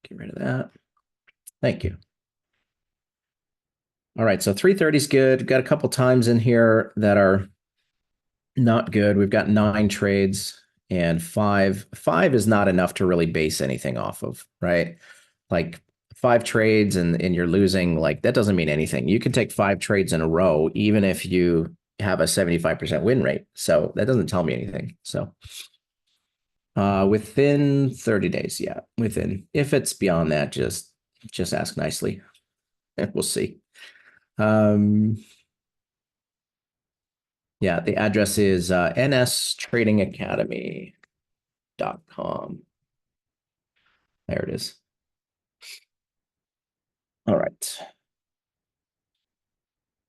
Get rid of that. Thank you. All right, so 330 is good. We've got a couple times in here that are not good. We've got 9 trades and 5. 5 is not enough to really base anything off of, right? Like 5 trades and you're losing, like that doesn't mean anything. You can take 5 trades in a row, even if you have a 75% win rate. So that doesn't tell me anything. So within 30 days, yeah, within. If it's beyond that, just ask nicely and we'll see. Yeah, the address is nstradingacademy.com. There it is. All right.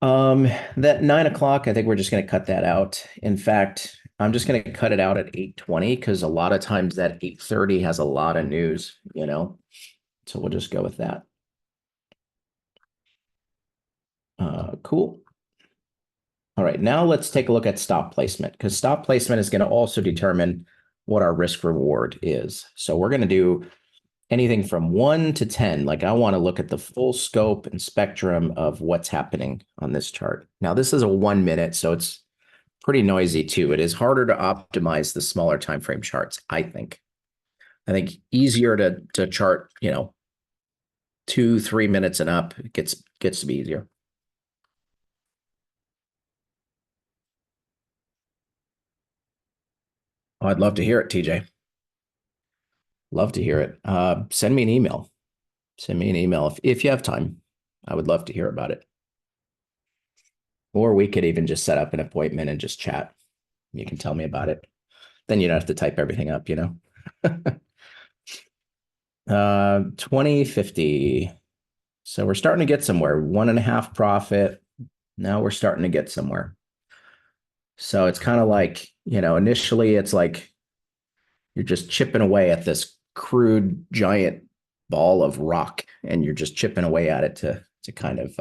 That 9 o'clock, I think we're just going to cut that out. In fact, I'm just going to cut it out at 8:20 because a lot of times that 8:30 has a lot of news, so we'll just go with that. Cool. All right, now let's take a look at stop placement because stop placement is going to also determine what our risk reward is. So we're going to do anything from 1 to 10. Like I want to look at the full scope and spectrum of what's happening on this chart. Now this is a 1 minute, so it's pretty noisy too. It is harder to optimize the smaller time frame charts, I think. I think easier to chart, 2, 3 minutes and up. It gets to be easier. Oh, I'd love to hear it, TJ. Love to hear it. Send me an email. Send me an email if you have time. I would love to hear about it. Or we could even just set up an appointment and just chat. You can tell me about it. Then you don't have to type everything up, 2050. So we're starting to get somewhere. 1.5 profit. Now we're starting to get somewhere. So it's kind of like, initially it's like you're just chipping away at this crude giant ball of rock, and you're just chipping away at it to kind of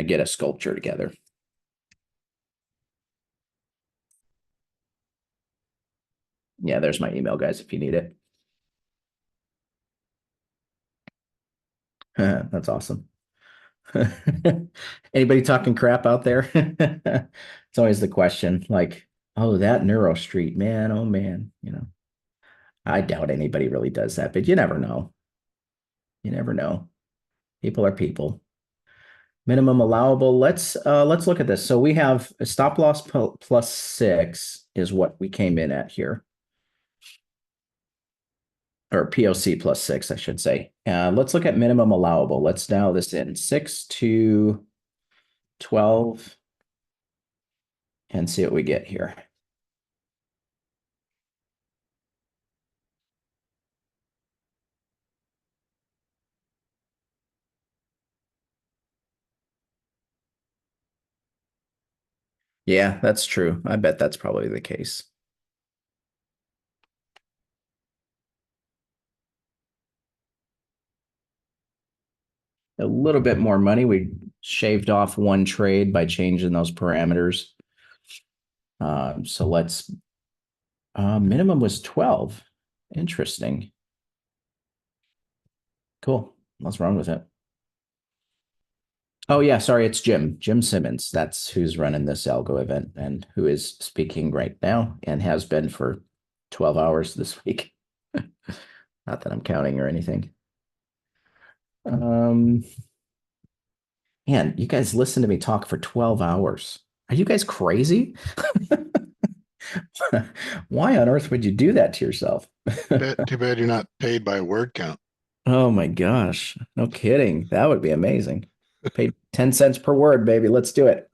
get a sculpture together. Yeah, there's my email, guys, if you need it. That's awesome. Anybody talking crap out there? It's always the question. Like, Oh, that Neuro Street, man. Oh, man. I doubt anybody really does that, but you never know. You never know. People are people. Minimum allowable. Let's look at this. So we have a stop loss plus 6 is what we came in at here. Or POC plus 6, I should say. Let's look at minimum allowable. Let's dial this in. 6 to 12 and see what we get here. Yeah, that's true. I bet that's probably the case. A little bit more money. We shaved off one trade by changing those parameters. So let's minimum was 12. Interesting. Cool. What's wrong with it? Oh yeah, sorry, it's Jim Simmons. That's who's running this algo event and who is speaking right now and has been for 12 hours this week. Not that I'm counting or anything. Man, you guys listen to me talk for 12 hours. Are you guys crazy? Why on earth would you do that to yourself? Too bad you're not paid by word count. Oh my gosh. No kidding. That would be amazing. Pay 10 cents per word, baby. Let's do it.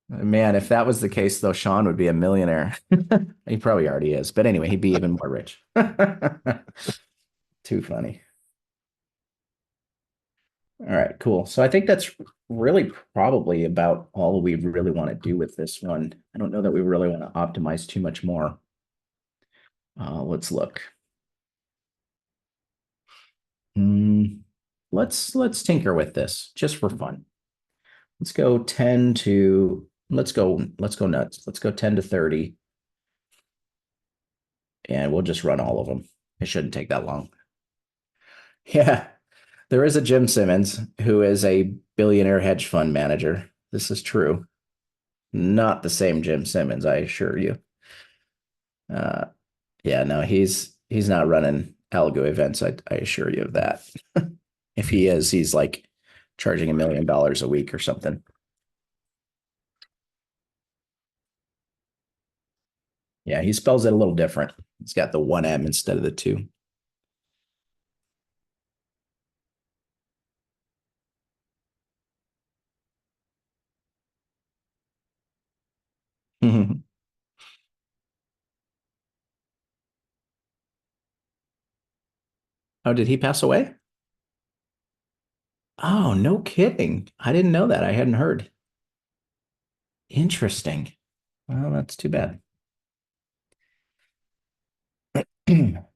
Man, if that was the case, though, Sean would be a millionaire. He probably already is. But anyway, he'd be even more rich. Too funny. All right, cool. So I think that's really probably about all we really want to do with this one. I don't know that we really want to optimize too much more. Let's look. Let's tinker with this just for fun. Let's go 10 to let's go nuts. Let's go 10 to 30. And we'll just run all of them. It shouldn't take that long. Yeah. There is a Jim Simmons who is a billionaire hedge fund manager. This is true. Not the same Jim Simmons, I assure you. Yeah, no, he's not running algo events. I assure you of that. If he is, he's like charging $1 million a week or something. Yeah, he spells it a little different. He's got the 1M instead of the 2. Oh, did he pass away? Oh, no kidding. I didn't know that. I hadn't heard. Interesting. Well, that's too bad.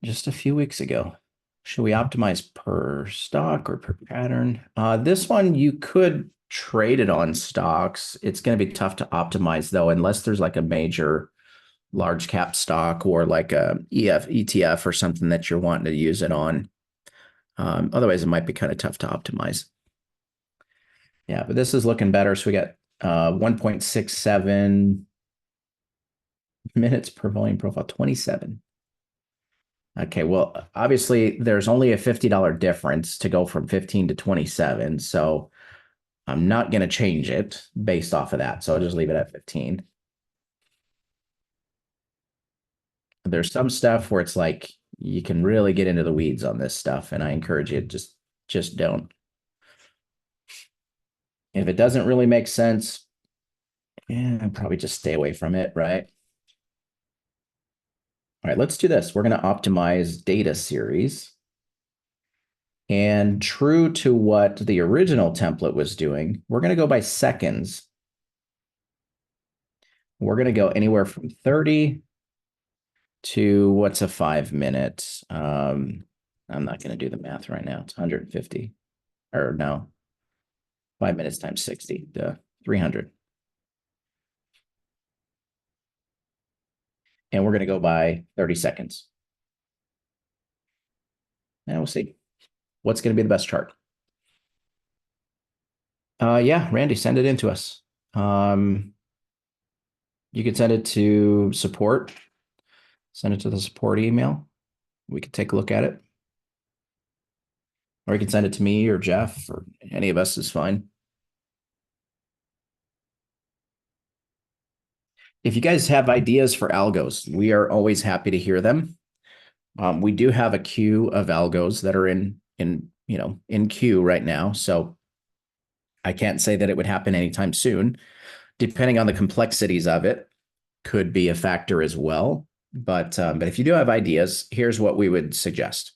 Just a few weeks ago. Should we optimize per stock or per pattern? This one you could trade it on stocks. It's going to be tough to optimize though, unless there's like a major large cap stock or like a ETF or something that you're wanting to use it on. Otherwise, it might be kind of tough to optimize. Yeah, but this is looking better. So we got 1.67 minutes per volume profile, 27. Okay, well, obviously there's only a $50 difference to go from 15 to 27. So I'm not going to change it based off of that. So I'll just leave it at 15. There's some stuff where it's like you can really get into the weeds on this stuff, and I encourage you just don't. If it doesn't really make sense, yeah, probably just stay away from it, right? All right, let's do this. We're going to optimize data series. And true to what the original template was doing, we're going to go by seconds. We're going to go anywhere from 30 to what's a 5 minute? I'm not going to do the math right now. It's 150 or no, 5 minutes times 60 to 300. And we're going to go by 30 seconds. And we'll see what's going to be the best chart. Yeah, Randy, send it in to us. You could send it to support. Send it to the support email. We could take a look at it. Or you can send it to me or Jeff or any of us is fine. If you guys have ideas for algos, we are always happy to hear them. We do have a queue of algos that are in queue right now. So I can't say that it would happen anytime soon. Depending on the complexities of it, could be a factor as well. But if you do have ideas, here's what we would suggest.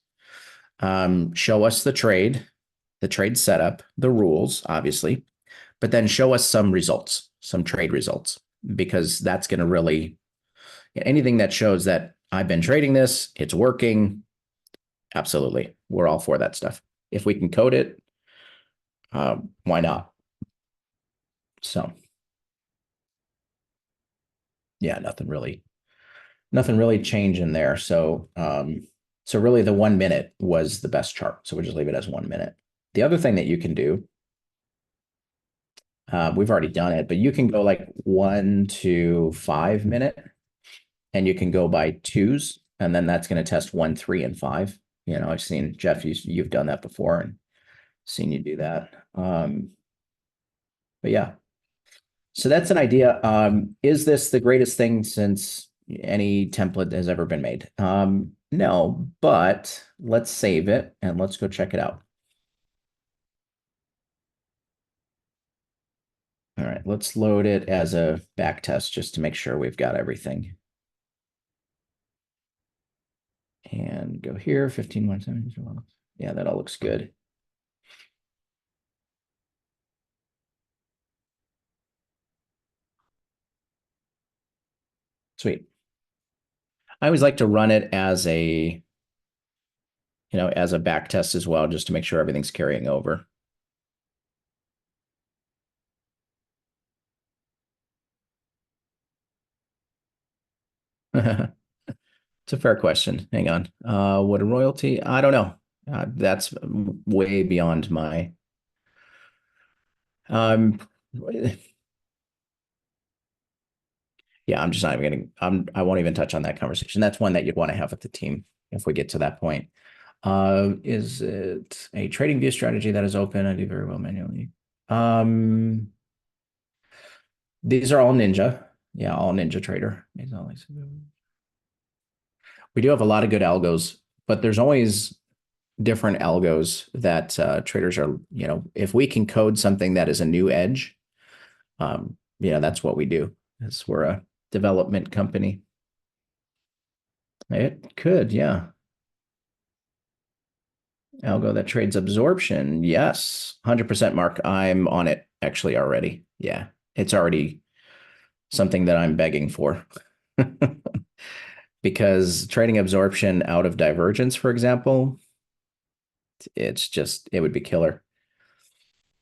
Show us the trade setup, the rules, obviously, but then show us some results, some trade results, because that's going to really, anything that shows that I've been trading this, it's working. Absolutely. We're all for that stuff. If we can code it, why not? So yeah, nothing really changed in there. So really the 1 minute was the best chart. So we'll just leave it as 1 minute. The other thing that you can do, we've already done it, but you can go like 1 to 5 minute, and you can go by twos, and then that's going to test 1, 3, and 5. I've seen Jeff, you've done that before and seen you do that. But yeah, so that's an idea. Is this the greatest thing since any template has ever been made? No, but let's save it and let's go check it out. All right, let's load it as a back test just to make sure we've got everything. And go here, 15.170. Yeah, that all looks good. Sweet. I always like to run it as a, as a back test as well, just to make sure everything's carrying over. It's a fair question. Hang on. What a royalty? I don't know. That's way beyond my. Yeah, I'm just not even getting. I won't even touch on that conversation. That's one that you'd want to have with the team if we get to that point. Is it a trading view strategy that is open? I do very well manually. These are all Ninja. Yeah, all Ninja Trader. We do have a lot of good algos, but there's always different algos that traders are, if we can code something that is a new edge, that's what we do. We're a development company. It could, yeah. Algo that trades absorption. Yes, 100% Mark. I'm on it actually already. Yeah, it's already something that I'm begging for. Because trading absorption out of divergence, for example, it would be killer.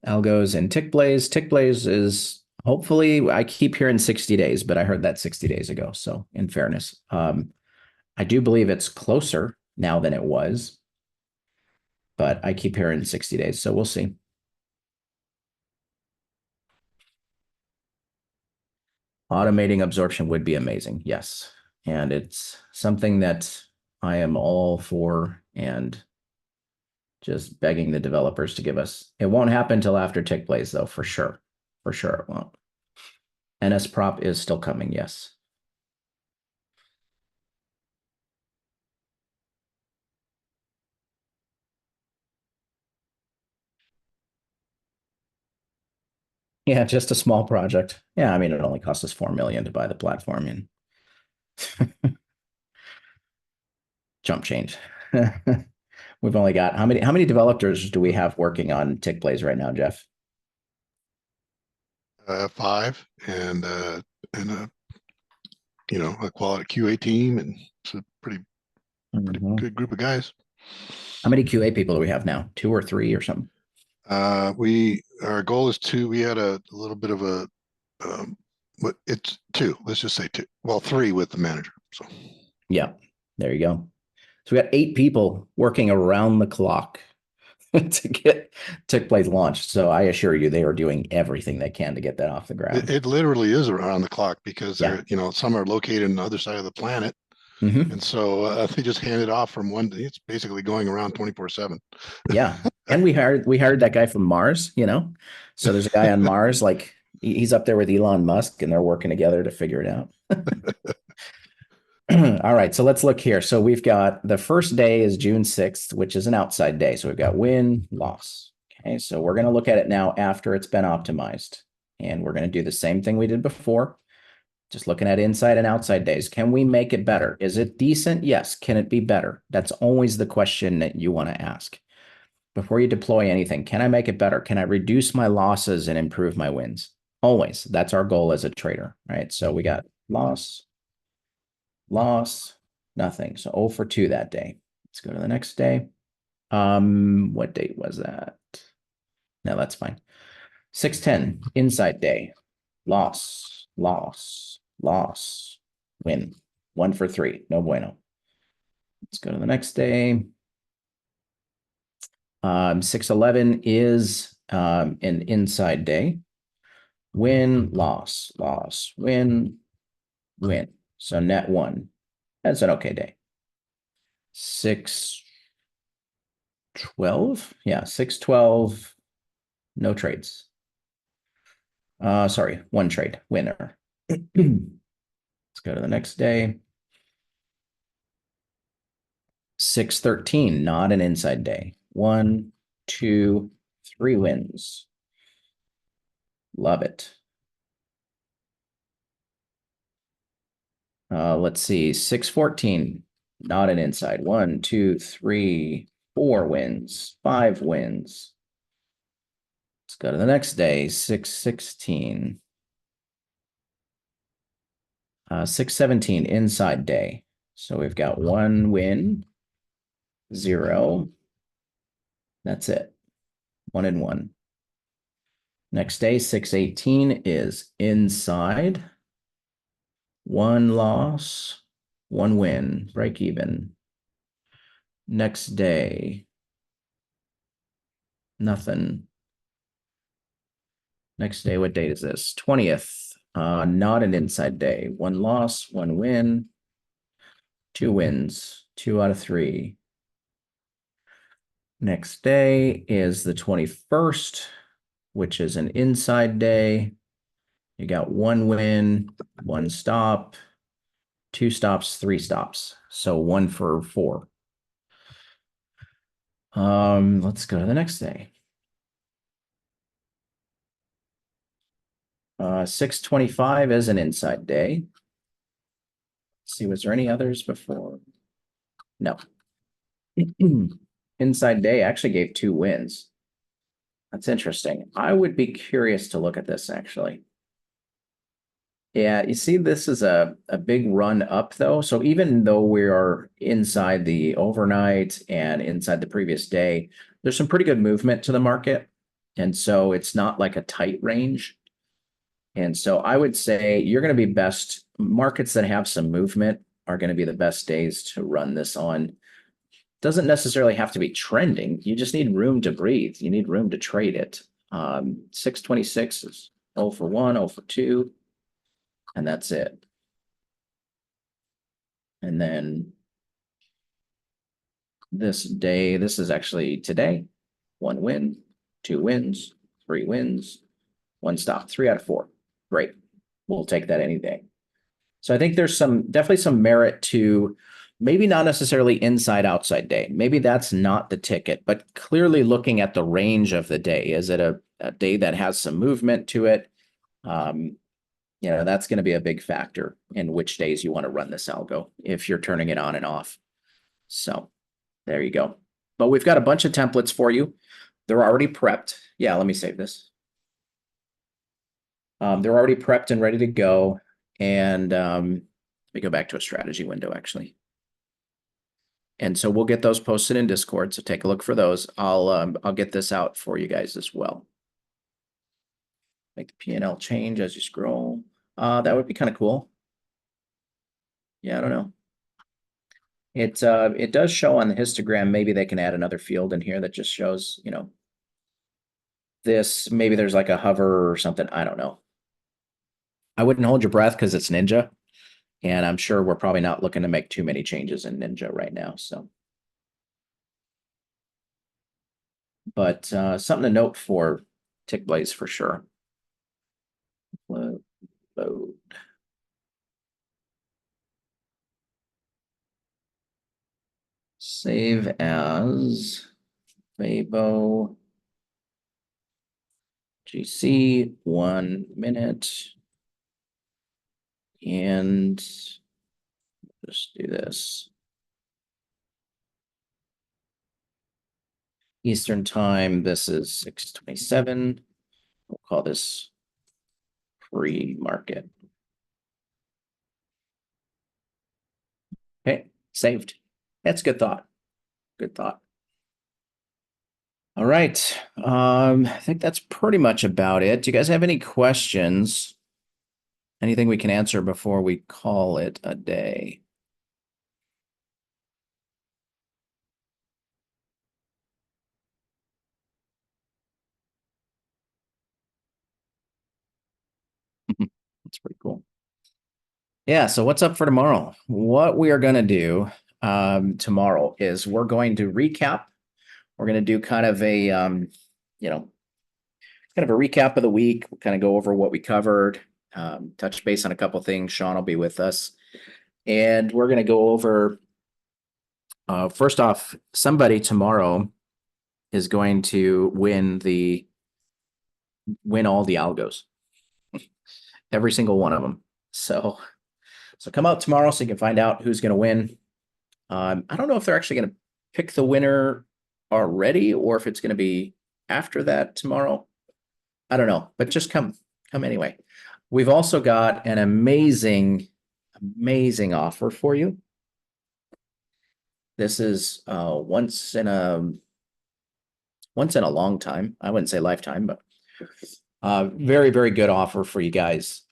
Algos and Tick Blaze. Tick Blaze is hopefully, I keep hearing 60 days, but I heard that 60 days ago. So in fairness, I do believe it's closer now than it was, but I keep hearing 60 days. So we'll see. Automating absorption would be amazing. Yes. And it's something that I am all for and just begging the developers to give us. It won't happen until after Tick Blaze, though, for sure. For sure it won't. NS prop is still coming, yes. Yeah, just a small project. Yeah, I mean, it only cost us 4 million to buy the platform and jump change. We've only got how many developers do we have working on Tick Blaze right now, Jeff? 5 and a a quality QA team, and it's a pretty good group of guys. How many QA people do we have now? 2 or 3 or something? Our goal is 2. We had a little bit of a but it's 2. Let's just say 2. Well, 3 with the manager. So yeah, there you go. So we got 8 people working around the clock. took place launched. So I assure you, they are doing everything they can to get that off the ground. It literally is around the clock because Yeah. they're, you know, some are located on the other side of the planet. Mhm. And so they just hand it off from one day. It's basically going around 24/7. Yeah. And we hired that guy from Mars, you know. So there's a guy on Mars, like he's up there with Elon Musk, and they're working together to figure it out. All right, so let's look here. So we've got the first day is June 6th, which is an outside day. So we've got win, loss. Okay, so we're going to look at it now after it's been optimized. And we're going to do the same thing we did before. Just looking at inside and outside days. Can we make it better? Is it decent? Yes. Can it be better? That's always the question that you want to ask. Before you deploy anything, can I make it better? Can I reduce my losses and improve my wins? Always. That's our goal as a trader, right? So we got loss, nothing. So 0 for 2 that day. Let's go to the next day. What date was that? No, that's fine. 610, inside day. Loss, win. 1 for 3. No bueno. Let's go to the next day. 611 is an inside day. Win, loss, win. So net 1. That's an okay day. 612. Yeah, 612. No trades. Sorry, 1 trade. Winner. Let's go to the next day. 613, not an inside day. 1, 2, 3 wins. Love it. Let's see, 614, not an inside. 1, 2, 3, 4 wins, 5 wins. Let's go to the next day, 616. 617, inside day. So we've got 1 win, 0. That's it. 1 and 1. Next day, 618 is inside. 1 loss, 1 win, break even. Next day, nothing. Next day, what date is this? 20th. Not an inside day. 1 loss, 1 win, 2 wins, 2 out of 3. Next day is the 21st, which is an inside day. You got 1 win, 1 stop, 2 stops, 3 stops. So 1 for 4. Let's go to the next day. 625 is an inside day. Let's see, was there any others before? No. Inside day actually gave 2 wins. That's interesting. I would be curious to look at this actually. Yeah, you see, this is a big run up though. So even though we are inside the overnight and inside the previous day, there's some pretty good movement to the market. And so it's not like a tight range. And so I would say you're going to be best. Markets that have some movement are going to be the best days to run this on. Doesn't necessarily have to be trending. You just need room to breathe. You need room to trade it. 626 is 0 for 1, 0 for 2. And that's it. And then this day, this is actually today. 1 win, 2 wins, 3 wins, 1 stop, 3 out of 4. Great. We'll take that any day. So I think there's definitely some merit to maybe not necessarily inside outside day. Maybe that's not the ticket, but clearly looking at the range of the day. Is it a day that has some movement to it? That's going to be a big factor in which days you want to run this algo if you're turning it on and off. So there you go. But we've got a bunch of templates for you. They're already prepped. Yeah, let me save this. They're already prepped and ready to go. And let me go back to a strategy window, actually. And so we'll get those posted in Discord. So take a look for those. I'll get this out for you guys as well. Make the P&L change as you scroll. That would be kind of cool. Yeah, I don't know. It does show on the histogram. Maybe they can add another field in here that just shows, this. Maybe there's like a hover or something. I don't know. I wouldn't hold your breath because it's Ninja, and I'm sure we're probably not looking to make too many changes in Ninja right now. So, but something to note for Tick Blaze for sure. Load. Save as VABO GC 1 minute. And just do this. Eastern time, this is 6:27. We'll call this pre-market. Okay, saved. That's good thought. Good thought. All right. I think that's pretty much about it. Do you guys have any questions? Anything we can answer before we call it a day? That's pretty cool. Yeah, so what's up for tomorrow? What we are going to do tomorrow is we're going to recap. We're going to do kind of a, kind of a recap of the week. We'll kind of go over what we covered, touch base on a couple things. Sean will be with us. And we're going to go over, first off, somebody tomorrow is going to win all the algos, every single one of them. So come out tomorrow so you can find out who's going to win. I don't know if they're actually going to pick the winner already or if it's going to be after that tomorrow. I don't know, but just come anyway. We've also got an amazing offer for you. This is once in a long time. I wouldn't say lifetime, but very, very good offer for you guys.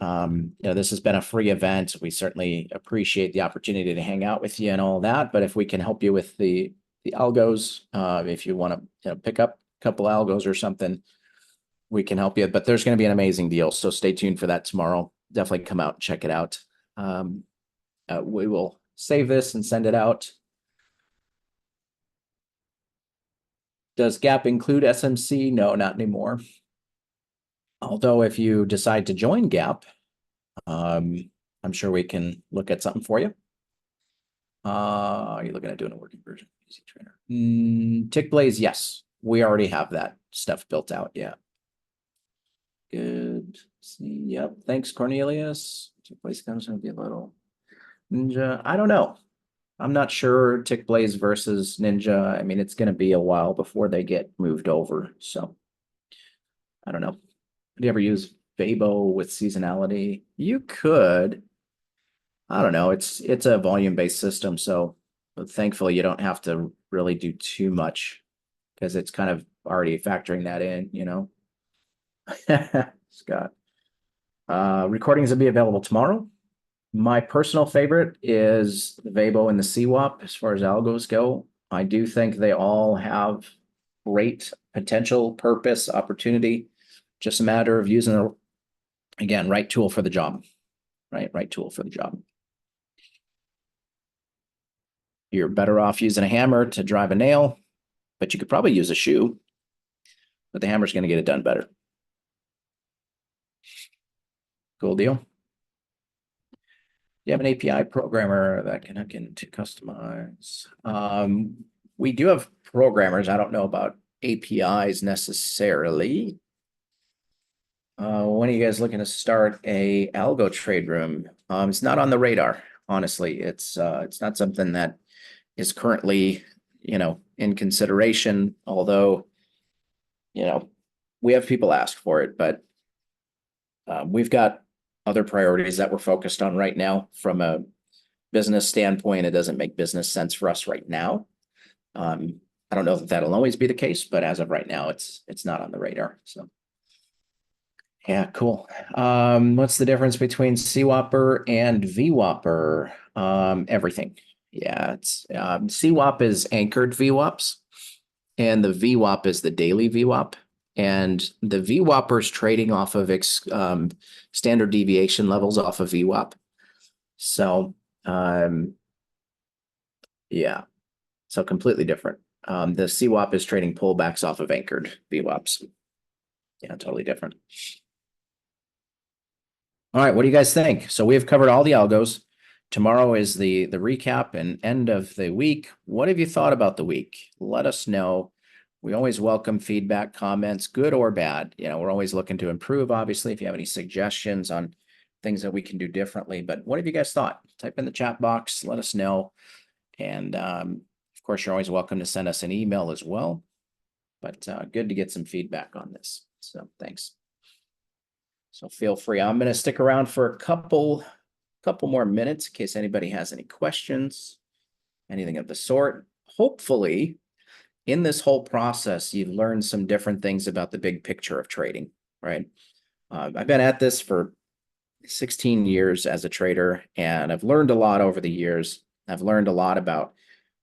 This has been a free event. We certainly appreciate the opportunity to hang out with you and all that. But if we can help you with the algos, if you want to pick up a couple algos or something, we can help you. But there's going to be an amazing deal. So stay tuned for that tomorrow. Definitely come out and check it out. We will save this and send it out. Does GAP include SMC? No, not anymore. Although if you decide to join GAP, I'm sure we can look at something for you. Are you looking at doing a working version? Easy Trainer. Tick Blaze, yes. We already have that stuff built out. Yeah. Good. See, yep. Thanks, Cornelius. Tick Blaze comes going to be a little Ninja. I don't know. I'm not sure Tick Blaze versus Ninja. I mean, it's going to be a while before they get moved over. So I don't know. Do you ever use VABO with seasonality? You could. I don't know. It's a volume-based system, so thankfully you don't have to really do too much because it's kind of already factoring that in, Scott. Recordings will be available tomorrow. My personal favorite is the VABO and the CWAP as far as algos go. I do think they all have great potential, purpose, opportunity. Just a matter of using the, again, right tool for the job, right tool for the job. You're better off using a hammer to drive a nail, but you could probably use a shoe, but the hammer's going to get it done better. Cool deal. You have an API programmer that can hook into customize. We do have programmers. I don't know about APIs necessarily. When are you guys looking to start a algo trade room? It's not on the radar, honestly. It's not something that is currently, in consideration, although, we have people ask for it, but we've got other priorities that we're focused on right now. From a business standpoint, it doesn't make business sense for us right now. I don't know if that'll always be the case, but as of right now, it's not on the radar. So yeah, cool. What's the difference between CWAPer and VWAPer? Everything. Yeah, it's CWAP is anchored VWAPs, and the VWAP is the daily VWAP. And the VWAP is trading off of standard deviation levels off of VWAP. So, yeah, so completely different. The CWAP is trading pullbacks off of anchored VWAPs. Yeah, totally different. All right, what do you guys think? So we have covered all the algos. Tomorrow is the recap and end of the week. What have you thought about the week? Let us know. We always welcome feedback, comments, good or bad. You know, we're always looking to improve, obviously, if you have any suggestions on things that we can do differently. But what have you guys thought? Type in the chat box, let us know. And of course, you're always welcome to send us an email as well. But good to get some feedback on this. So thanks. So feel free. I'm going to stick around for a couple more minutes in case anybody has any questions, anything of the sort. Hopefully, in this whole process, you've learned some different things about the big picture of trading, right? I've been at this for 16 years as a trader, and I've learned a lot over the years. I've learned a lot about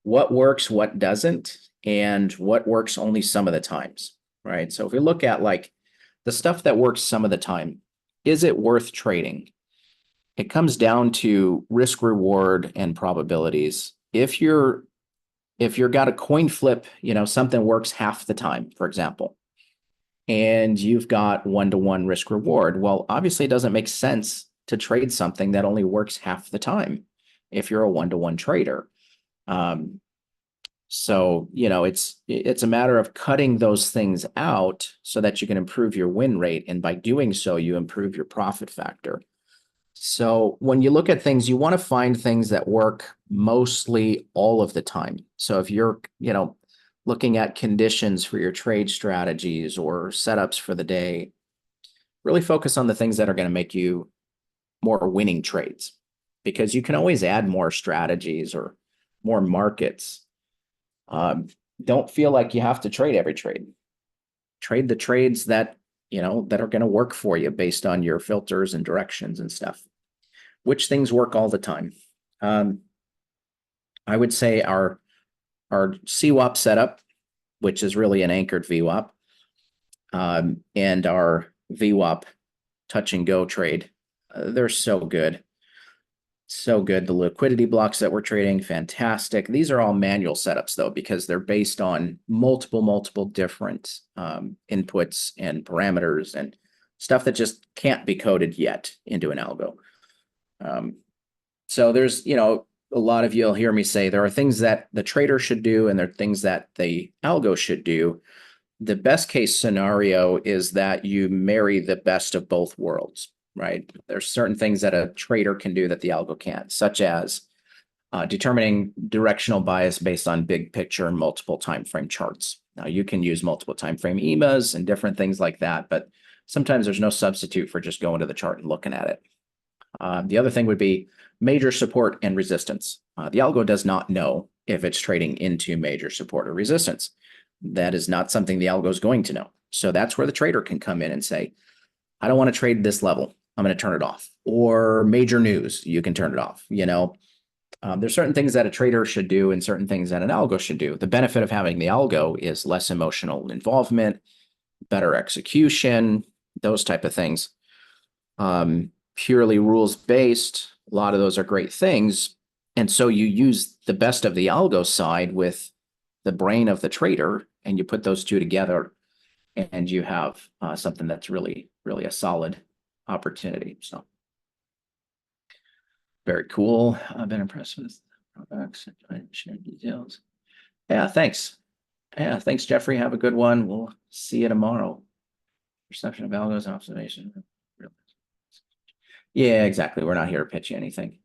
what works, what doesn't, and what works only some of the times, right? So if we look at like the stuff that works some of the time, is it worth trading? It comes down to risk reward and probabilities. If you're got a coin flip, you know, something works half the time, for example, and you've got 1-to-1 risk reward. Well, obviously it doesn't make sense to trade something that only works half the time if you're a 1-to-1 trader. So, you know, it's a matter of cutting those things out so that you can improve your win rate. And by doing so, you improve your profit factor. So when you look at things, you want to find things that work mostly all of the time. So if you're, you know, looking at conditions for your trade strategies or setups for the day, really focus on the things that are going to make you more winning trades, because you can always add more strategies or more markets. Don't feel like you have to trade every trade. Trade the trades that, you know, that are going to work for you based on your filters and directions and stuff. Which things work all the time? I would say our CWAP setup, which is really an anchored VWAP, and our VWAP touch and go trade. They're so good. So good. The liquidity blocks that we're trading, fantastic. These are all manual setups though, because they're based on multiple different inputs and parameters and stuff that just can't be coded yet into an algo. So there's, you know, a lot of you'll hear me say there are things that the trader should do and there are things that the algo should do. The best case scenario is that you marry the best of both worlds, right? There's certain things that a trader can do that the algo can't, such as determining directional bias based on big picture and multiple time frame charts. Now you can use multiple time frame EMAs and different things like that, but sometimes there's no substitute for just going to the chart and looking at it. The other thing would be major support and resistance. The algo does not know if it's trading into major support or resistance. That is not something the algo is going to know. So that's where the trader can come in and say, I don't want to trade this level. I'm going to turn it off. Or major news, you can turn it off. You know, there's certain things that a trader should do and certain things that an algo should do. The benefit of having the algo is less emotional involvement, better execution, those type of things. Purely rules-based, a lot of those are great things. And so you use the best of the algo side with the brain of the trader, and you put those two together, and you have something that's really a solid opportunity. So very cool. I've been impressed with products and sharing details. Yeah, thanks. Yeah, thanks, Jeffrey. Have a good one. We'll see you tomorrow. Perception of algos, observation. Yeah, exactly. We're not here to pitch you anything.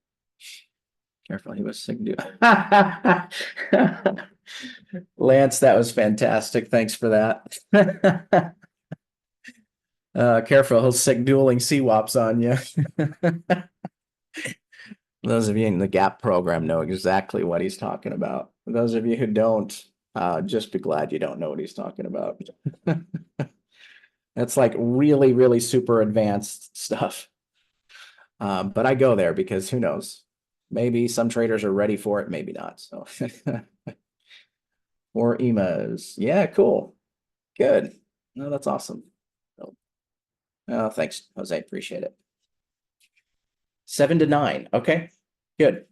Careful, he was sick. Lance, that was fantastic. Thanks for that. Careful, he'll sick dueling CWAPs on you. Those of you in the GAP program know exactly what he's talking about. For those of you who don't, just be glad you don't know what he's talking about. That's like really super advanced stuff. But I go there because who knows? Maybe some traders are ready for it, maybe not. So or emos. Yeah, cool. Good. No, that's awesome. Oh, thanks, Jose. Appreciate it. 7 to 9. Okay, good.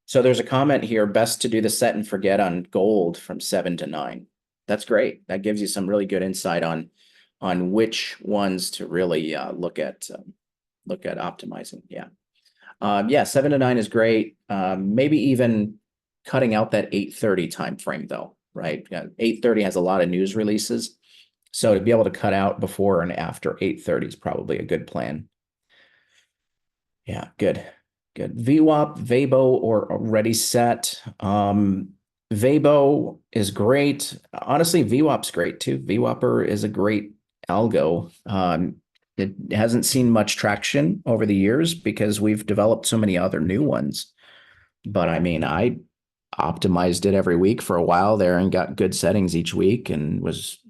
So there's a comment here, best to do the set and forget on gold from 7 to 9. That's great. That gives you some really good insight on which ones to really look at optimizing. Yeah. Yeah, 7 to 9 is great. Maybe even cutting out that 8:30 time frame though, right? 8:30 has a lot of news releases. So to be able to cut out before and after 8:30 is probably a good plan. Yeah, good. Good. VWAP, VABO, or Ready Set. VABO is great. Honestly, VWAP's great too. VWAPer is a great algo. It hasn't seen much traction over the years because we've developed so many other new ones. But I mean, I optimized it every week for a while there and got good settings each week, and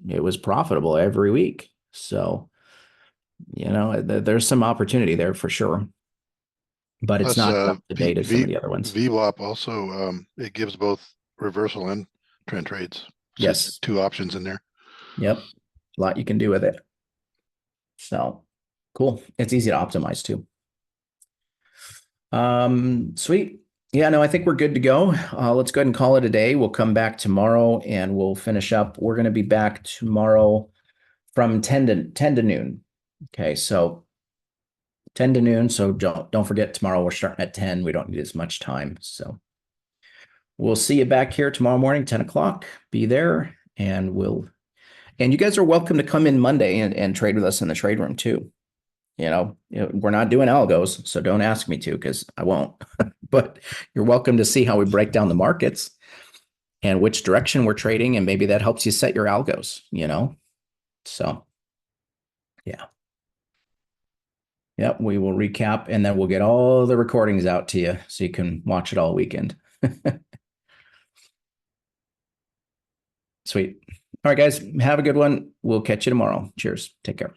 it was profitable every week. So, there's some opportunity there for sure, but it's Plus, not up to date as some of the other ones. VWAP also, it gives both reversal and trend trades. So Yes. 2 options in there. Yep. A lot you can do with it. So cool. It's easy to optimize too. Sweet. Yeah, no, I think we're good to go. Let's go ahead and call it a day. We'll come back tomorrow and we'll finish up. We're going to be back tomorrow from 10 to noon. Okay, so 10 to noon. So don't forget tomorrow we're starting at 10. We don't need as much time. So we'll see you back here tomorrow morning, 10 o'clock. Be there and you guys are welcome to come in Monday and trade with us in the trade room too. We're not doing algos, so don't ask me to because I won't. But you're welcome to see how we break down the markets and which direction we're trading, and maybe that helps you set your algos, So, yeah. Yep, we will recap and then we'll get all the recordings out to you so you can watch it all weekend. Sweet. All right, guys, have a good one. We'll catch you tomorrow. Cheers. Take care.